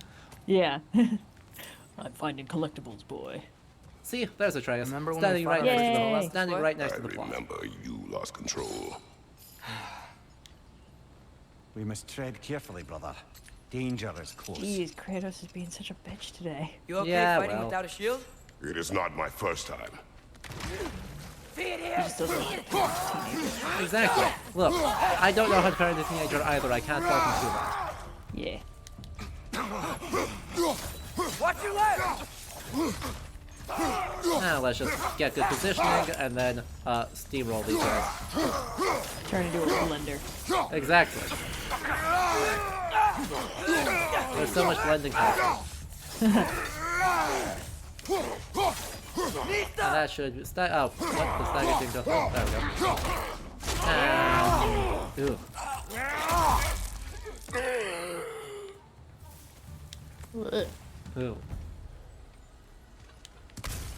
Yeah. I'm finding collectibles, boy. See, there's Atreus, Remember when standing we right found next to Yay. the standing right next I to the plot. remember you lost control. We must tread carefully, brother. Danger is close. Jeez, Kratos is being such a bitch today. You okay Yeah, fighting well. without a shield? It is not my first time. He just doesn't like it. Exactly. Look, I don't know how to parent a teenager either. I can't fault him too much. Yeah. Watch your left! Now let's just get good positioning and then steamroll these guys. Turn into a blender. Exactly. There's so much blending happening. And that should be oh, what the stagger thing does. Oh, there we go. Ooh. Ooh.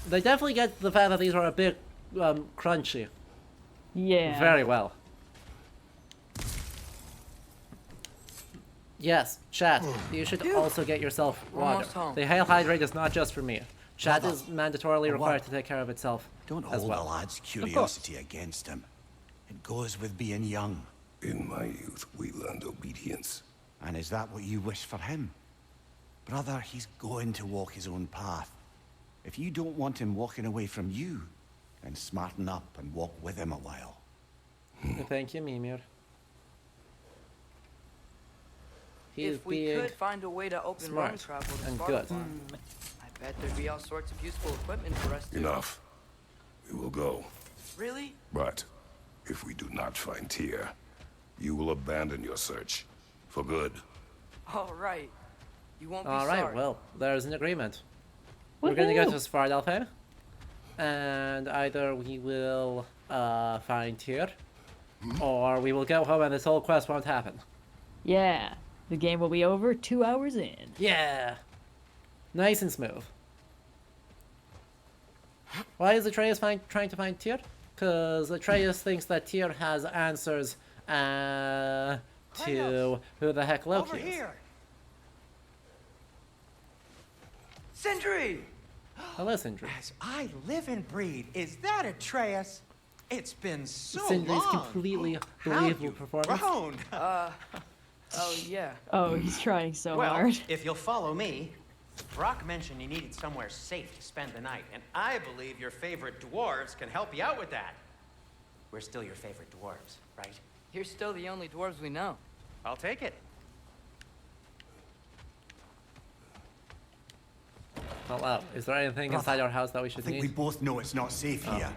They definitely get the fact that these are a bit crunchy. Yeah. Very well. Yes, chat, you should also get yourself water. almost home. The hail hydrate is not just for me. Chat Brother, is mandatorily a required what? to take care of itself Don't as hold well. a lad's curiosity against him. It goes with being young. In my youth, we learned obedience. And is that what you wish for him? Brother, he's going to walk his own path. If you don't want him walking away from you, then smarten up and walk with him a while. Thank you, Mimir. He's If we being could find a way to open smart roam travel to and Sparta, good. I bet there'd be all sorts of useful equipment for us to... Enough. We will go. Really? But if we do not find Tyr, you will abandon your search. For good. All right. You won't be All right, sorry. well, there's an agreement. We're gonna go to Woohoo! Svartalfheim, and either we will find Tyr, or we will go home and this whole quest won't happen. Yeah. The game will be over 2 hours in. Yeah! Nice and smooth. Why is Atreus trying to find Tyr? Because Atreus thinks that Tyr has answers to who the heck Loki Over is. here! Sindri! Hello, Sindri. As I live and breathe, is that Atreus? It's been so Sindri's long. completely How believable you've performance. grown. Oh, yeah. Oh, he's trying so Well, hard. if you'll follow me, Brock mentioned you needed somewhere safe to spend the night, and I believe your favorite dwarves can help you out with that. We're still your favorite dwarves, right? You're still the only dwarves we know. I'll take it. Oh wow, is there anything inside our house that we I should think we need? both know it's not safe here.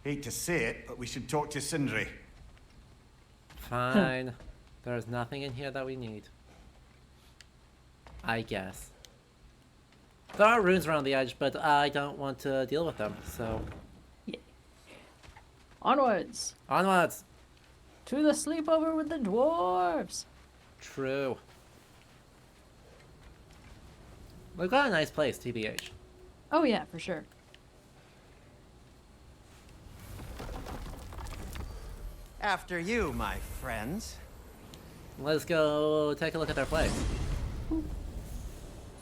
Hate to say it, but we should talk to Sindri. Fine. There's nothing in here that we need. I guess. There are runes around the edge, but I don't want to deal with them, so... Onwards! Onwards! To the sleepover with the dwarves! True. We've got a nice place, TBH. Oh yeah, for sure. After you, my friends. Let's go take a look at their place.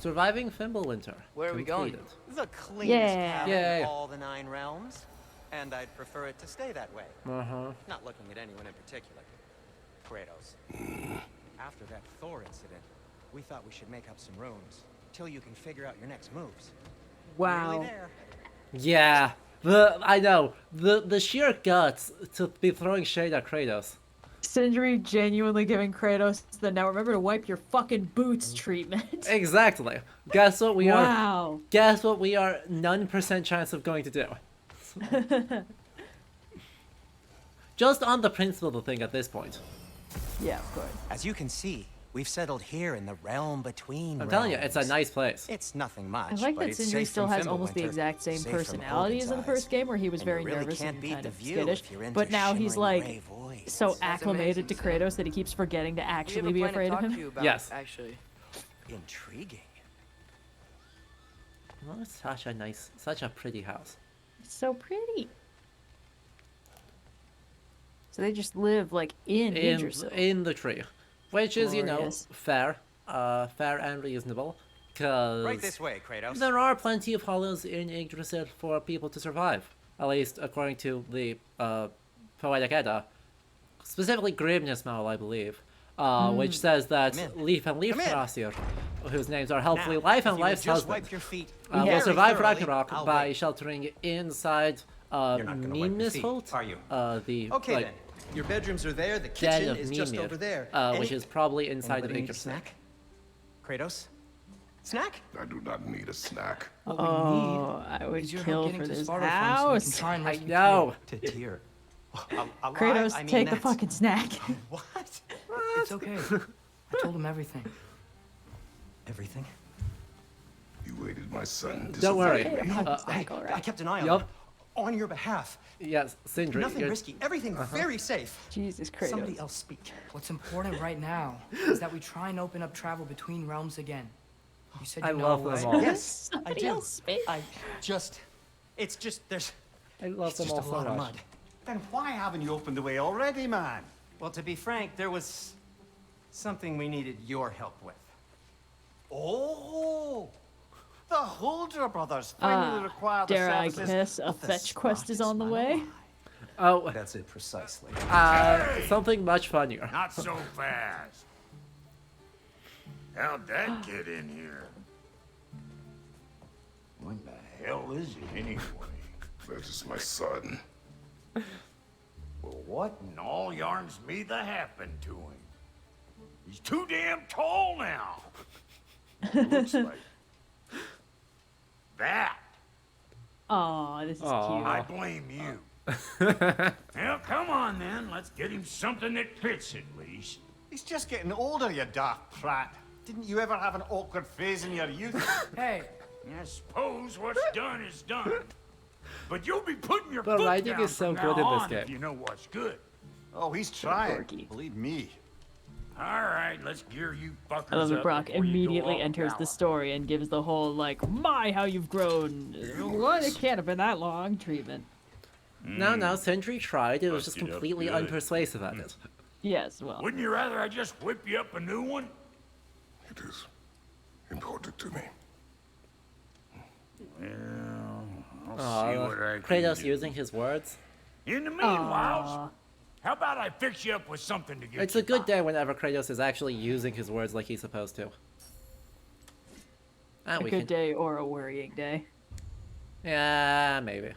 Surviving Fimbulwinter. Where are we going? Completed. The cleanest Yeah. cabin Yeah. in all the 9 realms. And I'd prefer it to stay that way. Uh-huh. Not looking at anyone in particular. Kratos. After that Thor incident, we thought we should make up some rooms. Till you can figure out your next moves. Wow. Nearly there. Yeah. I know. The sheer guts to be throwing shade at Kratos. Sindri genuinely giving Kratos the now remember to wipe your fucking boots treatment. Exactly. Guess what we are? Wow. Guess what we are none percent chance of going to do. Just on the principle of the thing at this point. Yeah, of course. As you can see, we've settled here in the realm between I'm telling you, it's a realms. nice place. It's nothing much. I like but that it's Sindri safe still from has almost the Fimbulwinter, exact same safe from personality as in the Odin's first eyes. game, where he was And you very really nervous can't and beat kind the of view skittish. if you're into But now he's shimmering like gray voice. so That's acclimated to amazing, Kratos that he keeps forgetting to We have actually a be plan to afraid of talk to him. you about, Yes. actually. Intriguing. Oh, such a pretty house. It's so pretty. So they just live like in Yggdrasil. In the tree, which is Glorious. fair and reasonable, because Right this way, Kratos. there are plenty of hollows in Yggdrasil for people to survive, at least according to the Poetic Edda, specifically Grimnismal, I believe, which says that Come in. Leif and Come in. Leifhrasir, whose names are helpfully Now, Life and if you would Life's just husband, wipe your feet will very survive thoroughly, Ragnarok I'll by wait. sheltering inside You're not gonna wipe your feet, Mimisholt, are you? the Okay like, then. Your bedrooms are there. The den kitchen of is just Mimir, over there. which is probably inside of Anybody need a Yggdrasil. snack? Kratos? Snack? I do not need a snack. Oh, I would Is your kill help for getting to this Sparta from so we can house. try and I rescue know. To Tyr. Alive? Kratos, I mean, take the that's- fucking snack. What? It's okay. I told him everything. Everything? You aided my son. Don't worry. Okay, I'm Uh, snack, all I right. kept an eye on Yup. you. On your behalf. Yes, Sindri. Nothing you're- risky. Everything very safe. Jesus Somebody Kratos. else speak. What's important right now is that we try and open up travel between realms again. You said you I know love a way. them all. Yes, I Somebody do. else speak. I just It's just there's I love them just all a so lot of much. mud. Then why haven't you opened the way already, man? Well, to be frank, there was something we needed your help with. Oh! The Holder brothers finally require the Dare I services guess a of the fetch quest is smartest on the man way? alive. Oh, That's it precisely. something much funnier. Not so fast. How'd that get in here? What the hell is it anyway? That is my son. Well, what in all yarns me that happened to him? He's too damn tall now. Looks like That. Aw, this is I cute. blame you. Well, come on then. Let's get him something that fits at least. He's just getting older, you daft prat. Didn't you ever have an awkward phase in your youth? Hey, I suppose what's done is done. But you'll be putting your The foot writing down is so from good now in this on if game. you know what's good. Oh, he's trying. Dorky. Believe me. All right, let's gear you fuckers I love that up Brock before you go immediately all enters the gallop. story and gives the whole, like, my, how you've grown. What? It can't have been that long treatment. No, Sentry tried. It was just Busted up completely good. unpersuasive at it. Yes, well. Wouldn't you rather I just whip you up a new one? it is important to me. Well, I'll see what I can Kratos do. using his words. In the meanwhile, how about I fix you up with something to get It's you a good by? day whenever Kratos is actually using his words like he's supposed to. And A we good can... day or a worrying day. Yeah, maybe.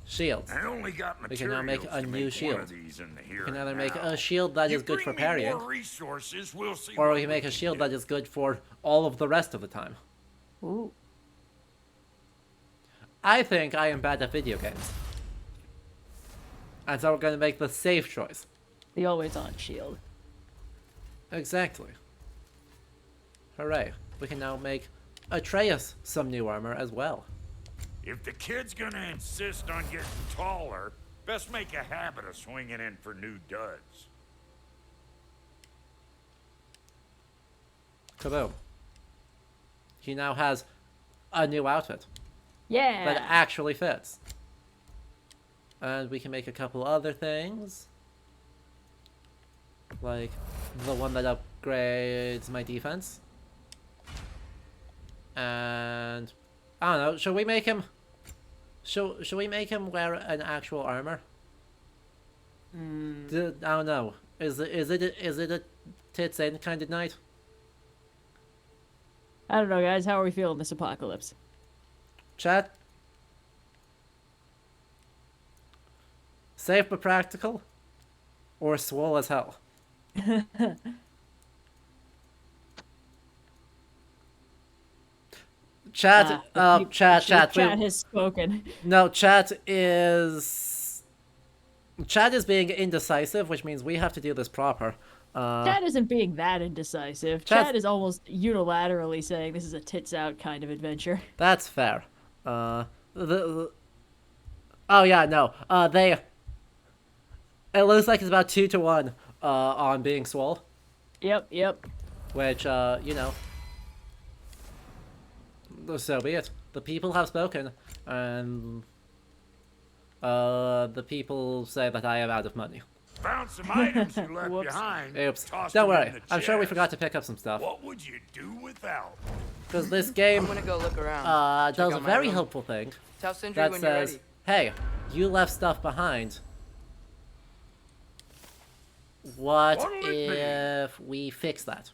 Shields. I only got We can now make materials a to new one shield. of these in the We here can either and make now. a shield that You is good for bring me parrying, more resources, we'll see or what we can make a can shield do. that is good for all of the rest of the time. Ooh. I think I am bad at video games. And so we're going to make the safe choice. The always on shield. Exactly. Hooray. We can now make Atreus some new armor as well. If the kid's gonna insist on getting taller, best make a habit of swinging in for new duds. Kaboom. He now has a new outfit Yeah. that actually fits. And we can make a couple other things. Like the one that upgrades my defense. And I don't know, should we make him should we make him wear an actual armor? I don't know. Is it a tits in kind of night? I don't know, guys. How are we feeling this apocalypse? Chat? Safe but practical? Or swole as hell? Chat, chat. Chat has spoken. No, chat is being indecisive, which means we have to do this proper. Chat isn't being that indecisive. Chat's- Chat is almost unilaterally saying this is a tits out kind of adventure. That's fair. Oh yeah, no. It looks like it's about 2-1 on being swole, Yep. which you know. So be it. The people have spoken, and the people say that I am out of money. Found some items you left Whoops. behind. Oops. Tossed Don't them worry. in the I'm sure we chest. forgot to pick up some stuff. What would you do without? Because this I'm game gonna go look around. Check does a out my very room. helpful thing Tell Sindri that when you're says, ready. hey, you left stuff behind. What What'll it be? if we fix that?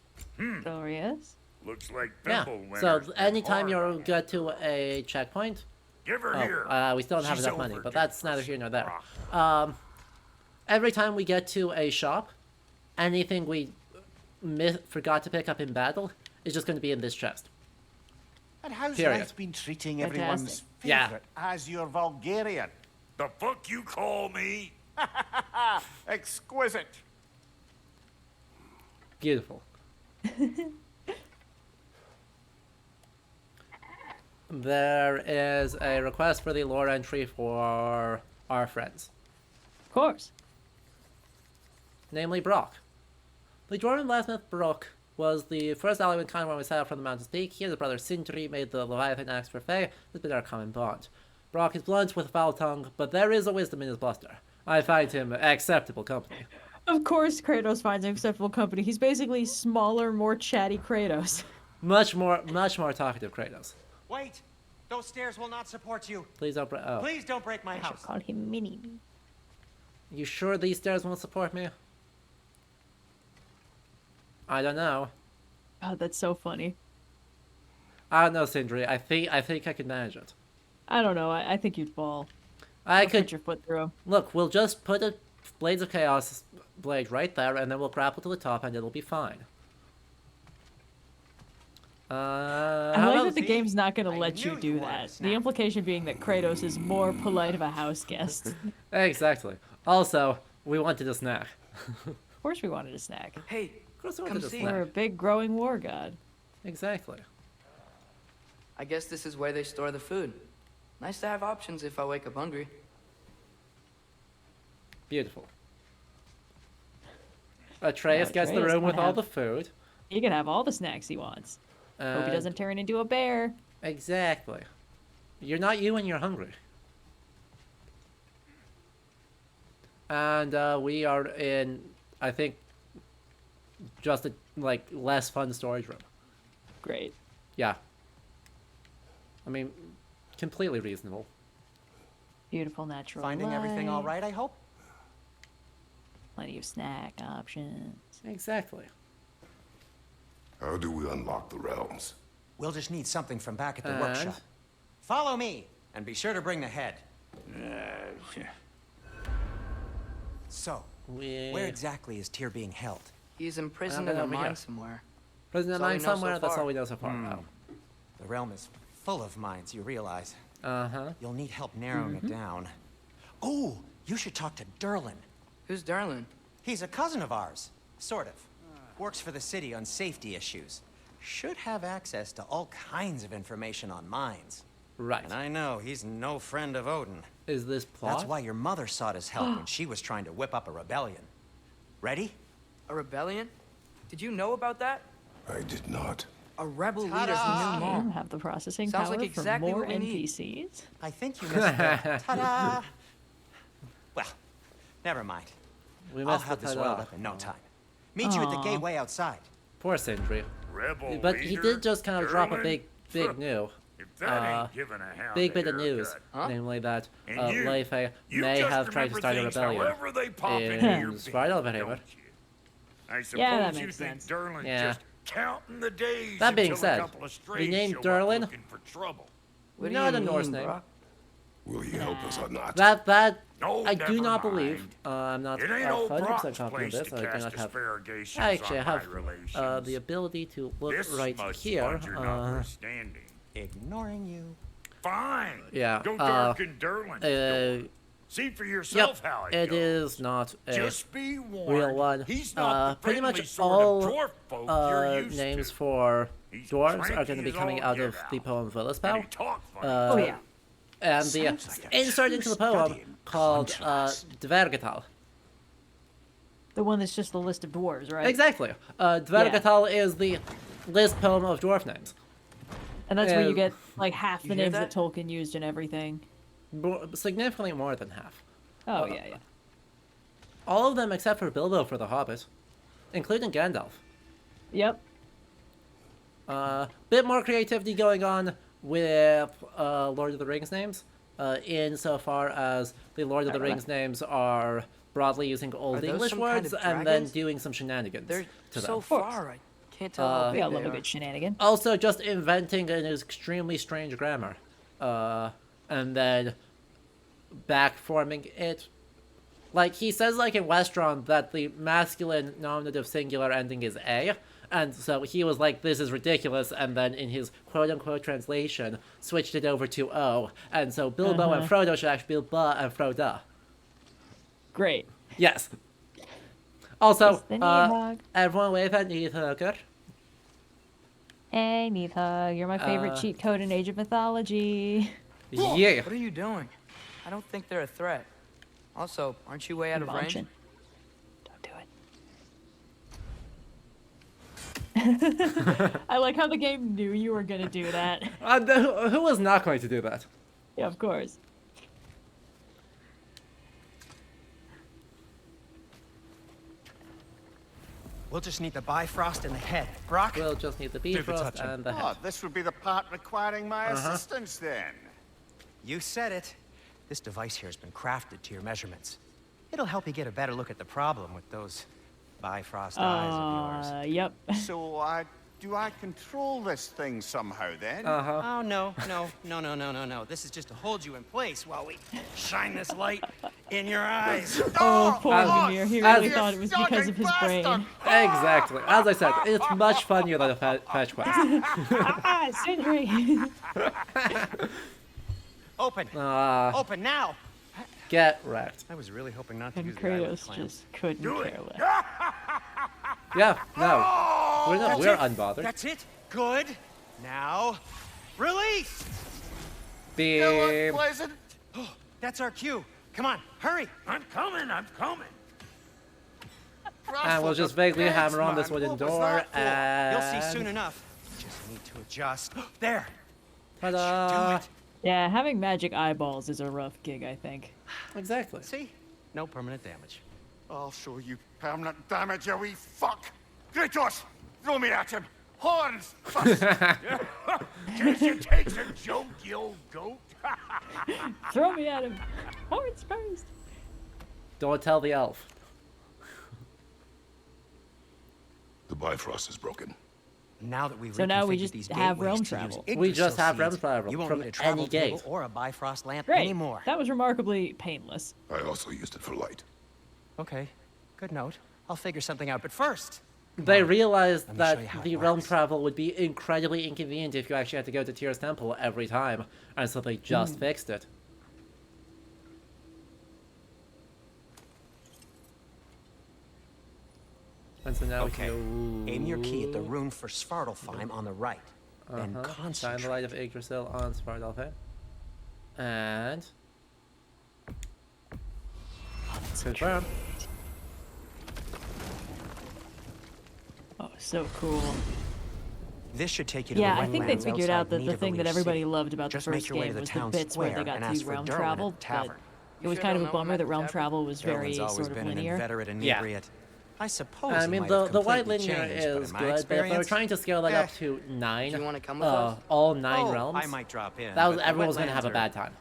Oh, yes? Looks like Yeah. Thimble So winner's been anytime hard you on get to a checkpoint, Give her here. we still don't have She's enough money, overdue but that's for neither here nor some there. rock. Every time we get to a shop, anything we forgot to pick up in battle is just going to be in this chest. And how's Period. life been treating Fantastic. everyone's Yeah. favourite as your Vulgarian? The fuck you call me? Exquisite. Beautiful. There is a request for the lore entry for our friends, Of course. namely Brock. The Dwarven blacksmith Brock was the first ally with Conor when we set out from the mountain's peak. He and his brother Sindri made the Leviathan axe for Faye. It's been our common bond. Brock is blunt with a foul tongue, but there is a wisdom in his bluster. I find him acceptable company. Of course Kratos finds him acceptable company. He's basically smaller, more chatty Kratos. Much more talkative Kratos. Wait! Those stairs will not support you. Please don't break. Oh. Please don't break my I should house. call him Mini. You sure these stairs won't support me? I don't know. Oh, that's so funny. I don't know, Sindri. I think I could manage it. I don't know. I think you'd fall. I Don't could put your foot through him. look. We'll just put a Blades of Chaos blade right there, and then we'll grapple to the top, and it'll be fine. I How like about that the game's not going to I let you knew do you wanted a that. The snack. implication being that Kratos is more polite of a house guest. exactly? Also, we wanted a snack. Of course we wanted a snack. Hey, Of course, we Come wanted a see. We're a snack. big growing war god. Exactly. I guess this is where they store the food. Nice to have options if I wake up hungry. Beautiful. Atreus gets the Atreus room can with all have- the food. He can have all the snacks he wants. Hope he and- doesn't turn into a bear. Exactly. You're not you when you're hungry. And we are in, I think, just a less fun storage room. Great. Yeah. I mean, completely reasonable. Beautiful natural Finding everything all light. right, I hope? Plenty of snack options. Exactly. How do we unlock the realms? We'll just need something from back at the And? workshop. Follow me, and be sure to bring the head. So, where exactly is Tyr being held? He's imprisoned been in a over here. mine somewhere. Prison of That's all we mine know so somewhere, that's far. all we know so far. Oh. The realm is full of mines, you realize. Uh-huh. You'll need help narrowing it down. Oh, you should talk to Derlin. Who's Darlin? He's a cousin of ours, sort of. Works for the city on safety issues. Should have access to all kinds of information on mines. Right. And I know he's no friend of Odin. Is this plot? That's why your mother sought his help when she was trying to whip up a rebellion. Ready? A rebellion? Did you know about that? I did not. A rebel leader Ta-da! who knew You more. have the processing Sounds power like exactly for more what we need. NPCs. I think you missed the ta-da. Well, never mind. We I'll missed have the this ta-da. oiled up in no time. Meet you at the Aw. gateway outside. Poor Sindri. Rebel But he leader, did just kind of drop a Derlin? big new. If that ain't giving a hound Big a bit of haircut. news, namely that And you, Leife you may just have tried to remember start a things rebellion however they pop into your in Svartalfheim. being, don't you? I suppose Yeah, that you makes think sense. Derlin's Yeah. just counting the days That being until said, a couple of we strays named show up Derlin. looking for trouble. What do Not you a Norse mean, name. Brock? Will you help us or not? That No, I do never not mind. believe. I'm not It ain't old 100% Brock's confident place of this. to I do cast not have. aspersions I actually on have my relations. the ability to look This right much here. bludger notwithstanding. Ignoring you. Fine. Yeah, Go darken Derlin's door. See for yourself Yep, how it it goes. is not a Just be warned. real one. He's not the Pretty friendly much sort all of dwarf folk you're used names to. for He's dwarves are cranky going to be as coming all out of get the out. poem And Vilispel. he talked funny. Oh yeah. And the Sounds like a insert true into the poem study in called conscience. Dvergatal. The one that's just the list of dwarves, right? Exactly. Dvergatal is the list poem of dwarf names. And that's where you And- get like half You the hear names that that? Tolkien used and everything. Significantly more than half. Oh yeah. All of them except for Bilbo for the Hobbit, including Gandalf. Yep. Bit more creativity going on with Lord of the Rings names, insofar as the Lord of the Rings names are broadly using Old Are those English some kind words of and then dragons? doing some shenanigans They're to so them. far, I can't tell how We big all they love a are. good shenanigan. Also, just inventing an extremely strange grammar, and then backforming it. Like, he says, like, in Westron, that the masculine nominative singular ending is A, and so he was like, this is ridiculous, and then in his quote-unquote translation, switched it over to O, and so Bilbo and Frodo should actually be Ba and Froda. Great. Yes. Also, It's the Nidhogg. everyone wave at Nidhogger. Hey, Nidhogg, you're my favorite cheat code in Age of Mythology. Yeah. What are you doing? I don't think they're a threat. Also, aren't you way out of range? Munching. Don't do I like how the game knew you were gonna do that. Who was not going to do that? Yeah, of course. We'll just need the Bifrost in the head. Brock? We'll just need the the Bifrost touching. and the Oh, head. this would be the part requiring my assistance then. You said it. This device here has been crafted to your measurements. It'll help you get a better look at the problem with those Bifrost eyes of yours. Yep. So, do I control this thing somehow then? Oh, no. This is just to hold you in place while we shine this light in your eyes. Oh, poor Vimir. He really thought it was because of his brain. Exactly. As I said, it's much funnier than a fetch quest. Sentry. Open. Open now. Get wrecked. I was really hoping not to And use the eyelid Kratos clamp. just couldn't care less. Yeah, no. We're unbothered. That's it. Good. Now, release. Beam. Pleasant. That's our cue. Come on, hurry. I'm coming. And we'll just vaguely hammer on this wooden door and... You'll see soon enough. Just need to adjust. There. Ta-da! Do it. Yeah, having magic eyeballs is a rough gig, I think. Exactly. See? No permanent damage. I'll show you permanent damage, you wee fuck! Kratos! Throw me at him! Horns! Guess it takes a joke, you old goat. Throw me at him. Horns first. Don't tell the elf. The Bifrost is broken. Now that we've So now we reconfigured just these have gateways realm to use travel. Yggdrasil We just have realm seeds, travel you won't from need a travel any gate. table or a Bifrost lamp Great. anymore. That was remarkably painless. I also used it for light. Okay, good note. I'll figure something out, but first... They realized Let me show you that how it the realm works. travel would be incredibly inconvenient if you actually had to go to Tyr's temple every time, and so they just fixed it. And so now Okay, we can go... aim your key at the rune for Svartalfheim on the right. Then Shine the concentrate. light of Yggdrasil on Svartalfheim. And... confirm. Oh, so cool. This should take you to Yeah, the I think they wetlands figured outside out that the thing that Nidavellir everybody City. loved about Just the make first your way game to the was the town bits where square they got and to ask for realm Derwin travel, at the but tavern. it was kind of a bummer that realm travel was very Derwin's always sort of been an linear. inveterate Yeah. inebriate. I suppose I he mean, might have the white completely linear changed, but is in my good, but if they were experience, trying to scale that up to 9, Do you want to come with us? all 9 oh, realms, I might drop in. that was but the everyone was going to wetlands have a are bad time.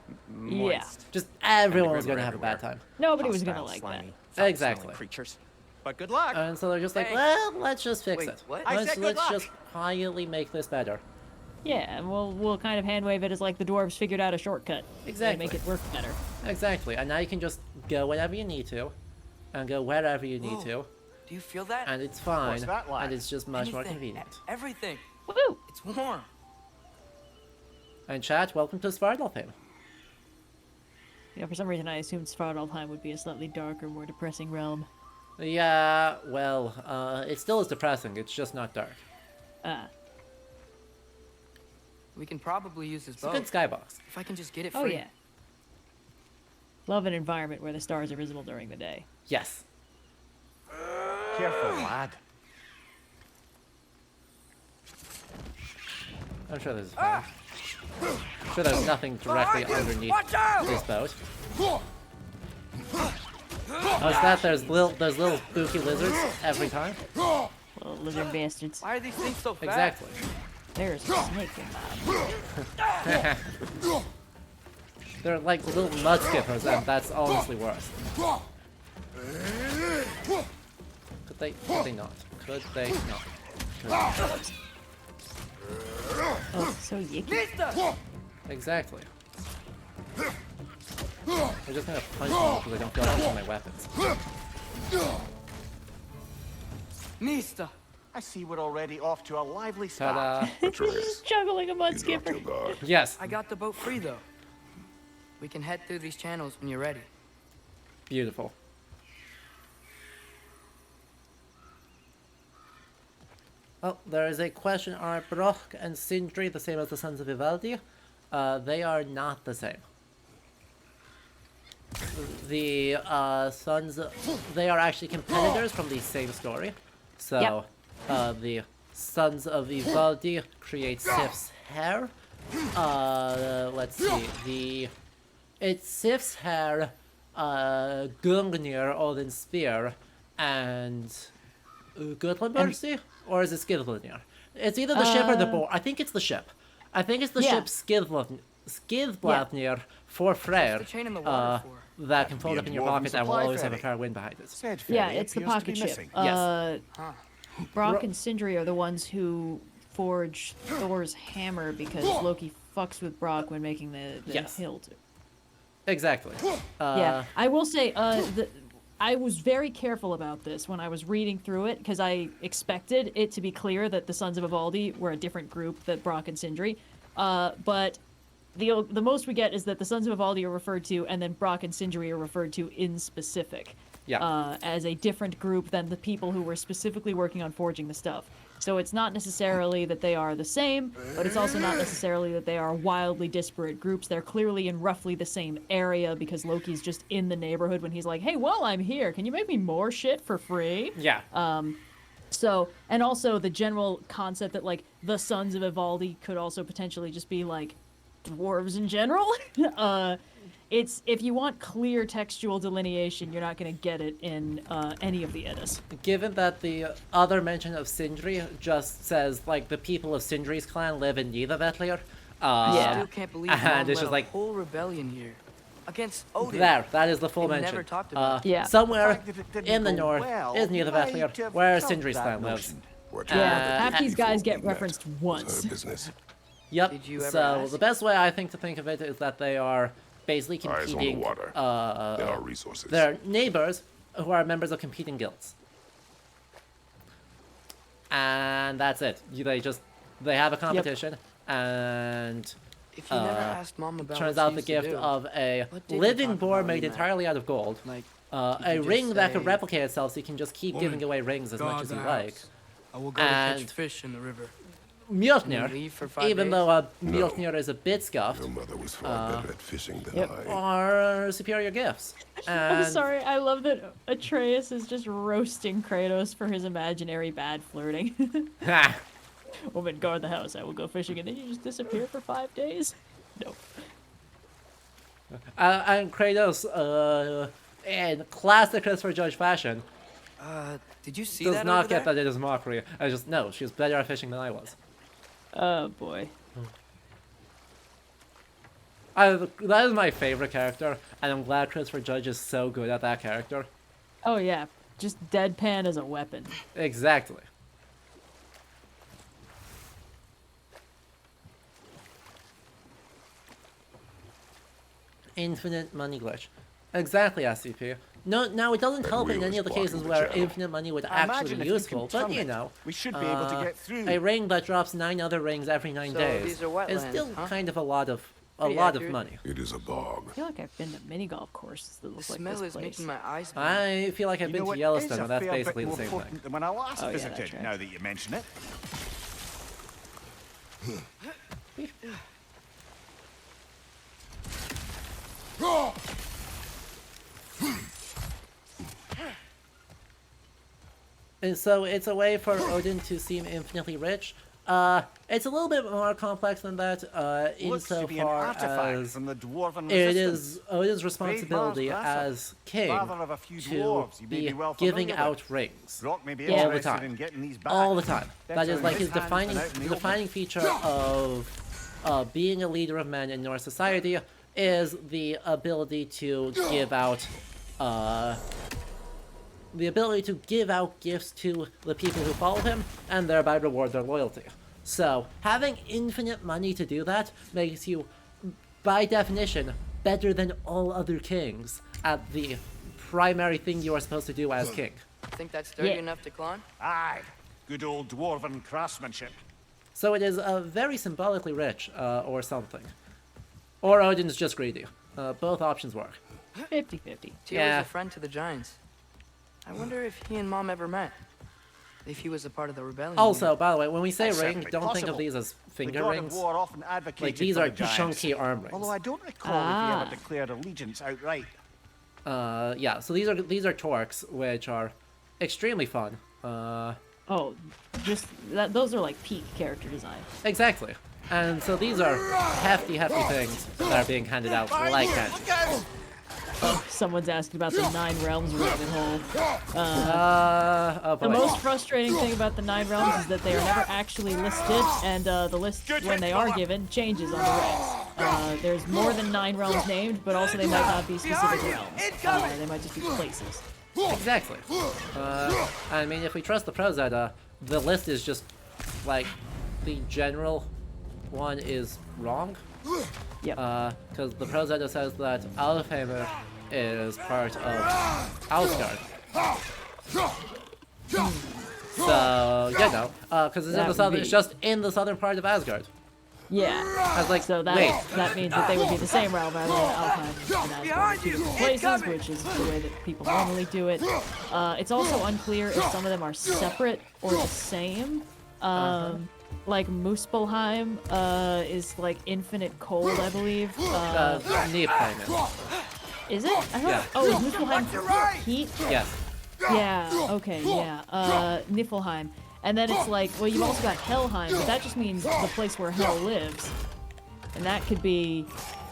Yeah. Just everyone And the was going to river have a bad everywhere. time. Nobody was gonna Hostile, like slimy, that. foul-smelling Exactly. creatures. But good luck. And so they're just like, Hey. well, let's just fix Wait, it. what? I Let's, said good let's luck. just quietly make this better. Yeah, and we'll kind of hand wave it as like the dwarves figured out a shortcut. Exactly. To make it work better. Exactly. And now you can just go whenever you need to, and go wherever you need to, Do you feel that? and it's fine, What's that like? and it's just much more Anything, convenient. Everything. Woo! It's warm. And chat, welcome to Svartalfheim. Yeah, for some reason I assumed Svartalfheim would be a slightly darker, more depressing realm. Yeah, well, it still is depressing, it's just not dark. We can probably use this It's a boat. good skybox. If I can just get it free. Oh yeah. Love an environment where the stars are visible during the day. Yes. Careful, lad. I'm sure there's fine. I'm sure there's nothing directly underneath this boat. Oh, is that there's little spooky lizards every time? Little lizard bastards. Why are these things so fast? Exactly. There's a snake in mine. They're like little mud skippers, and that's honestly worse. Could they not? Could they not? Oh, so yicky. Exactly. I'm just gonna punch them because I don't feel like using my weapons. Nista. I see we're already off to a lively start. Ta-da! Atreus, Juggling a mud he's off skipper. your guard. Yes, I got the boat free though. We can head through these channels when you're ready. beautiful. Oh, there is a question. Are Brock and Sindri the same as the Sons of Vivaldi? They are not the same. The sons, they are actually competitors from the same story. So, the Sons of Ivaldi create Sif's hair. Let's see. It's Sif's hair, Gungnir, Odin's spear, and Gudlin or is it Skidbladnir? It's either the ship or the boar. I think it's the ship. I think it's the ship Skidbladnir for Freyr. What's the chain in the water for? That can fold up in your pocket and will always have a fair wind behind it. Yeah, it's the pocket ship. Yes. Brock and Sindri are the ones who forge Thor's hammer because Loki fucks with Brock when making the hilt. Exactly. Yeah, I will say, I was very careful about this when I was reading through it because I expected it to be clear that the Sons of Ivaldi were a different group than Brock and Sindri. But the most we get is that the Sons of Ivaldi are referred to, and then Brock and Sindri are referred to in specific. As a different group than the people who were specifically working on forging the stuff. So it's not necessarily that they are the same, but it's also not necessarily that they are wildly disparate groups. They're clearly in roughly the same area because Loki's just in the neighborhood when he's like, hey, while I'm here, can you make me more shit for free? Yeah. So, and also the general concept that, like, the Sons of Ivaldi could also potentially just be, like, dwarves in general. It's, if you want clear textual delineation, you're not going to get it in any of the edits. Given that the other mention of Sindri just says, like, the people of Sindri's clan live in Nidavellir. I still can't believe and it's just a like whole rebellion here against Odin. That is the full mention. Never talked about somewhere in the north is Nidavellir, where Sindri's clan lives. Half these guys get referenced once. Yep. So the best way I think to think of it is that they are basically competing. There are resources. They're neighbors who are members of competing guilds, and that's it. They have a competition, and if you never asked Mom about turns what out she the used to gift do, of a what did they living talk boar about made in that? entirely out of gold, Like, a ring that could replicate itself, so you can just keep giving away rings as much as you like. I will go to catch fish in the river. Mjolnir, leave for 5 even days? though Mjolnir is a bit scuffed, Your mother was far better at fishing than I. are superior gifts. I'm And sorry, I love that Atreus is just roasting Kratos for his imaginary bad flirting. Woman, guard the house, I will go fishing, and then you just disappear for 5 days? No. and Kratos, in classic Christopher Judge fashion, did you see does that not over get there? that it is mockery. I just, no, she was better at fishing than I was. Oh boy. That is my favorite character, and I'm glad Christopher Judge is so good at that character. Oh yeah, just deadpan as a weapon. Exactly. Infinite money glitch. Exactly, SCP. No, now it doesn't help in any of the cases where infinite money would actually be useful, but you know, we should be able to get through. a ring that drops 9 other rings every 9 So days these are wetlands, is still huh? kind of a lot of Pretty accurate. money. It is a bog. I feel like I've been to mini golf courses that look The like smell this is place. making my eyes burn. I feel like I've been to Yellowstone, and that's basically the same thing. Than when I last Oh, yeah, that visited, tracks. now that you mention it. And so it's a way for Odin to seem infinitely rich. It's a little bit more complex than that, Looks to be an insofar artifact as from the Dwarven it resistance. is Odin's responsibility Great Mars as king Father of a few to dwarves you may be be well giving familiar with. out rings Brock may be Yeah. all the interested time. in getting these back. All the time. That Better is like in his hands defining than out in the defining feature of being a leader of men in Norse society is the ability to give out gifts to the people who follow him and thereby reward their loyalty. So having infinite money to do that makes you, by definition, better than all other kings at the primary thing you are supposed to do as king. Think that's sturdy enough to climb? Aye, good old Dwarven craftsmanship. So it is very symbolically rich, or something. Or Odin's just greedy. Both options work. 50-50. Tyr was a friend to the giants. I wonder if he and Mom ever met. If he was a part of the rebellion. Also, by the way, when we say That's ring, certainly don't think of possible. these as finger the God rings. Of War often advocated Like, these for are the giants. chunky arm rings. Although I don't recall if he ever declared allegiance outright. Yeah, so these are torques, which are extremely fun. Oh, just that. Those are like peak character design. Exactly. And so these are hefty, hefty things that are being handed out like candy. Oh, someone's asking about the 9 Realms rabbit hole. Oh boy. The most frustrating thing about the 9 Realms is that they are never actually listed, and the list, when they are given, changes on the regs. There's more than 9 realms named, but also they might not be specific realms. They might just be places. Exactly. I mean, if we trust the pros that the list is just, like, the general one is wrong. Yeah. Because the Prozetta says that Alfheimr is part of Asgard. So, you know, because it's just in the southern part of Asgard. Yeah. I was like, so that means that they would be the same realm rather than Alfheim and Asgard, 2 different places, which is the way that people normally do it. It's also unclear if some of them are separate or the same. Like Muspelheim is like infinite cold, I believe. Niflheim is it? I thought, yeah. Oh, is Muspelheim heat? Yes. Yeah, okay, yeah. Niflheim. And then it's like, well, you've also got Helheim, but that just means the place where Hel lives. And that could be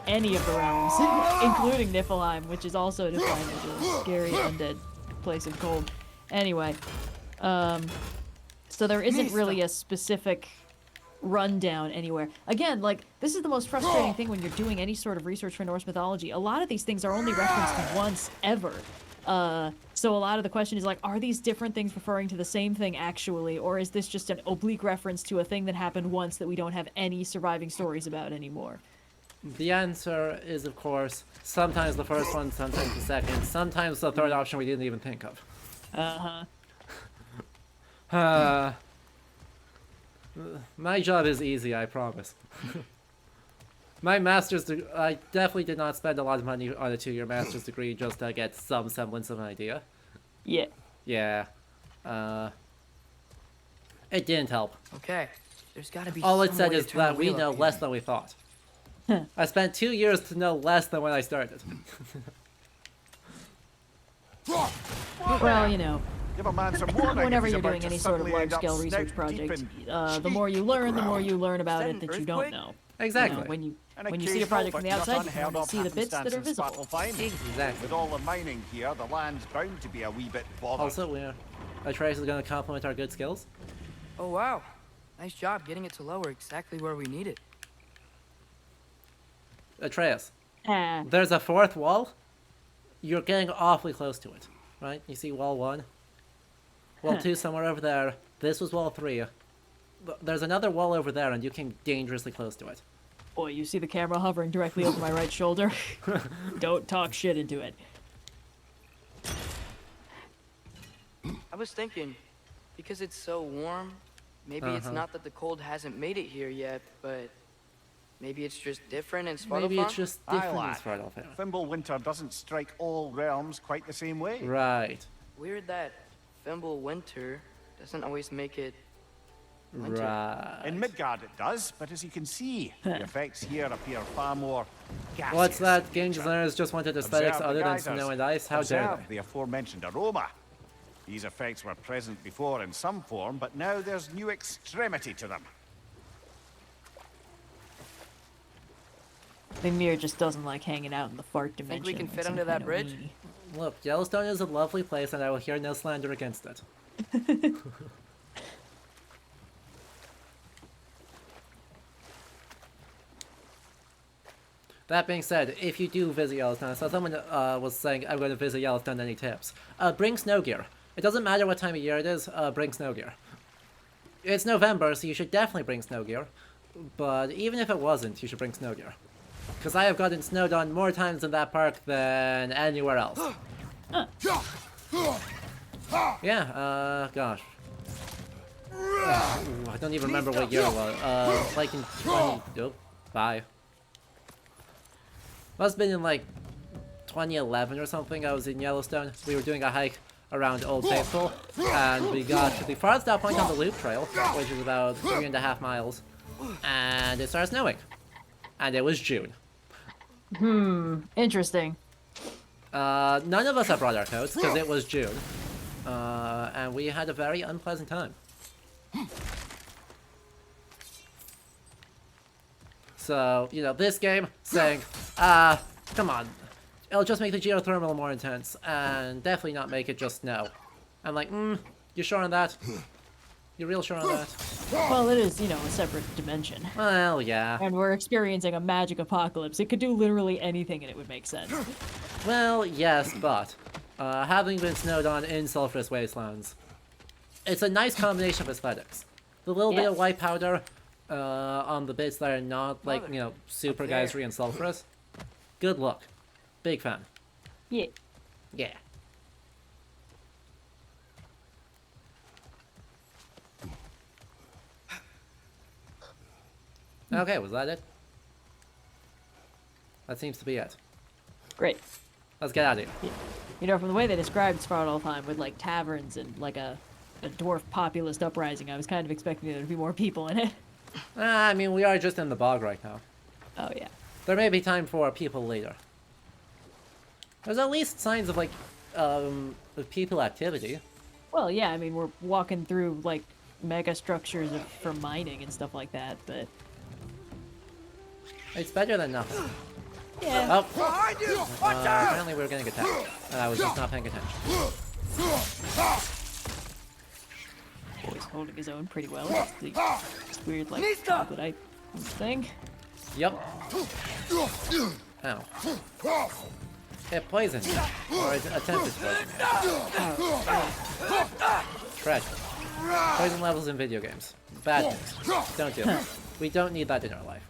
any of the realms, including Niflheim, which is also defined as a scary undead place of cold. Anyway, so there isn't really a specific rundown anywhere. Again, like, this is the most frustrating thing when you're doing any sort of research for Norse mythology. A lot of these things are only referenced once ever. So a lot of the question is like, are these different things referring to the same thing actually, or is this just an oblique reference to a thing that happened once that we don't have any surviving stories about anymore? The answer is, of course, sometimes the first one, sometimes the second, sometimes the third option we didn't even think of. My job is easy, I promise. My master's degree, I definitely did not spend a lot of money on a 2-year master's degree just to get some semblance of an idea. Yeah. Yeah. It didn't help. Okay, there's gotta be All it some said way to is turn that the we wheel know up less here. than we thought. I spent 2 years to know less than when I started. Well, you know, Give a man some warning whenever if he's you're about doing to any sort of suddenly end up large-scale research snout deep project, in the more you learn about Is it that that an you don't earthquake? know. Exactly. You know, when you An see a project from the occasional outside, but you not can only see the bits that are happenstance in visible. Svartalfheim. Exactly. With all the mining here, the land's bound to be a wee bit bothered. Also, Atreus is going to compliment our good skills. Oh wow, nice job getting it to lower exactly where we need it. Atreus, Ah. there's a 4th wall. You're getting awfully close to it, right? You see wall 1. Wall 2 somewhere over there. This was wall 3. There's another wall over there, and you came dangerously close to it. Boy, you see the camera hovering directly over my right shoulder? Don't talk shit into it. I was thinking, because it's so warm, maybe it's not that the cold hasn't made it here yet, but maybe it's just different in Svartalfheim? Maybe it's just Aye, different in lad. Svartalfheim. Fimbulwinter doesn't strike all realms quite the same way. Right. Weird that Fimbulwinter doesn't always make it winter. Right. In Midgard it does, but as you can see, the effects here appear far more gaseous. What's that? in Game nature. designers just wanted aesthetics Observe the other than geysers. snow and ice? How dare Observe the aforementioned aroma. These effects were present before in some form, but now there's new extremity to them. Mimir just doesn't like hanging out in the fart dimension. Think we can like fit some under kind that of bridge? weenie. Look, Yellowstone is a lovely place, and I will hear no slander against it. That being said, if you do visit Yellowstone, so someone was saying, I'm going to visit Yellowstone, any tips? Bring snow gear. It doesn't matter what time of year it is, bring snow gear. It's November, so you should definitely bring snow gear. But even if it wasn't, you should bring snow gear. Because I have gotten snowed on more times in that park than anywhere else. Yeah, gosh. Ooh, I don't even remember what year it was. Like in 20... Oh, bye. Must have been in like 2011 or something. I was in Yellowstone. We were doing a hike around Old Faithful, and we got to the farthest out point on the loop trail, which is about 3.5 miles, and it started snowing. And it was June. Interesting. None of us have brought our coats, because it was June. And we had a very unpleasant time. So, you know, this game saying, come on. It'll just make the geothermal more intense, and definitely not make it just snow. I'm like, you sure on that? You real sure on that? Well, it is, you know, a separate dimension. Well, yeah. And we're experiencing a magic apocalypse. It could do literally anything and it would make sense. Well, yes, but having been snowed on in sulfurous wastelands, it's a nice combination of aesthetics. The little bit of white powder on the bits that are not, like, you know, super geysery and sulfurous. Good look. Big fan. Yeah. Yeah. Okay, was that it? That seems to be it. Great. Let's get out of here. You know, from the way they described Svartalfheim with, like, taverns and, like, a dwarf populist uprising, I was kind of expecting there to be more people in it. I mean, we are just in the bog right now. Oh, yeah. There may be time for people later. There's at least signs of, like, of people activity. Well, yeah, I mean, we're walking through, like, mega structures for mining and stuff like that, but... It's better than nothing. Yeah. Oh! Apparently we were getting attacked. And I was just not paying attention. Boy's holding his own pretty well. It's weird, like, troglodyte thing. Yep. Ow. It poisoned me. Or it attempted to poison me. Tragic. Poison levels in video games. Bad news. Don't do it. We don't need that in our life.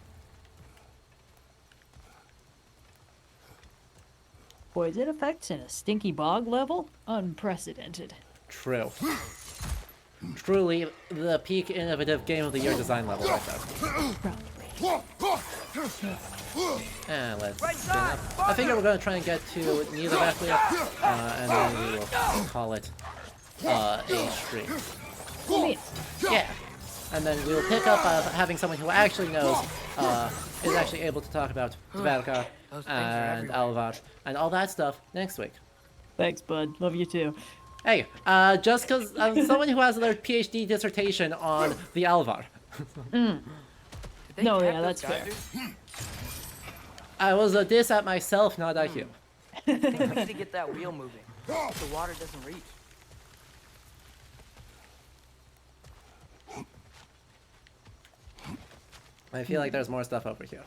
Poison effects in a stinky bog level? Unprecedented. True. Truly the peak innovative game of the year design level right there. And let's spin up. I figure we're gonna try and get to near the back layer, and then we will call it a stream. Yeah. And then we'll pick up having someone who actually knows, is actually able to talk about Dvarka and Alvar and all that stuff next week. Thanks, bud. Love you too. Hey, just because someone who has their PhD dissertation on the Alvar. No, yeah, that's fair. I was a diss at myself, not at you. I think we need to get that wheel moving. The water doesn't reach. I feel like there's more stuff over here.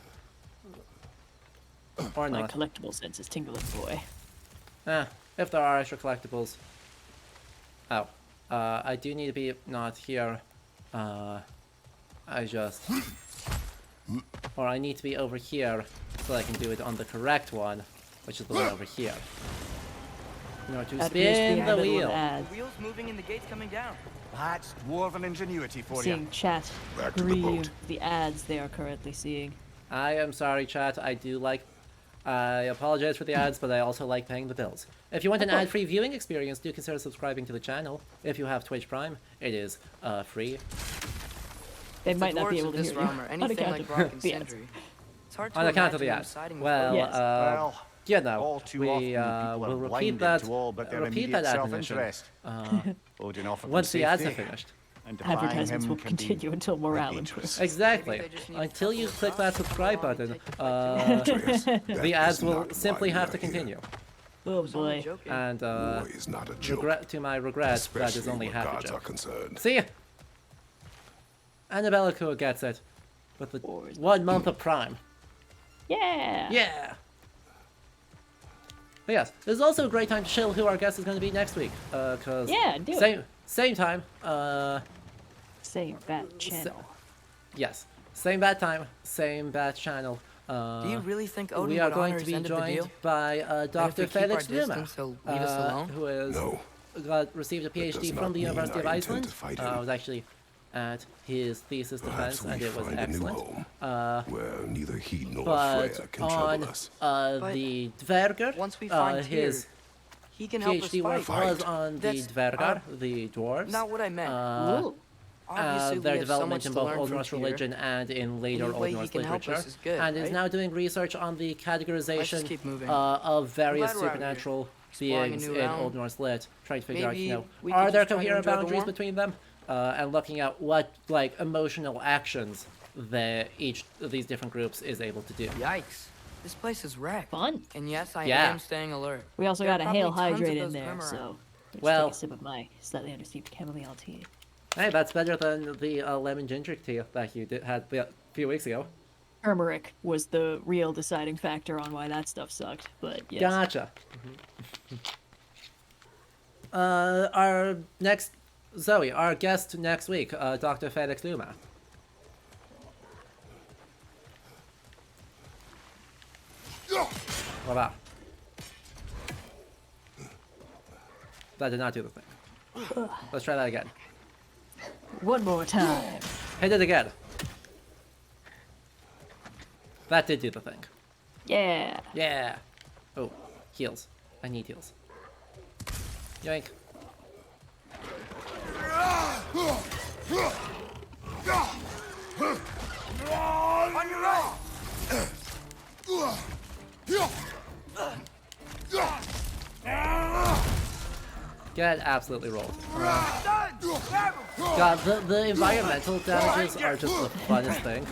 Or My not. collectible sense is tingling, boy. If there are extra collectibles. Oh. I do need to be not here. I need to be over here so I can do it on the correct one, which is the one over here. In order to spin the wheel. The wheel's moving and the gate's coming down. That's dwarven ingenuity for you. Seeing chat Back to the grieve boat. the ads they are currently seeing. I am sorry, chat. I apologize for the ads, but I also like paying the bills. If you want an ad-free viewing experience, do consider subscribing to the channel. If you have Twitch Prime, it is free. They might not be able to this hear realm you. are anything like rock and sindri. It's hard to On account of the imagine ads. them siding with Well, Loki. you know, all too we often people will are repeat blinded that. to all but their Repeat immediate that admonition. self-interest. Odin offered them Once the ads are safety, finished. and defying Advertisements him will can be continue until morale dangerous. improves. Exactly. Until you click that subscribe button, Atreus, that the is ads will not why simply we have are to here. continue. Oh boy. And War is not a joke, to my regret, that is especially only where half a gods are joke. concerned. See? Annabella Kua gets it. With the 1 month of Prime. Yeah. Yeah! But yes, this is also a great time to chill who our guest is going to be next week. Cause Yeah, do it. same time. Same bad channel. Yes, same bad time, same bad channel. Do you really think Odin We are would going honor to his be end of the joined deal? by That Dr. if we keep Felix our distance, he'll leave us alone? who is No. received a does PhD not from the mean University of I intend Iceland. to fight I him. was actually at his thesis Perhaps defense, and we it was find a new excellent. home, where neither he nor But Freya can on trouble us. the Dvergar, Once we find his Tyr, he can help us PhD work fight. was on the That's, Dvergar, the dwarves. Not what I meant. Their Obviously, we have so development much in to both learn Old from Norse Tyr. religion and in later Any Old way he Norse can help literature, us is good, and is right? now doing research on the Let's categorization just keep moving. of various I'm glad we're out here, supernatural exploring a beings new in realm. Old Norse lit, trying to figure out, Maybe you know, we are could there just try and coherent enjoy the boundaries warmth? between them? and looking at what like emotional actions that each of these different groups is able to do. Yikes. This place is wrecked. Fun. And yes, I Yeah. am staying alert. We also There got are a hail probably tons of hydrate in those there, Grim so around. let's Well- take a sip of my slightly understeeped chamomile tea. Hey, that's better than the lemon ginger tea that you had a few weeks ago. Turmeric was the real deciding factor on why that stuff sucked, but yes. Gotcha. Our next Zoe, our guest next week, Dr. Felix Luma. What about? That did not do the thing. Let's try that again. One more time. Hit it again. That did do the thing. Yeah. Yeah. Oh, heals. I need heals. Yoink. On your right! Get absolutely rolled. God, the environmental damages are just the funnest thing.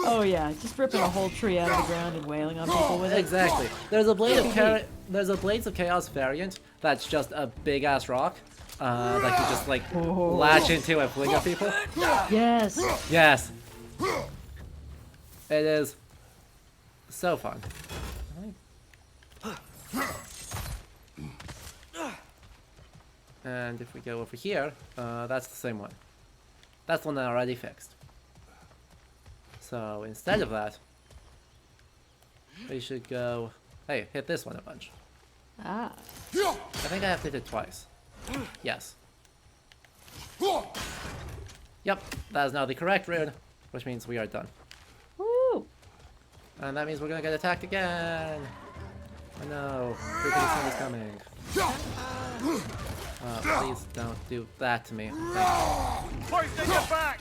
Oh yeah, just ripping a whole tree out of the ground and wailing on people with it. Exactly. There's a Blades of Chaos variant that's just a big ass rock that you just like latch into and fling at people. Yes. Yes. It is so fun. And if we go over here, that's the same one. That's the one I already fixed. So instead of that, we should go... Hey, hit this one a bunch. Ah. I think I have to hit it twice. Yes. Yep, that is now the correct rune, which means we are done. Woo! And that means we're gonna get attacked again! Oh no, Creepy Sun is coming. Please don't do that to me. Poison your back!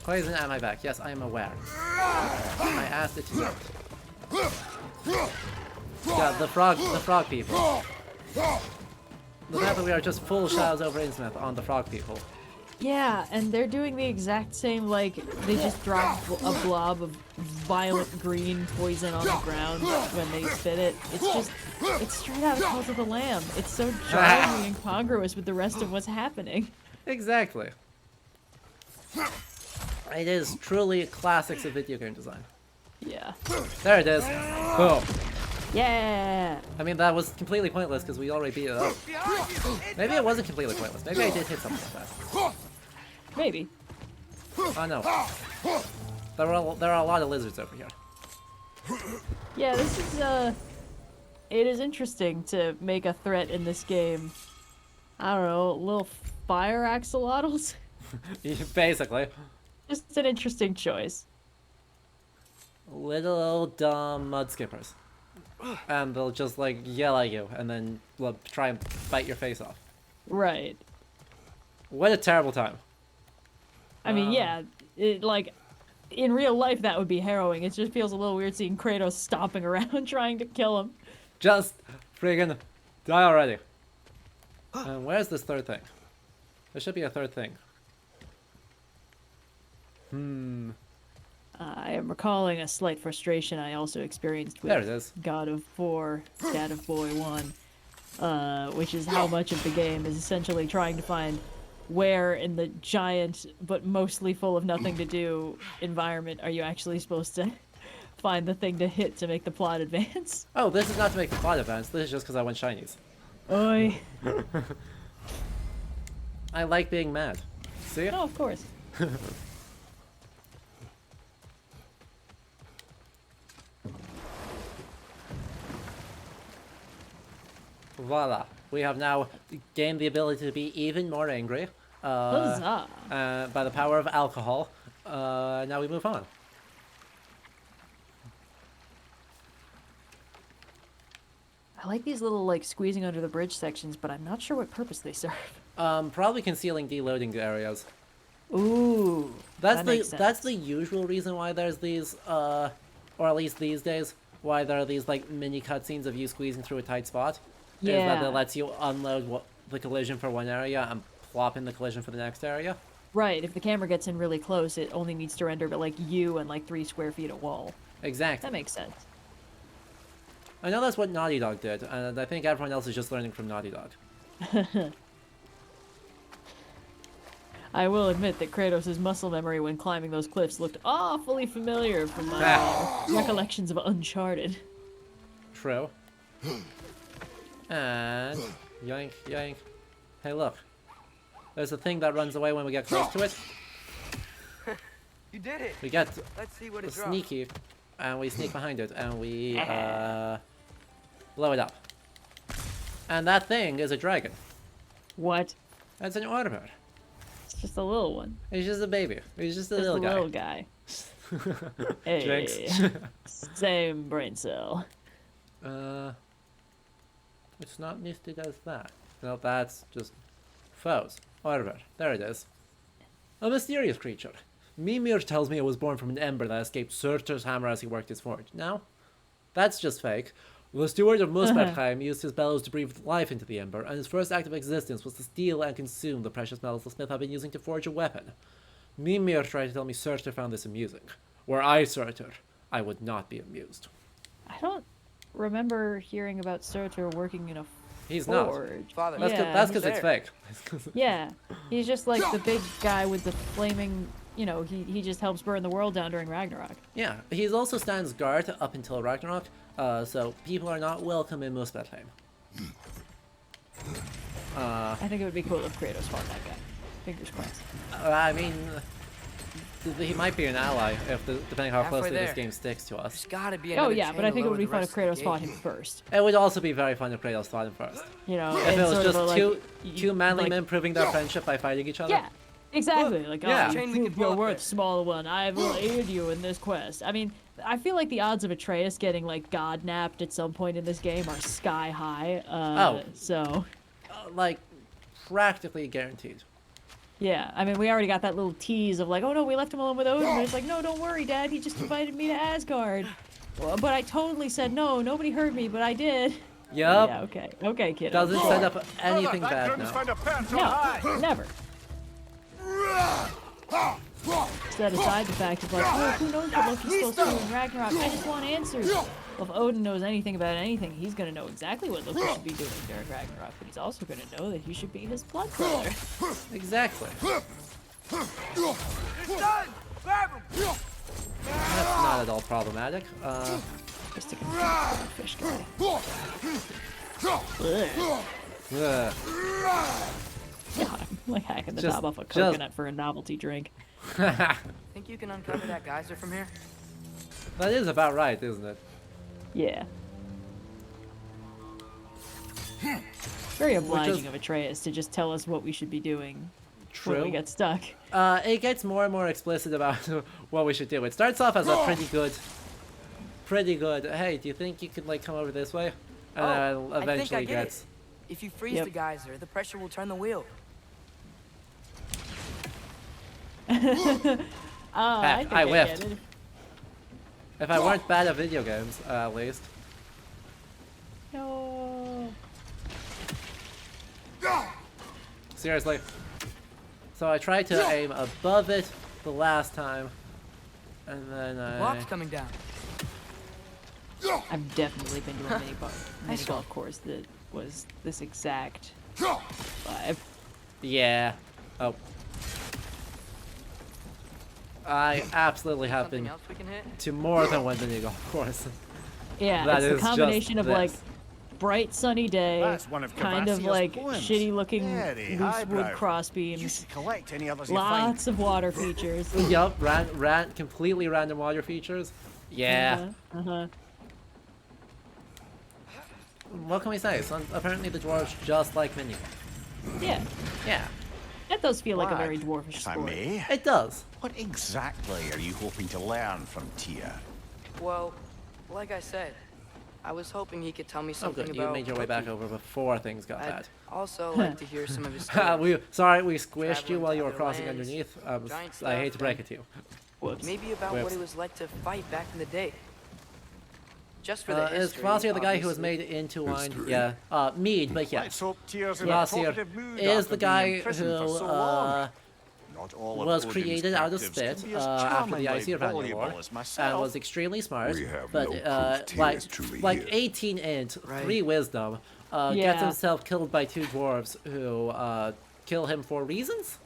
Poison at my back. Yes, I am aware. I asked it to not. Yeah, the frog people. The fact that we are just full shadows over Innsmouth on the frog people. Yeah, and they're doing the exact same, like, they just drop a blob of violet green poison on the ground when they spit it. It's just, it's straight out of Cult of the Lamb. It's so jarringly incongruous with the rest of what's happening. Exactly. It is truly classics of video game design. Yeah. There it is. Boom. Yeah! I mean, that was completely pointless because we already beat it up. Maybe it wasn't completely pointless. Maybe I did hit something like that. Maybe. Oh no. There are a lot of lizards over here. Yeah, this is, it is interesting to make a threat in this game. I don't know, little fire axolotls? Basically. Just an interesting choice. Little old dumb mud skippers. And they'll just like yell at you and then try and bite your face off. Right. What a terrible time. I mean, yeah, it, like, in real life that would be harrowing. It just feels a little weird seeing Kratos stomping around trying to kill him. Just friggin' die already. And where's this third thing? There should be a third thing. I am recalling a slight frustration I also experienced with There it is. God of 4, Dad of Boy 1, which is how much of the game is essentially trying to find where in the giant but mostly full of nothing to do environment are you actually supposed to find the thing to hit to make the plot advance. Oh, this is not to make the plot advance. This is just because I want shinies. Oi. I like being mad. See? Oh, of course. Voila. We have now gained the ability to be even more angry. Huzzah. By the power of alcohol. Now we move on. I like these little, like, squeezing under the bridge sections, but I'm not sure what purpose they serve. Probably concealing deloading areas. Ooh. That's makes that's sense. the usual reason why there's these, or at least these days, why there are these like mini cutscenes of you squeezing through a tight spot. Is that Yeah. it lets you unload the collision for one area and plop in the collision for the next area. Right, if the camera gets in really close, it only needs to render but like you and like 3 square feet of wall. Exactly. That makes sense. I know that's what Naughty Dog did, and I think everyone else is just learning from Naughty Dog. I will admit that Kratos' muscle memory when climbing those cliffs looked awfully familiar from my recollections of Uncharted. True. And yoink, yoink. Hey, look. There's a thing that runs away when we get close to it. You did it. We get Let's see what it drops. sneaky, and we sneak behind it, and we blow it up. And that thing is a dragon. What? That's an ornament. It's just a little one. He's just a baby. He's just a Just little a guy. little guy. Hey, Jinx. same brain cell. It's not listed as that. No, that's just foes. Ornament. There it is. A mysterious creature. Mimir tells me it was born from an ember that escaped Surtur's hammer as he worked his forge. No? That's just fake. The steward of Muspelheim used his bellows to breathe life into the ember, and his first act of existence was to steal and consume the precious metals the smith had been using to forge a weapon. Mimir tried to tell me Surtur found this amusing. Were I Surtur, I would not be amused. I don't remember hearing about Surtur working in a He's not. forge. Father, That's because it's fake. Yeah, he's just like the big guy with the flaming, you know, he just helps burn the world down during Ragnarok. Yeah, he also stands guard up until Ragnarok, so people are not welcome in Muspelheim. I think it would be cool if Kratos fought that guy. Fingers crossed. I mean, he might be an ally if depending how Halfway closely this there. game sticks to us. There's gotta be Oh another yeah, but I chain think it to would be lower fun the if rest of Kratos the fought gate. him first. It would also be very fun if Kratos fought him first. You know, If and it was sort just of like, two manly like- men proving their friendship by fighting each other. Yeah, exactly. Like, oh, Yeah. you Chain we proved can your pull up worth, there. small one. I will aid you in this quest. I mean, I feel like the odds of Atreus getting like god napped at some point in this game are sky high. So Like, practically guaranteed. yeah, I mean, we already got that little tease of like, oh no, we left him alone with Odin. And it's like, no, don't worry, Dad. He just invited me to Asgard. Well, but I totally said no. Nobody heard me, but I did. Yup. Yeah, okay, kid. Doesn't set up anything bad now. No, never. Set aside the fact of like, oh, who knows what Loki's supposed to do in Ragnarok? I just want answers. Well, if Odin knows anything about anything, he's gonna know exactly what Loki should be doing during Ragnarok, but he's also gonna know that he should be his blood brother. Exactly. It's done! Grab him! That's not at all problematic. Just a confused fish guy. Ugh. God, I'm like hacking the Just- top off a just- coconut for a novelty drink. Think you can uncover that geyser from here? That is about right, isn't it? Yeah. Very obliging is- of Atreus to just tell us what we should be doing True. when we get stuck. It gets more and more explicit about what we should do. It starts off as a pretty good. Hey, do you think you could like come over this way? And then I think I eventually get gets. it. If you freeze Yep. the geyser, the pressure will turn the wheel. I Heck, think I get whiffed. it. If I weren't bad at video games, at least. No. Seriously. So I tried to aim above it the last time, and then Block's coming down. I've definitely been to a mini golf course that was this exact vibe. Yeah. Oh. I absolutely have Something been else we can hit? to more than one mini golf course. Yeah, That it's is the combination just of like this. bright sunny day, That's one of kind of Cavassia's like poems. shitty looking Very loose highbrow. wood cross You beams, should collect any others you find. lots of water features. Yup, completely random water features. Yeah. Uh-huh. What can we say? So, apparently the dwarves just like mini golf. Yeah, Yeah, that does feel like a Lad, very dwarfish If I sport. may, it does. what exactly are you hoping to learn from Tyr? Well, like I said, I was hoping he could tell me Oh something good, about you made your way back Loki. over before things got I'd bad. also like to hear some of his stories. we squished you Traveling while to you were other crossing lands, underneath. giant I hate to stuff, break and- it to you. Whoops. Maybe about Whoops. what it was like to fight back in the day. Just for the Is history, Kvasir the guy who was obviously. made into wine? History. Yeah. Mead, but Let's yes. hope Tyr's in a Kvasir talkative mood is after the being guy in prison for who so long. Not all of was Odin's created out of captives spit can be as after the charmingly Icy Ragnarok voluble War, as and myself. was extremely smart. We have But no proof Tyr is truly here. 18 int, Right. 3 wisdom, gets Yeah. himself killed by 2 dwarves who kill him for reasons.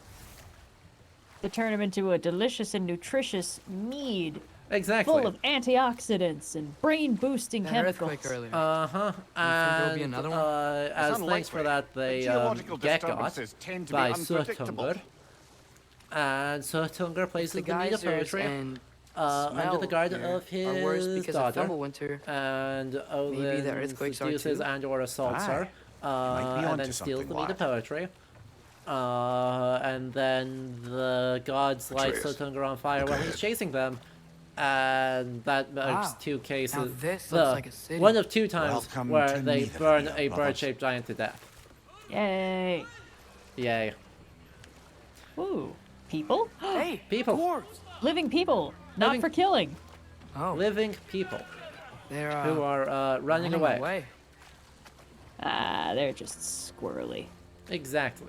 To turn him into a delicious and nutritious mead, Exactly. full of antioxidants and brain-boosting That chemicals. earthquake earlier. Uh-huh. there'll be And another one? as thanks for unlikely. that, they The geological get got disturbances tend to be by unpredictable. Suthunger. And Suthunger places The the mead of geysers poetry and under the smell guard here of are worse his because of daughter. Fimbulwinter. And Maybe Odin the earthquakes are seduces too? and or assaults her, might be and onto then steals something, the mead of lad. poetry. And then the gods light Atreus, Suthunger on fire look while he's ahead. chasing them. And that makes Wow. 2 cases. Now this looks like a city. One of 2 times Welcome where to they neither, burn dear a brothers. bird-shaped giant to death. Yay. Yay. Ooh. People? Hey, People. dwarves! Living people, not Living- for killing. Oh, Living people they're who are running away. Ah, they're just squirrely. Exactly.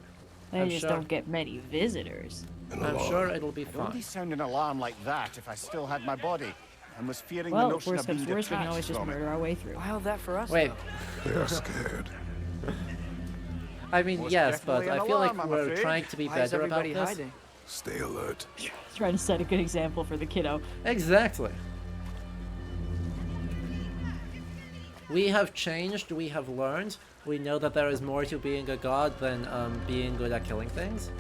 They I'm just sure. don't get many visitors. An I'm alarm. sure it'll be I'd only fine. sound an alarm like that if I still had my body and was fearing Well, the if notion worse of being comes to worse, we can always detached just from it. murder our way through. Why all that for us? Wait. though? They are scared. I mean, Most yes, but definitely I an feel like alarm, I'm we're afraid. trying to be Why is better about everybody this. hiding? Stay alert. Trying to set a good example for the kiddo. Exactly. We have changed, we have learned. We know that there is more to being a god than being good at killing things.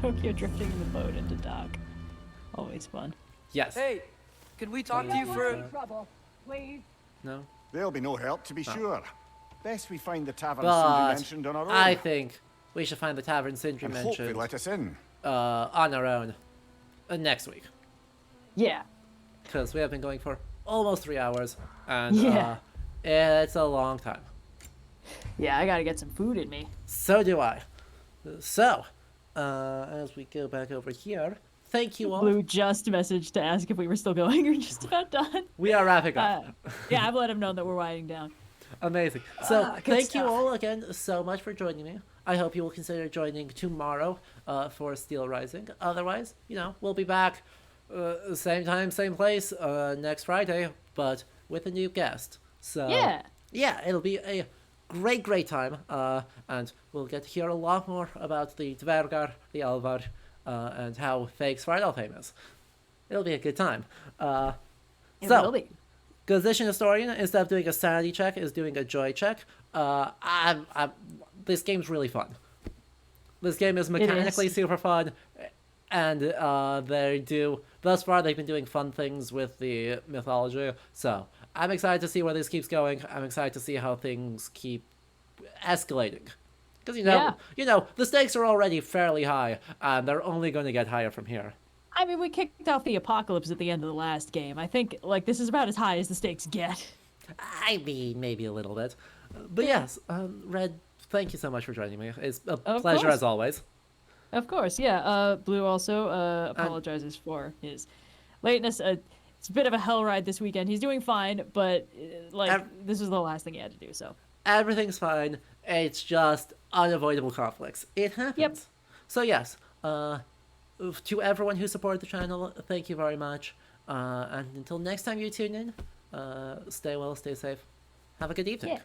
Tokyo drifting the boat into dock. Always fun. Yes. Hey, could we talk to you for a... Trouble, please. No? There'll be no help, to be sure. Best we find the tavern Sindri But mentioned on our own. I think we should find the tavern Sindri and hope they mentioned let us in. on our own next week. Yeah. Because we have been going for almost 3 hours. And Yeah. it's a long time. Yeah, I gotta get some food in me. So do I. So, as we go back over here, thank you all. Blue just messaged to ask if we were still going or just about done. We are wrapping up. Yeah, I've let him know that we're winding down. Amazing. So, good thank you stuff. all again so much for joining me. I hope you will consider joining tomorrow for Steel Rising. Otherwise, we'll be back same time, same place next Friday, but with a new guest. So, yeah, it'll be a great time, and we'll get to hear a lot more about the Dvergar, the Alvar, and how fake Svartalfheim is. It'll be a good time. It will be. Position Historian, instead of doing a sanity check, is doing a joy check. This game's really fun. This game is mechanically super fun, and thus far they've been doing fun things with the mythology, so I'm excited to see where this keeps going. I'm excited to see how things keep escalating. Because, the stakes are already fairly high, and they're only going to get higher from here. I mean, we kicked off the apocalypse at the end of the last game. I think, this is about as high as the stakes get. I mean, maybe a little bit. But yes, Red, thank you so much for joining me. It's a pleasure course. as always. Of course, yeah. Blue also apologizes for his lateness. It's a bit of a hell ride this weekend. He's doing fine, but this was the last thing he had to do, so. Everything's fine. It's just unavoidable conflicts. It happens. Yep. So yes, to everyone who supported the channel, thank you very much. And until next time you tune in, stay well, stay safe. Have a good evening. Yeah.